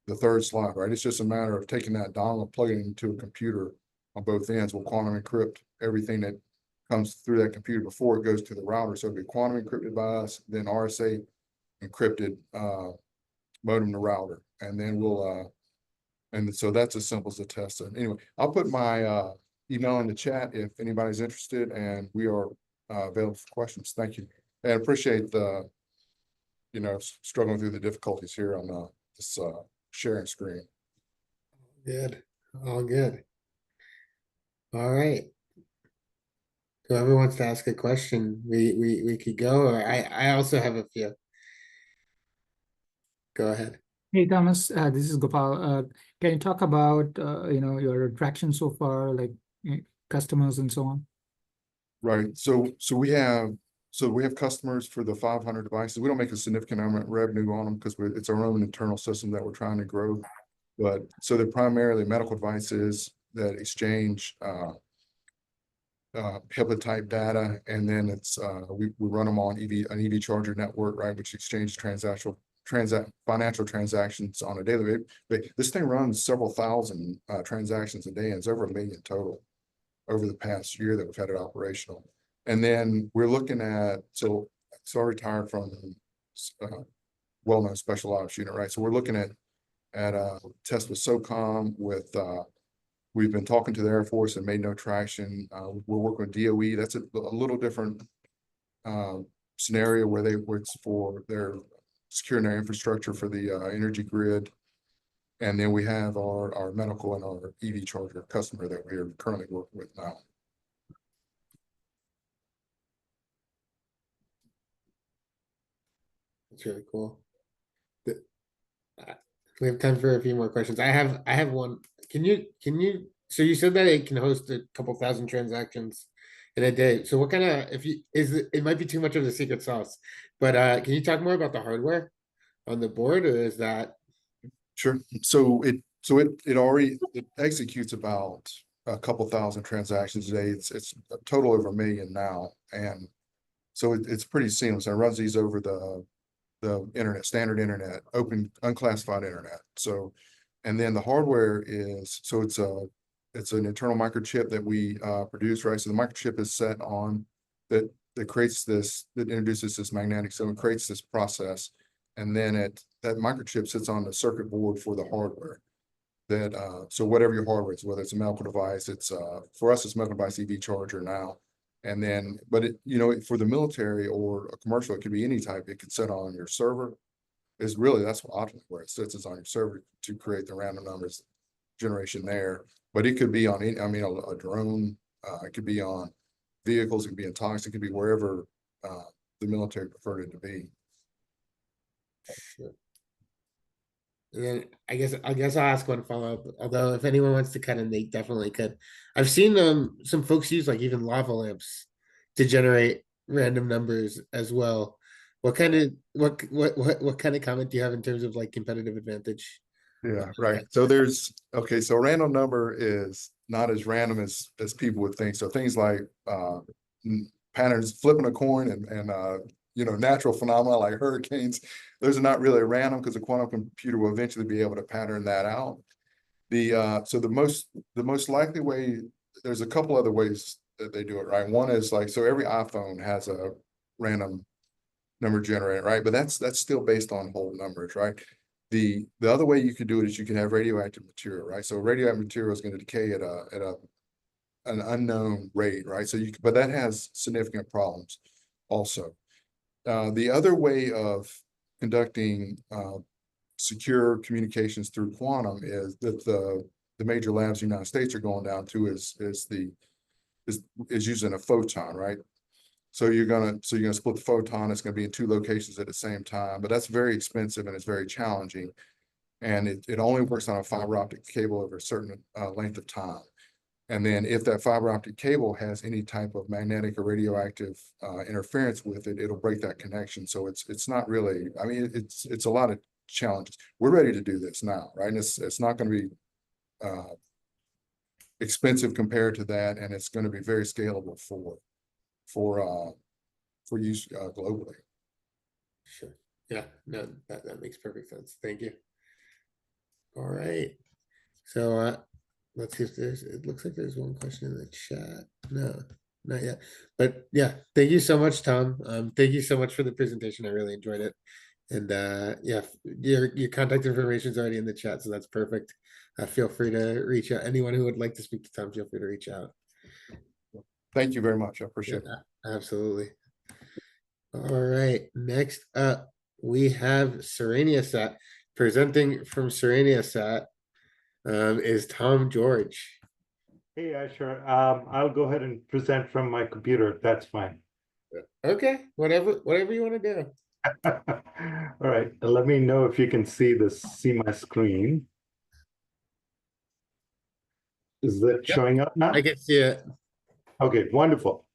the third slide, right? It's just a matter of taking that dongle, plugging it into a computer on both ends. We'll quantum encrypt everything that comes through that computer before it goes to the router. So it'll be quantum encrypted by us, then RSA encrypted modem to router. And then and so that's as simple as a test. So anyway, I'll put my email in the chat if anybody's interested, and we are available for questions. Thank you. And I appreciate the, struggling through the difficulties here on this sharing screen. Good. All good. All right. Whoever wants to ask a question, we could go, or I also have a few. Go ahead. Hey, Thomas, this is Gopal. Can you talk about, your traction so far, like customers and so on? Right. So we have customers for the 500 devices. We don't make a significant amount of revenue on them because it's our own internal system that we're trying to grow. But so they're primarily medical devices that exchange HIPAA type data, and then it's we run them on an EV charger network, right, which exchanges financial transactions on a daily basis. This thing runs several thousand transactions a day, and it's over 1 million total over the past year that we've had it operational. And then we're looking at, so I retired from well-known special ops unit, right? So we're looking at a test with SOCOM with, we've been talking to the Air Force and made no traction. We're working with DOE. That's a little different scenario where it's for their securing their infrastructure for the energy grid. And then we have our medical and our EV charger customer that we are currently working with now. That's really cool. We have time for a few more questions. I have one. Can you, so you said that it can host a couple thousand transactions in a day. So what kind of, it might be too much of the secret sauce, but can you talk more about the hardware on the board, or is that? Sure. So it executes about a couple thousand transactions a day. It's a total over 1 million now. And so it's pretty seamless. It runs these over the internet, standard internet, open, unclassified internet. So, and then the hardware is, so it's an internal microchip that we produce, right? So the microchip is set on that creates this, that introduces this magnetic, so it creates this process. And then that microchip sits on the circuit board for the hardware. That so whatever your hardware is, whether it's a medical device, it's for us it's medical device EV charger now. And then, but for the military or a commercial, it could be any type. It could sit on your server. That's what optimally where it sits, is on your server to create the random numbers generation there. But it could be on a drone. It could be on vehicles. It could be in tanks. It could be wherever the military preferred it to be. Sure. And then I guess I'll ask one follow-up, although if anyone wants to cut in, they definitely could. I've seen some folks use like even lava lamps to generate random numbers as well. What kind of comment do you have in terms of like competitive advantage? Yeah, right. So so a random number is not as random as people would think. So things like patterns, flipping a coin and natural phenomena like hurricanes, those are not really random because the quantum computer will eventually be able to pattern that out. So the most likely way, there's a couple other ways that they do it, right? One is like, so every iPhone has a random number generator, right? But that's still based on whole numbers, right? The other way you could do it is you can have radioactive material, right? So radioactive material is going to decay at an unknown rate, right? So but that has significant problems also. The other way of conducting secure communications through quantum is that the major labs in the United States are going down to is using a photon, right? So you're gonna split the photon. It's gonna be in two locations at the same time, but that's very expensive and it's very challenging. And it only works on a fiber optic cable over a certain length of time. And then if that fiber optic cable has any type of magnetic or radioactive interference with it, it'll break that connection. So it's not really, I mean, it's a lot of challenges. We're ready to do this now, right? And it's not going to be expensive compared to that, and it's going to be very scalable for use globally. Sure. Yeah, no, that makes perfect sense. Thank you. All right. So let's see if it looks like there's one question in the chat. No, not yet. But yeah, thank you so much, Tom. Thank you so much for the presentation. I really enjoyed it. And yeah, your contact information is already in the chat, so that's perfect. Feel free to reach out. Anyone who would like to speak to Tom, feel free to reach out. Thank you very much. I appreciate it. Absolutely. All right. Next up, we have Sereniasat. Presenting from Sereniasat is Tom George. Hey, Asher. I'll go ahead and present from my computer. If that's fine. Okay. Whatever you want to do. All right. Let me know if you can see my screen. Is that showing up now? I can see it. Okay, wonderful.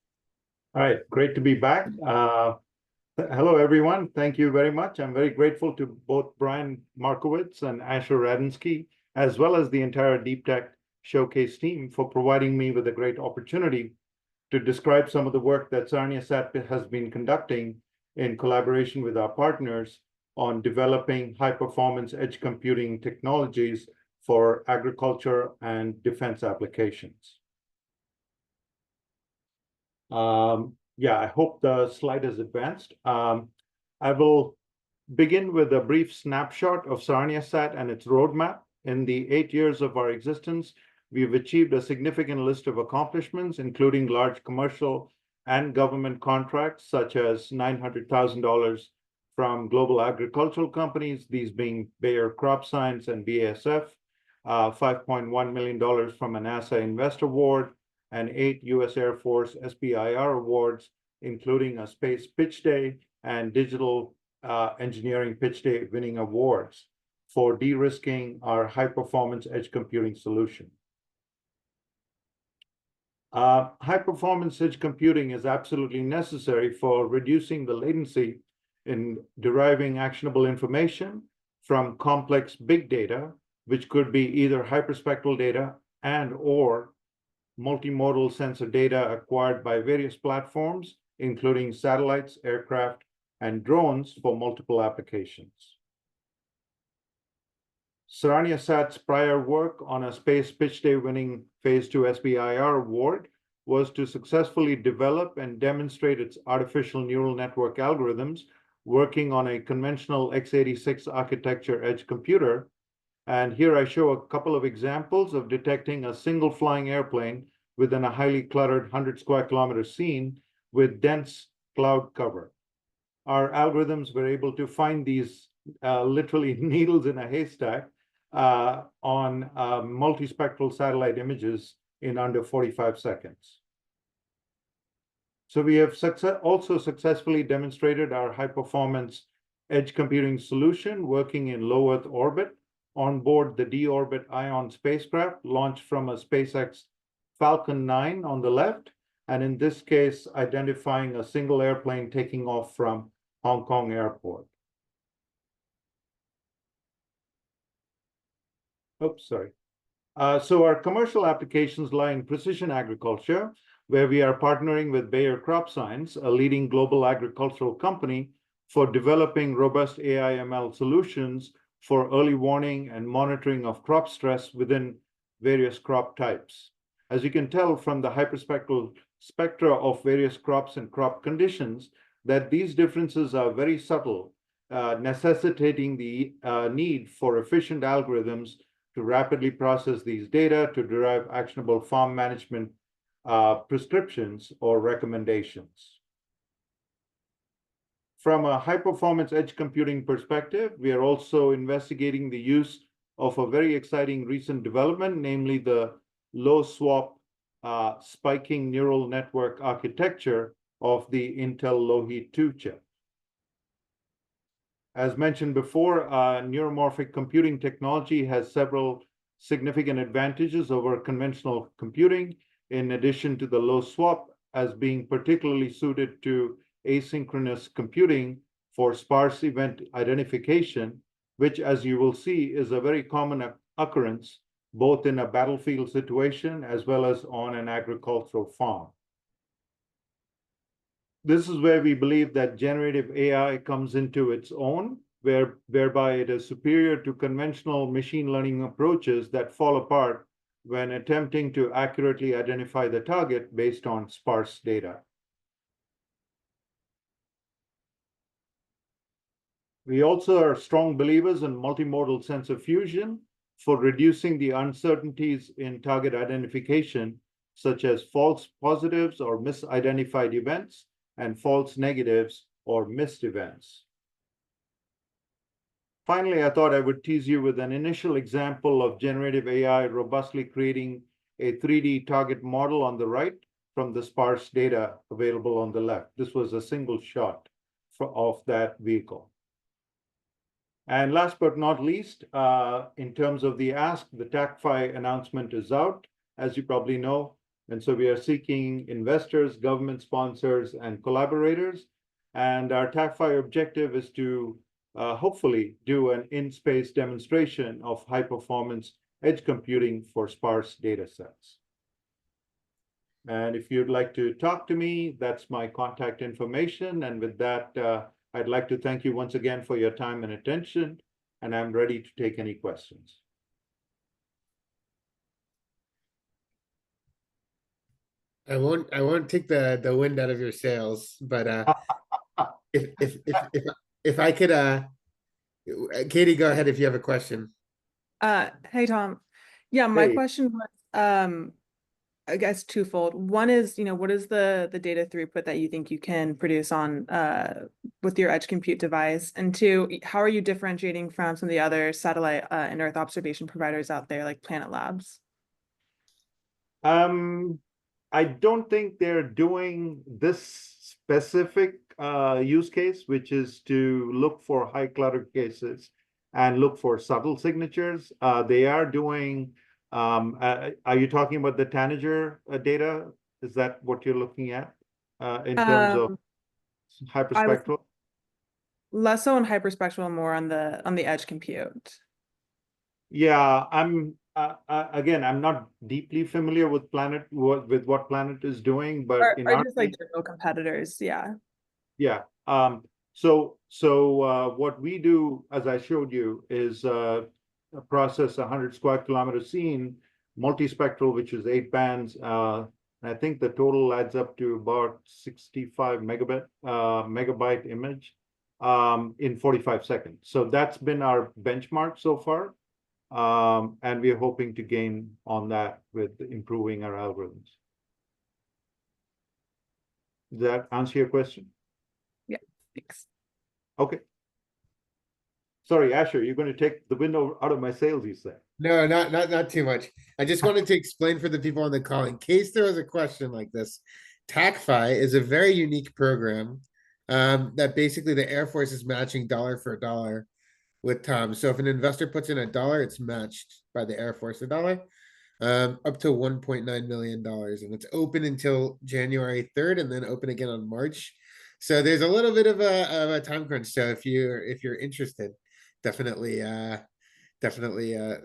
All right, great to be back. Hello, everyone. Thank you very much. I'm very grateful to both Brian Markowitz and Asher Radensky, as well as the entire Deep Tech Showcase team for providing me with a great opportunity to describe some of the work that Sereniasat has been conducting in collaboration with our partners on developing high-performance edge computing technologies for agriculture and defense applications. Yeah, I hope the slide is advanced. I will begin with a brief snapshot of Sereniasat and its roadmap. In the 8 years of our existence, we've achieved a significant list of accomplishments, including large commercial and government contracts, such as $900,000 from global agricultural companies, these being Bayer Crop Science and BASF, $5.1 million from a NASA Invest Award, and 8 U.S. Air Force SBIR awards, including a Space Pitch Day and Digital Engineering Pitch Day winning awards for de-risking our high-performance edge computing solution. High-performance edge computing is absolutely necessary for reducing the latency in deriving actionable information from complex big data, which could be either hyperspectral data and/or multimodal sensor data acquired by various platforms, including satellites, aircraft, and drones for multiple applications. Sereniasat's prior work on a Space Pitch Day winning Phase 2 SBIR award was to successfully develop and demonstrate its artificial neural network algorithms working on a conventional x86 architecture edge computer. And here I show a couple of examples of detecting a single flying airplane within a highly cluttered 100 square kilometer scene with dense cloud cover. Our algorithms were able to find these literally needles in a haystack on multispectral satellite images in under 45 seconds. So we have also successfully demonstrated our high-performance edge computing solution working in low Earth orbit on board the D-Orbit Ion spacecraft launched from a SpaceX Falcon 9 on the left, and in this case, identifying a single airplane taking off from Hong Kong Airport. Oops, sorry. So our commercial applications lie in precision agriculture, where we are partnering with Bayer Crop Science, a leading global agricultural company, for developing robust AI/ML solutions for early warning and monitoring of crop stress within various crop types. As you can tell from the hyperspectral spectra of various crops and crop conditions, that these differences are very subtle necessitating the need for efficient algorithms to rapidly process these data to derive actionable farm management prescriptions or recommendations. From a high-performance edge computing perspective, we are also investigating the use of a very exciting recent development, namely the low swap spiking neural network architecture of the Intel Loihi 2 chip. As mentioned before, neuromorphic computing technology has several significant advantages over conventional computing, in addition to the low swap as being particularly suited to asynchronous computing for sparse event identification, which, as you will see, is a very common occurrence both in a battlefield situation as well as on an agricultural farm. This is where we believe that generative AI comes into its own, whereby it is superior to conventional machine learning approaches that fall apart when attempting to accurately identify the target based on sparse data. We also are strong believers in multimodal sensor fusion for reducing the uncertainties in target identification, such as false positives or misidentified events, and false negatives or missed events. Finally, I thought I would tease you with an initial example of generative AI robustly creating a 3D target model on the right from the sparse data available on the left. This was a single shot of that vehicle. And last but not least, in terms of the ask, the TACFI announcement is out, as you probably know. And so we are seeking investors, government sponsors, and collaborators. And our TACFI objective is to hopefully do an in-space demonstration of high-performance edge computing for sparse data sets. And if you'd like to talk to me, that's my contact information. And with that, I'd like to thank you once again for your time and attention, and I'm ready to take any questions. I won't take the wind out of your sails, but if I could, Katie, go ahead if you have a question. Hey Tom. Yeah, my Hey. question was I guess twofold. One is, what is the data throughput that you think you can produce on with your edge compute device? And two, how are you differentiating from some of the other satellite and Earth observation providers out there like Planet Labs? I don't think they're doing this specific use case, which is to look for high clutter cases and look for subtle signatures. They are doing, are you talking about the Tanager data? Is that what you're looking at in terms of hyperspectral? Less so on hyperspectral, more on the edge compute. Yeah, again, I'm not deeply familiar with what Planet is doing, but Or in our just like general competitors, yeah. Yeah. So what we do, as I showed you, is process 100 square kilometer scene, multispectral, which is 8 bands. And I think the total adds up to about 65 megabyte image in 45 seconds. So that's been our benchmark so far. And we're hoping to gain on that with improving our algorithms. Does that answer your question? Yeah, thanks. Okay. Sorry, Asher, you're going to take the wind out of my sails, you say? No, not too much. I just wanted to explain for the people on the call, in case there was a question like this. TACFI is a very unique program that basically the Air Force is matching dollar for dollar with Tom. So if an investor puts in $1, it's matched by the Air Force $1, up to $1.9 million, and it's open until January 3rd, and then open again on March. So there's a little bit of a time crunch. So if you're interested, definitely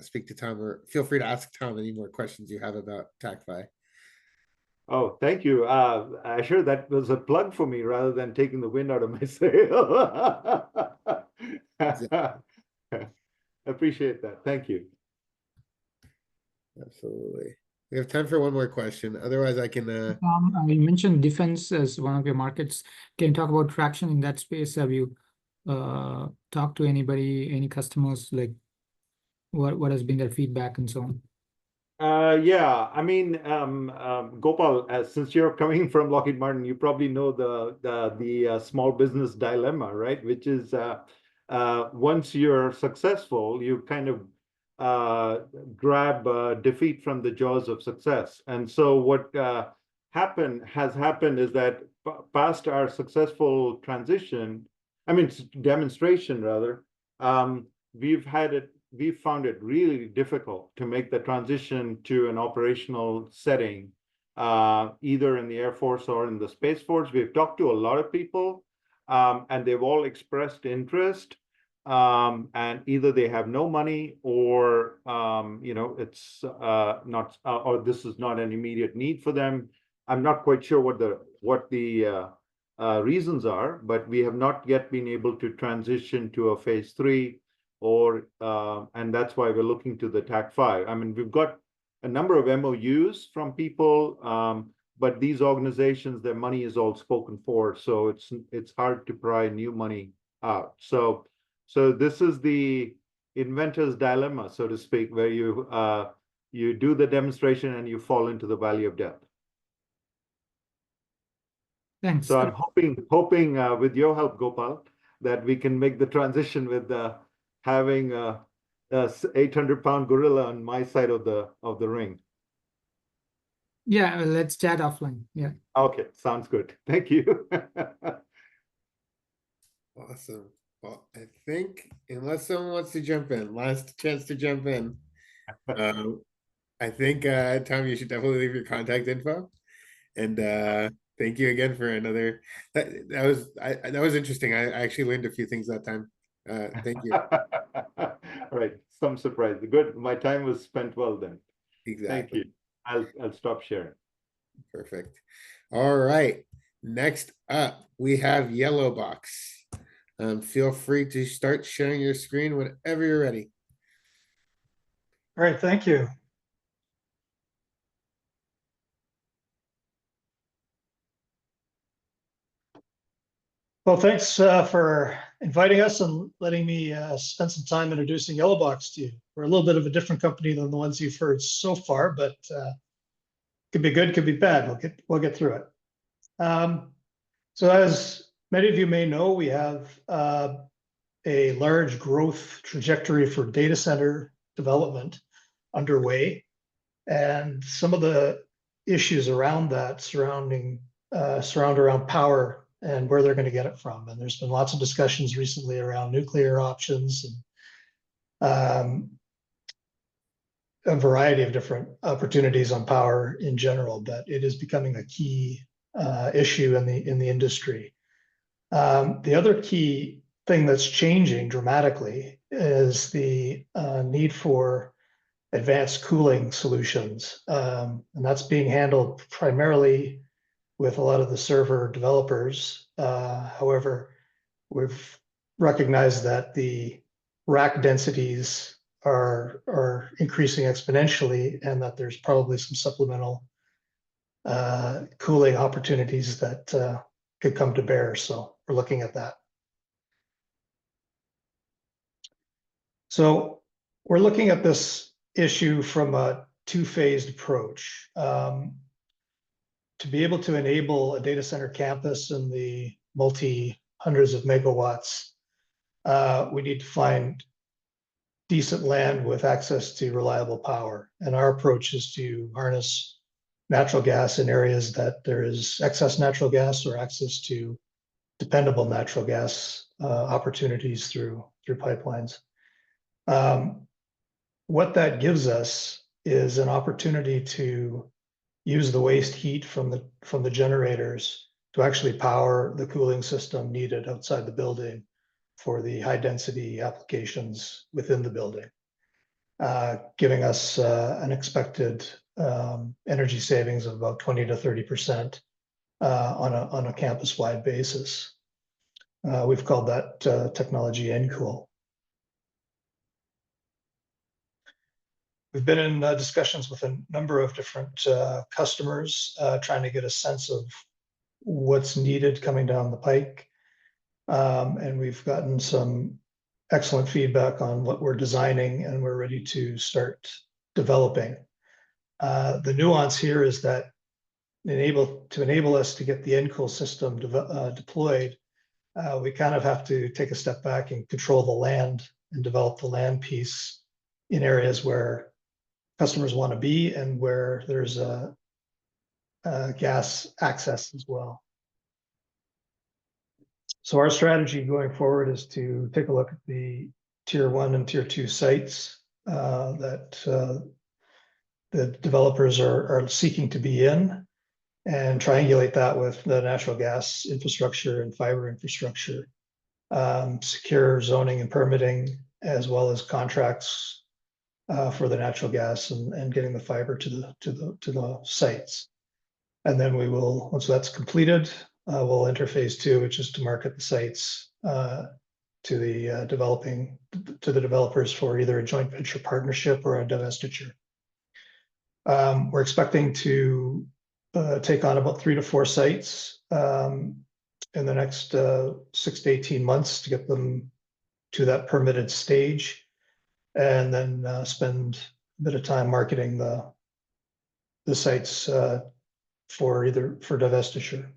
speak to Tom, or feel free to ask Tom any more questions you have about TACFI. Oh, thank you. Asher, that was a plug for me rather than taking the wind out of my sail. Appreciate that. Thank you. Absolutely. We have time for one more question. Otherwise, I can. You mentioned defense as one of your markets. Can you talk about traction in that space? Have you talked to anybody, any customers, like what has been their feedback and so on? Yeah, I mean, Gopal, since you're coming from Lockheed Martin, you probably know the small business dilemma, right? Which is once you're successful, you kind of grab defeat from the jaws of success. And so what has happened is that past our successful transition, I mean demonstration rather, we've found it really difficult to make the transition to an operational setting, either in the Air Force or in the Space Force. We've talked to a lot of people, and they've all expressed interest, and either they have no money or, it's not, or this is not an immediate need for them. I'm not quite sure what the reasons are, but we have not yet been able to transition to a phase 3. And that's why we're looking to the TAC-5. I mean, we've got a number of MOUs from people, but these organizations, their money is all spoken for, so it's hard to pry new money out. So this is the inventor's dilemma, so to speak, where you do the demonstration and you fall into the valley of death. Thanks. So I'm hoping with your help, Gopal, that we can make the transition with having a 800-pound gorilla on my side of the ring. Yeah, let's chat offline. Yeah. Okay, sounds good. Thank you. Awesome. Well, I think unless someone wants to jump in, last chance to jump in. I think Tom, you should definitely leave your contact info. And thank you again for another. That was interesting. I actually learned a few things that time. Thank you. All right, some surprise. Good. My time was spent well then. Exactly. Thank you. I'll stop sharing. Perfect. All right. Next up, we have Yellowbox. Feel free to start sharing your screen whenever you're ready. All right, thank you. Well, thanks for inviting us and letting me spend some time introducing Yellowbox to you. We're a little bit of a different company than the ones you've heard so far, but could be good, could be bad. We'll get through it. So as many of you may know, we have a large growth trajectory for data center development underway, and some of the issues around that surround around power and where they're going to get it from. And there's been lots of discussions recently around nuclear options and a variety of different opportunities on power in general, but it is becoming a key issue in the industry. The other key thing that's changing dramatically is the need for advanced cooling solutions. And that's being handled primarily with a lot of the server developers. However, we've recognized that the rack densities are increasing exponentially, and that there's probably some supplemental cooling opportunities that could come to bear. So we're looking at that. So we're looking at this issue from a two-phased approach. To be able to enable a data center campus in the multi-hundreds of megawatts, we need to find decent land with access to reliable power. And our approach is to harness natural gas in areas that there is excess natural gas or access to dependable natural gas opportunities through pipelines. What that gives us is an opportunity to use the waste heat from the generators to actually power the cooling system needed outside the building for the high density applications within the building, giving us an expected energy savings of about 20 to 30% on a campus-wide basis. We've called that technology NCOOL. We've been in discussions with a number of different customers, trying to get a sense of what's needed coming down the pike. And we've gotten some excellent feedback on what we're designing, and we're ready to start developing. The nuance here is that to enable us to get the NCOOL system deployed, we kind of have to take a step back and control the land and develop the land piece in areas where customers want to be and where there's a gas access as well. So our strategy going forward is to take a look at the tier 1 and tier 2 sites that the developers are seeking to be in, and triangulate that with the natural gas infrastructure and fiber infrastructure, secure zoning and permitting, as well as contracts for the natural gas and getting the fiber to the sites. And then we will, once that's completed, we'll enter phase 2, which is to market the sites to the developers for either a joint venture partnership or a divestiture. We're expecting to take on about 3 to 4 sites in the next 6 to 18 months to get them to that permitted stage, and then spend a bit of time marketing the sites for divestiture.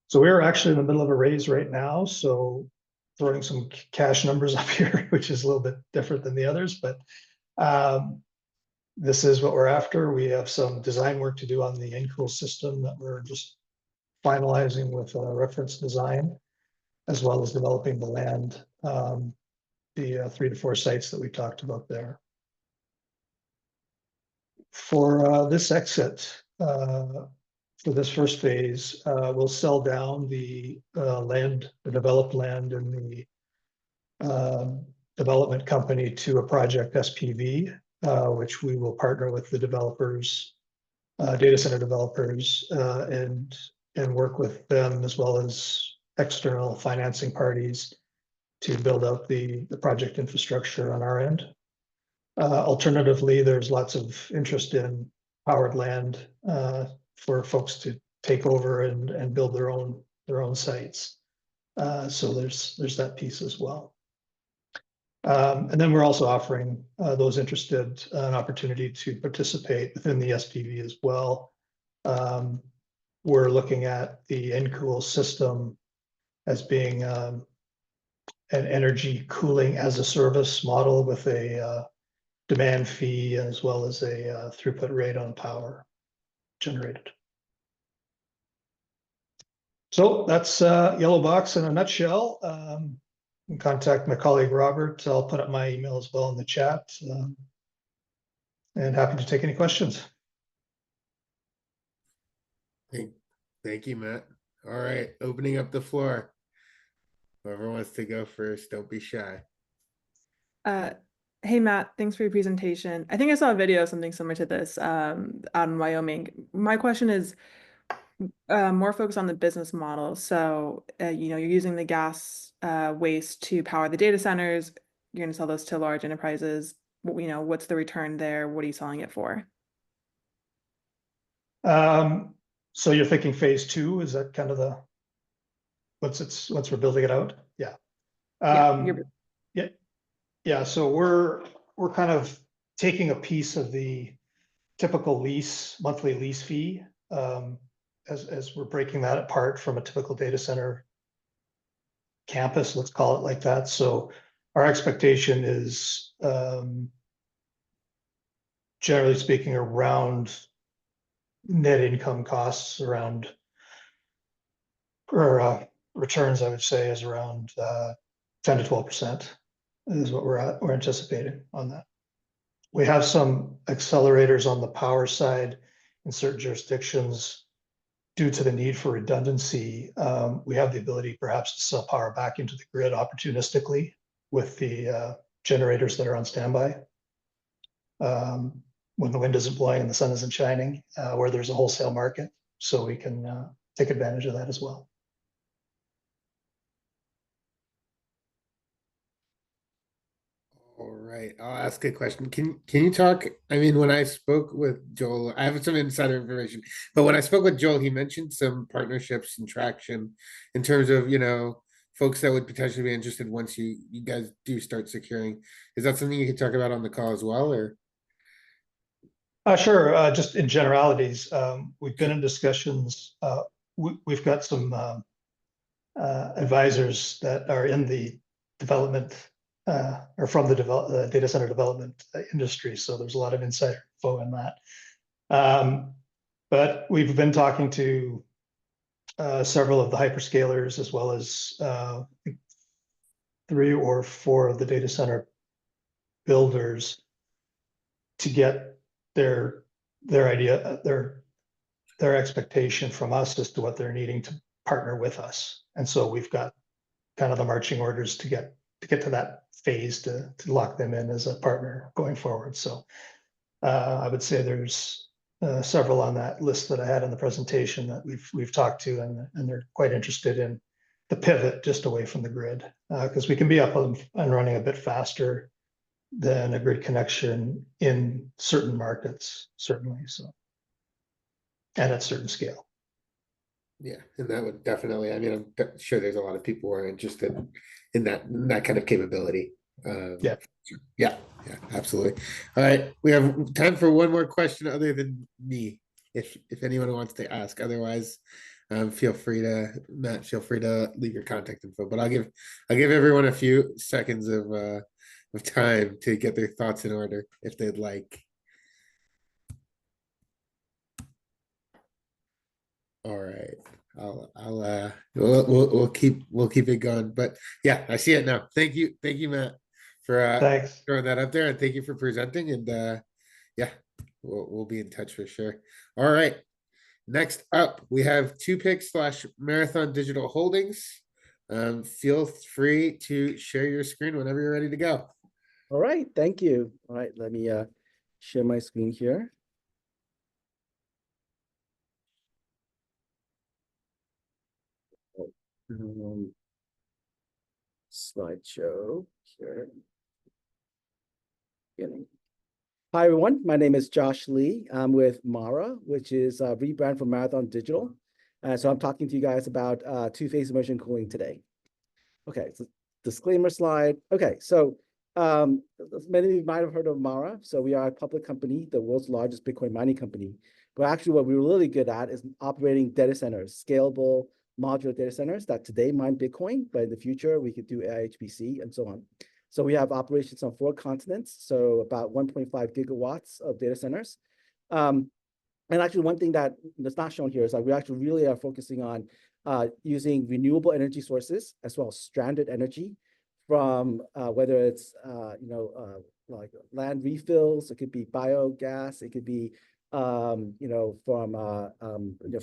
So we're actually in the middle of a raise right now, so throwing some cash numbers up here, which is a little bit different than the others, but this is what we're after. We have some design work to do on the NCOOL system that we're just finalizing with a reference design, as well as developing the land, the 3 to 4 sites that we talked about there. For this exit, for this first phase, we'll sell down the land, the developed land in the development company to a project SPV, which we will partner with the developers, data center developers, and work with them as well as external financing parties to build out the project infrastructure on our end. Alternatively, there's lots of interest in powered land for folks to take over and build their own sites. So there's that piece as well. And then we're also offering those interested an opportunity to participate within the SPV as well. We're looking at the NCOOL system as being an energy cooling as a service model with a demand fee as well as a throughput rate on power generated. So that's Yellow Box in a nutshell. You can contact my colleague Robert. I'll put up my email as well in the chat, and happy to take any questions. Thank you, Matt. All right, opening up the floor. Whoever wants to go first, don't be shy. Hey, Matt, thanks for your presentation. I think I saw a video of something similar to this out in Wyoming. My question is more focused on the business model. So, you're using the gas waste to power the data centers. You're going to sell those to large enterprises. What's the return there? What are you selling it for? So you're thinking phase 2? Is that kind of the once we're building it out? Yeah. Yeah. So we're kind of taking a piece of the typical monthly lease fee, as we're breaking that apart from a typical data center campus, let's call it like that. So our expectation is, generally speaking, around net income costs around, or returns, I would say, is around 10 to 12% is what we're anticipating on that. We have some accelerators on the power side in certain jurisdictions due to the need for redundancy. We have the ability perhaps to sell power back into the grid opportunistically with the generators that are on standby. When the wind isn't blowing and the sun isn't shining, where there's a wholesale market, so we can take advantage of that as well. All right, I'll ask a question. Can you talk? I mean, when I spoke with Joel, I have some insider information, but when I spoke with Joel, he mentioned some partnerships and traction in terms of, folks that would potentially be interested once you guys do start securing. Is that something you could talk about on the call as well, or? Sure. Just in generalities, we've been in discussions. We've got some advisors that are in the development or from the data center development industry. So there's a lot of insider info in that. But we've been talking to several of the hyperscalers, as well as 3 or 4 of the data center builders, to get their idea, their expectation from us as to what they're needing to partner with us. And so we've got kind of the marching orders to get to that phase to lock them in as a partner going forward. So I would say there's several on that list that I had in the presentation that we've talked to, and they're quite interested in the pivot just away from the grid, because we can be up and running a bit faster than a grid connection in certain markets, certainly. So, and at certain scale. Yeah, and that would definitely, I mean, I'm sure there's a lot of people who are interested in that kind of capability. Yeah, absolutely. All right, we have time for one more question other than me, if anyone wants to ask. Otherwise, Matt, feel free to leave your contact info. But I'll give everyone a few seconds of time to get their thoughts in order if they'd like. All right, we'll keep it going. But yeah, I see it now. Thank you, Matt, for thanks throwing that up there, and thank you for presenting. And yeah, we'll be in touch for sure. All right, next up we have 2PIC / Marathon Digital Holdings. Feel free to share your screen whenever you're ready to go. All right, thank you. All right, let me share my screen here. Slideshow here. Beginning. Hi, everyone. My name is Josh Lee. I'm with Mara, which is a rebrand from Marathon Digital. So I'm talking to you guys about two-phase immersion cooling today. Okay, so disclaimer slide. Okay, so many of you might have heard of Mara. So we are a public company, the world's largest Bitcoin mining company. But actually what we're really good at is operating data centers, scalable modular data centers that today mine Bitcoin, but in the future we could do AI HPC and so on. So we have operations on 4 continents, so about 1.5 gigawatts of data centers. And actually one thing that's not shown here is that we actually really are focusing on using renewable energy sources as well as stranded energy from whether it's like land refills, it could be biogas, it could be from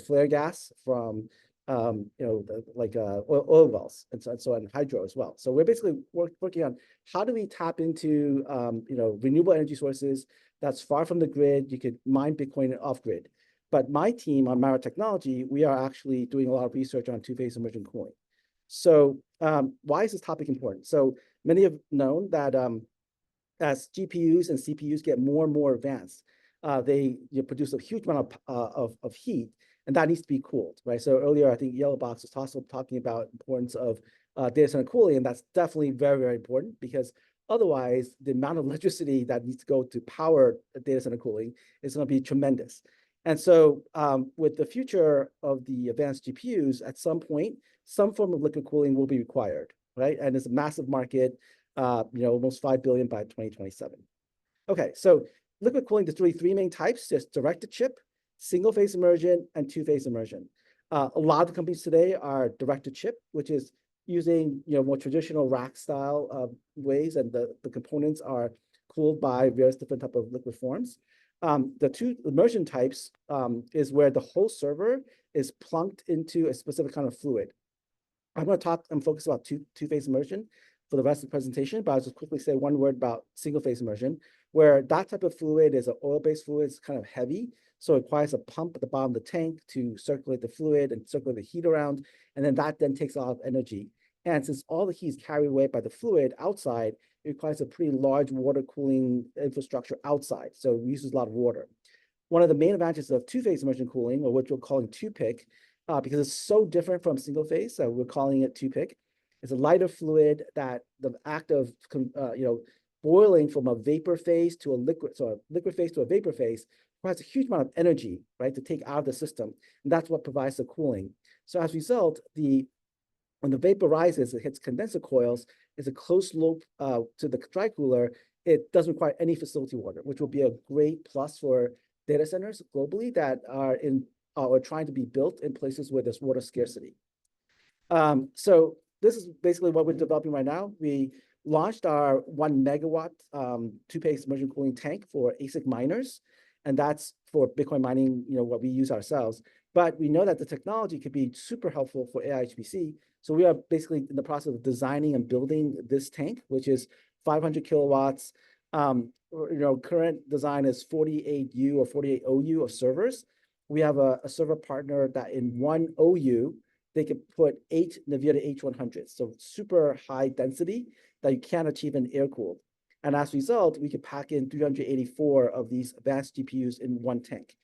flare gas from oil wells and so on, hydro as well. So we're basically working on how do we tap into renewable energy sources that's far from the grid. You could mine Bitcoin off grid. But my team on Mara Technology, we are actually doing a lot of research on two-phase immersion cooling. So why is this topic important? So many have known that as GPUs and CPUs get more and more advanced, they produce a huge amount of heat, and that needs to be cooled, right? So earlier, I think Yellowbox was also talking about importance of data center cooling, and that's definitely very, very important because otherwise, the amount of electricity that needs to go to power data center cooling is going to be tremendous. And so with the future of the advanced GPUs, at some point, some form of liquid cooling will be required, right? And it's a massive market, almost 5 billion by 2027. Okay, so liquid cooling, there's really 3 main types. There's direct-to-chip, single-phase immersion, and two-phase immersion. A lot of the companies today are direct-to-chip, which is using more traditional rack style ways, and the components are cooled by various different type of liquid forms. The 2 immersion types is where the whole server is plunked into a specific kind of fluid. I'm going to talk and focus about two-phase immersion for the rest of the presentation, but I'll just quickly say one word about single-phase immersion, where that type of fluid is an oil-based fluid. It's kind of heavy, so it requires a pump at the bottom of the tank to circulate the fluid and circulate the heat around, and then that takes a lot of energy. And since all the heat is carried away by the fluid outside, it requires a pretty large water cooling infrastructure outside. So it uses a lot of water. One of the main advantages of two-phase immersion cooling, or what we're calling two-pick, because it's so different from single phase, so we're calling it two-pick. It's a lighter fluid that the act of boiling from a vapor phase to a liquid, so a liquid phase to a vapor phase, requires a huge amount of energy, right, to take out of the system, and that's what provides the cooling. So as a result, when the vapor rises, it hits condenser coils. It's a closed loop to the dry cooler. It doesn't require any facility water, which will be a great plus for data centers globally that are trying to be built in places where there's water scarcity. So this is basically what we're developing right now. We launched our 1 megawatt two-phase immersion cooling tank for ASIC miners, and that's for Bitcoin mining, what we use ourselves. But we know that the technology could be super helpful for AI HPC. So we are basically in the process of designing and building this tank, which is 500 kilowatts. Current design is 48U or 48 OU of servers. We have a server partner that in 1 OU, they could put 8 NVIDIA H100s, so super high density that you can't achieve in air-cooled. And as a result, we could pack in 384 of these advanced GPUs in one tank.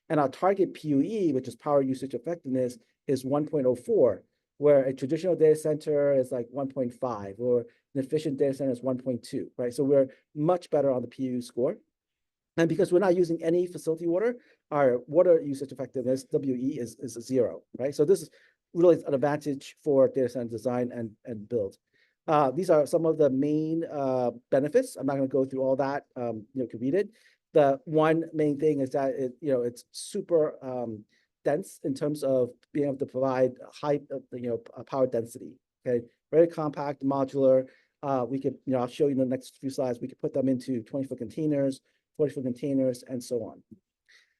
And our target PUE, which is power usage effectiveness, is 1.04, where a traditional data center is like 1.5, or an efficient data center is 1.2, right? So we're much better on the PUE score. And because we're not using any facility water, our water usage effectiveness, WE, is 0, right? So this is really an advantage for data center design and build. These are some of the main benefits. I'm not going to go through all that. You can read it. The one main thing is that it's super dense in terms of being able to provide high power density. Okay, very compact, modular. We could, I'll show you in the next few slides. We could put them into 20-foot containers, 40-foot containers, and so on.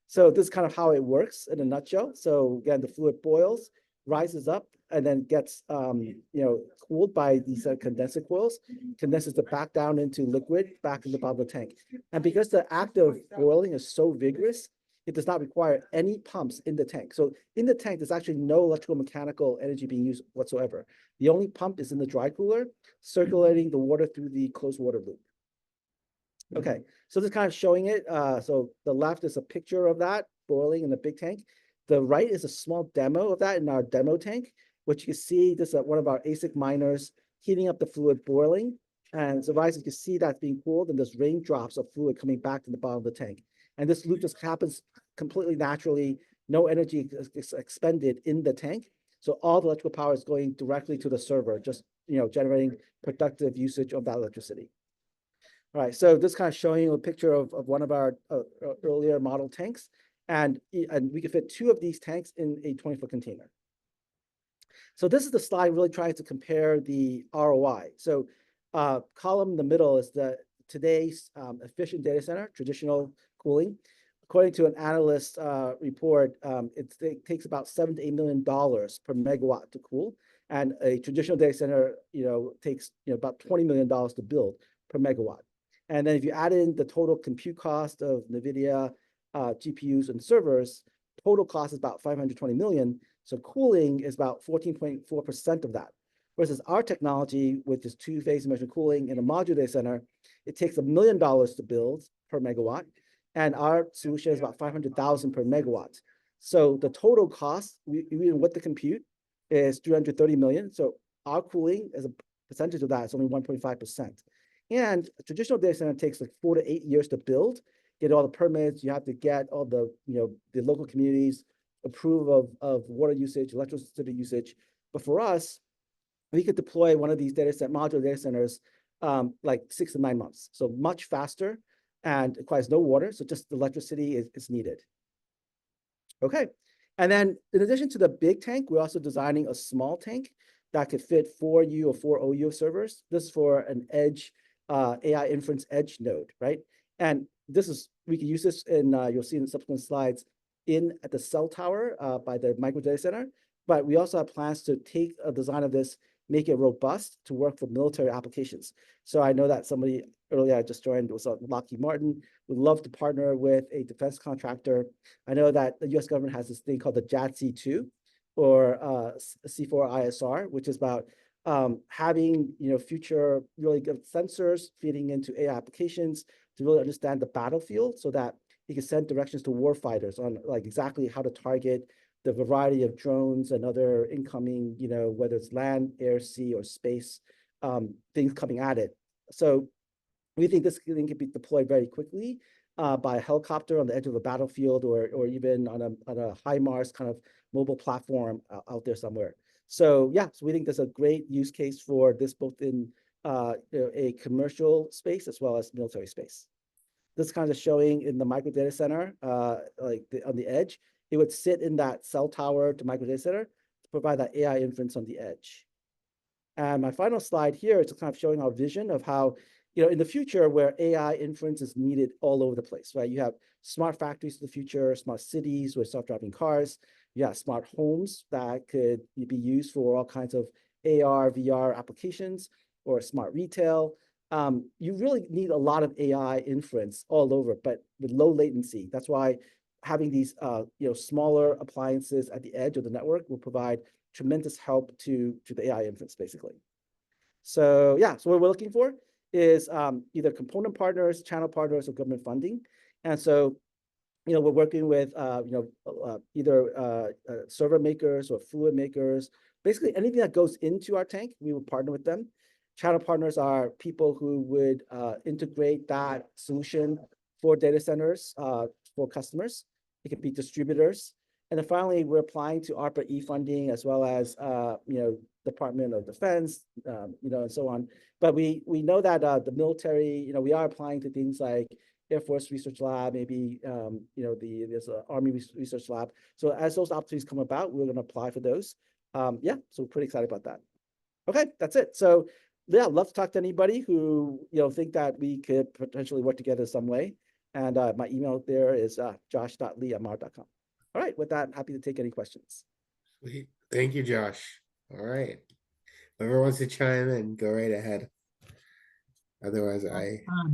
So this is kind of how it works in a nutshell. So again, the fluid boils, rises up, and then gets cooled by these condenser coils, condenses it back down into liquid, back in the bottom of the tank. And because the act of boiling is so vigorous, it does not require any pumps in the tank. So in the tank, there's actually no electrical mechanical energy being used whatsoever. The only pump is in the dry cooler, circulating the water through the closed water loop. Okay, so this is kind of showing it. So the left is a picture of that boiling in the big tank. The right is a small demo of that in our demo tank, which you can see this is one of our ASIC miners heating up the fluid boiling. And so as you can see that's being cooled, and there's raindrops of fluid coming back to the bottom of the tank. And this loop just happens completely naturally. No energy is expended in the tank. So all the electrical power is going directly to the server, just generating productive usage of that electricity. All right, so this kind of showing you a picture of one of our earlier model tanks. And we can fit 2 of these tanks in a 20-foot container. So this is the slide really trying to compare the ROI. So column in the middle is today's efficient data center, traditional cooling. According to an analyst report, it takes about $7 to $8 million per megawatt to cool. And a traditional data center, takes about $20 million to build per megawatt. And then if you add in the total compute cost of NVIDIA, GPUs and servers, total cost is about $520 million. So cooling is about 14.4% of that. Versus our technology, which is 2-phase immersion cooling in a modular data center, it takes $1 million to build per megawatt. And our solution is about $500,000 per megawatt. So the total cost, even with the compute, is $330 million. So our cooling, as a percentage of that, is only 1.5%. And a traditional data center takes like 4 to 8 years to build. Get all the permits, you have to get all the, the local communities approve of water usage, electricity usage. But for us, we could deploy one of these modular data centers like 6 to 9 months. So much faster, and it requires no water. So just the electricity is needed. Okay. And then in addition to the big tank, we're also designing a small tank that could fit 4U or 4 OU servers. This is for an edge, AI inference edge node, right? And we can use this in, you'll see in the subsequent slides, at the cell tower by the micro data center. But we also have plans to take a design of this, make it robust to work for military applications. So I know that somebody earlier I just joined was Lockheed Martin, would love to partner with a defense contractor. I know that the US government has this thing called the JADC2 or C4ISR, which is about having, future really good sensors feeding into AI applications to really understand the battlefield so that you can send directions to warfighters on like exactly how to target the variety of drones and other incoming, whether it's land, air, sea, or space, things coming at it. So we think this thing can be deployed very quickly by a helicopter on the edge of a battlefield or even on a HIMARS kind of mobile platform out there somewhere. So yeah, so we think there's a great use case for this both in a commercial space as well as military space. This kind of showing in the micro data center, on the edge, it would sit in that cell tower to micro data center to provide that AI inference on the edge. And my final slide here is kind of showing our vision of how, in the future where AI inference is needed all over the place, right? You have smart factories of the future, smart cities with self-driving cars. You have smart homes that could be used for all kinds of AR, VR applications or smart retail. You really need a lot of AI inference all over, but with low latency. That's why having these, smaller appliances at the edge of the network will provide tremendous help to the AI inference, basically. So yeah, so what we're looking for is either component partners, channel partners, or government funding. And so, we're working with, either server makers or fluid makers. Basically, anything that goes into our tank, we will partner with them. Channel partners are people who would integrate that solution for data centers for customers. It could be distributors. And then finally, we're applying to ARPA-E funding as well as, Department of Defense, and so on. But we know that the military, we are applying to things like Air Force Research Lab, maybe, there's an Army Research Lab. So as those opportunities come about, we're going to apply for those. Yeah, so we're pretty excited about that. Okay, that's it. So yeah, I'd love to talk to anybody who, think that we could potentially work together some way. And my email there is josh.lee@mar.com. All right, with that, happy to take any questions. Sweet. Thank you, Josh. All right. Whoever wants to chime in, go right ahead. Otherwise,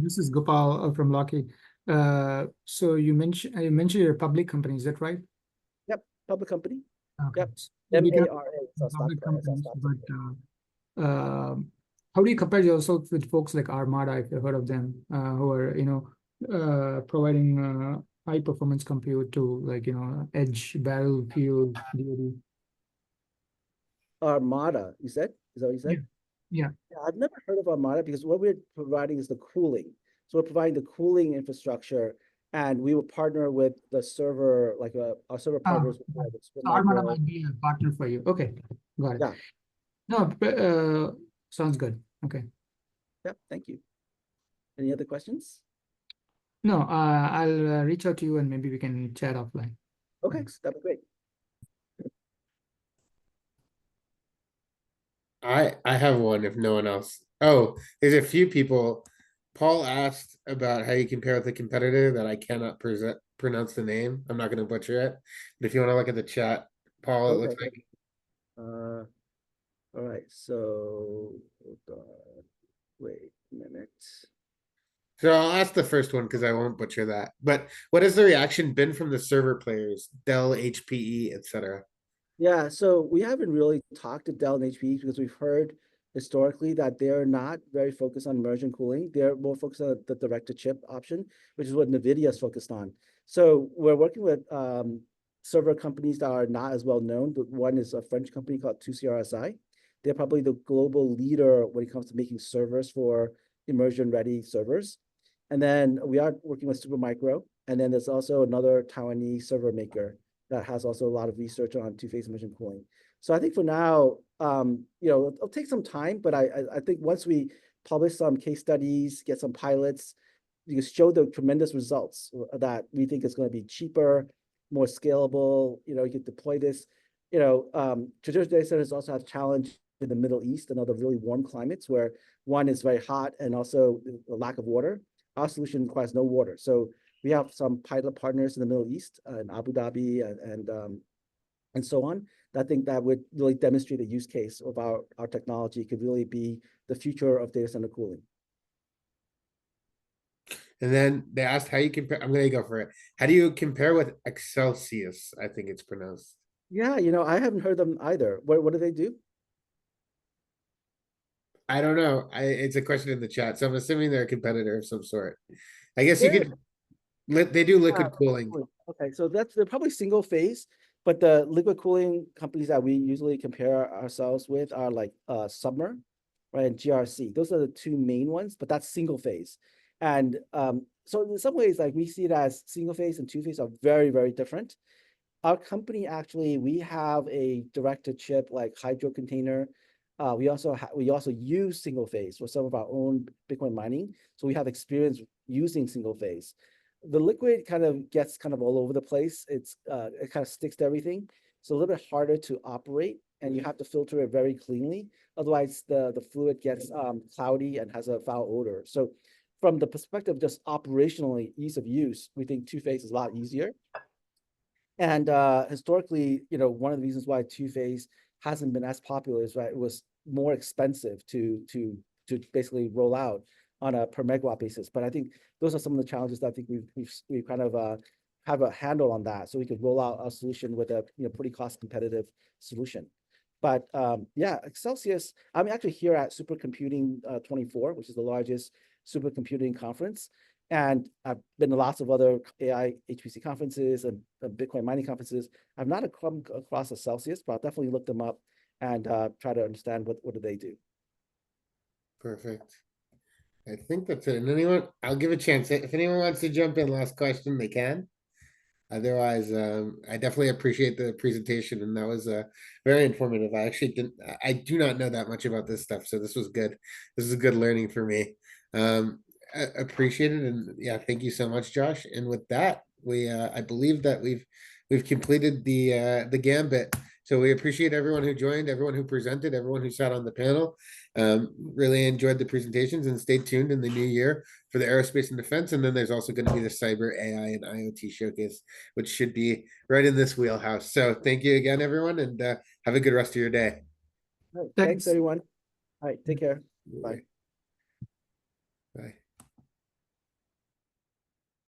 this is Gopal from Lockheed. So you mentioned you're a public company, is that right? Yep, public company. Okay. Yep. So MARA. public companies, but how do you compare yourself with folks like Armada, if you've heard of them, who are providing high performance compute to edge, battlefield, DoD? Armada, you said? Is that what you said? Yeah. I've never heard of Armada because what we're providing is the cooling. So we're providing the cooling infrastructure, and we will partner with the server, like our server partners. So Armada might be a partner for you. Okay, got it. Yeah. No, sounds good. Okay. Yep. Thank you. Any other questions? No, I'll reach out to you and maybe we can chat offline. Okay, Thanks. that'd be great. I have one if no one else. Oh, there's a few people. Paul asked about how you compare with the competitor that I cannot pronounce the name. I'm not going to butcher it. But if you want to look at the chat, Paul, it looks like. All right. So hold on. Wait a minute. So I'll ask the first one because I won't butcher that. But what has the reaction been from the server players, Dell, HPE, etc.? Yeah, so we haven't really talked to Dell and HPE because we've heard historically that they're not very focused on immersion cooling. They're more focused on the direct-to-chip option, which is what NVIDIA is focused on. So we're working with server companies that are not as well known. One is a French company called 2CRSI. They're probably the global leader when it comes to making servers for immersion-ready servers. And then we are working with Supermicro. And then there's also another Taiwanese server maker that has also a lot of research on two-phase immersion cooling. So I think for now, it'll take some time, but I think once we publish some case studies, get some pilots, you can show the tremendous results that we think is going to be cheaper, more scalable. You can deploy this. Traditional data centers also have challenge in the Middle East and other really warm climates where one is very hot and also a lack of water. Our solution requires no water. So we have some pilot partners in the Middle East, in Abu Dhabi and so on. I think that would really demonstrate the use case of our technology could really be the future of data center cooling. And then they asked how you compare. I'm going to go for it. How do you compare with Excelsius? I think it's pronounced. Yeah, I haven't heard them either. What do they do? I don't know. It's a question in the chat, so I'm assuming they're a competitor of some sort. I guess you They're- could. They do liquid cooling. Okay, so they're probably single phase, but the liquid cooling companies that we usually compare ourselves with are like Submer, right, and GRC. Those are the two main ones, but that's single phase. And so in some ways, like we see it as single phase and two phase are very, very different. Our company actually, we have a direct-to-chip like Hydro container. We also use single phase for some of our own Bitcoin mining. So we have experience using single phase. The liquid kind of gets kind of all over the place. It kind of sticks to everything. So a little bit harder to operate, and you have to filter it very cleanly. Otherwise, the fluid gets cloudy and has a foul odor. So from the perspective of just operationally ease of use, we think two-phase is a lot easier. And historically, one of the reasons why two-phase hasn't been as popular is, right, it was more expensive to basically roll out on a per megawatt basis. But I think those are some of the challenges that I think we've kind of have a handle on that, so we could roll out a solution with a pretty cost competitive solution. But yeah, Celsius, I'm actually here at Supercomputing 24, which is the largest supercomputing conference. And I've been to lots of other AI HPC conferences and Bitcoin mining conferences. I've not come across a Celsius, but I'll definitely look them up and try to understand what do they do. Perfect. I think that's it. And anyone, I'll give a chance. If anyone wants to jump in, last question, they can. Otherwise, I definitely appreciate the presentation, and that was very informative. I do not know that much about this stuff, so this was good. This is a good learning for me. I appreciate it, and yeah, thank you so much, Josh. And with that, I believe that we've completed the gambit. So we appreciate everyone who joined, everyone who presented, everyone who sat on the panel. Really enjoyed the presentations, and stay tuned in the new year for the aerospace and defense. And then there's also going to be the cyber AI and IoT showcase, which should be right in this wheelhouse. So thank you again, everyone, and have a good rest of your day. Thanks everyone. All right, take care. Bye.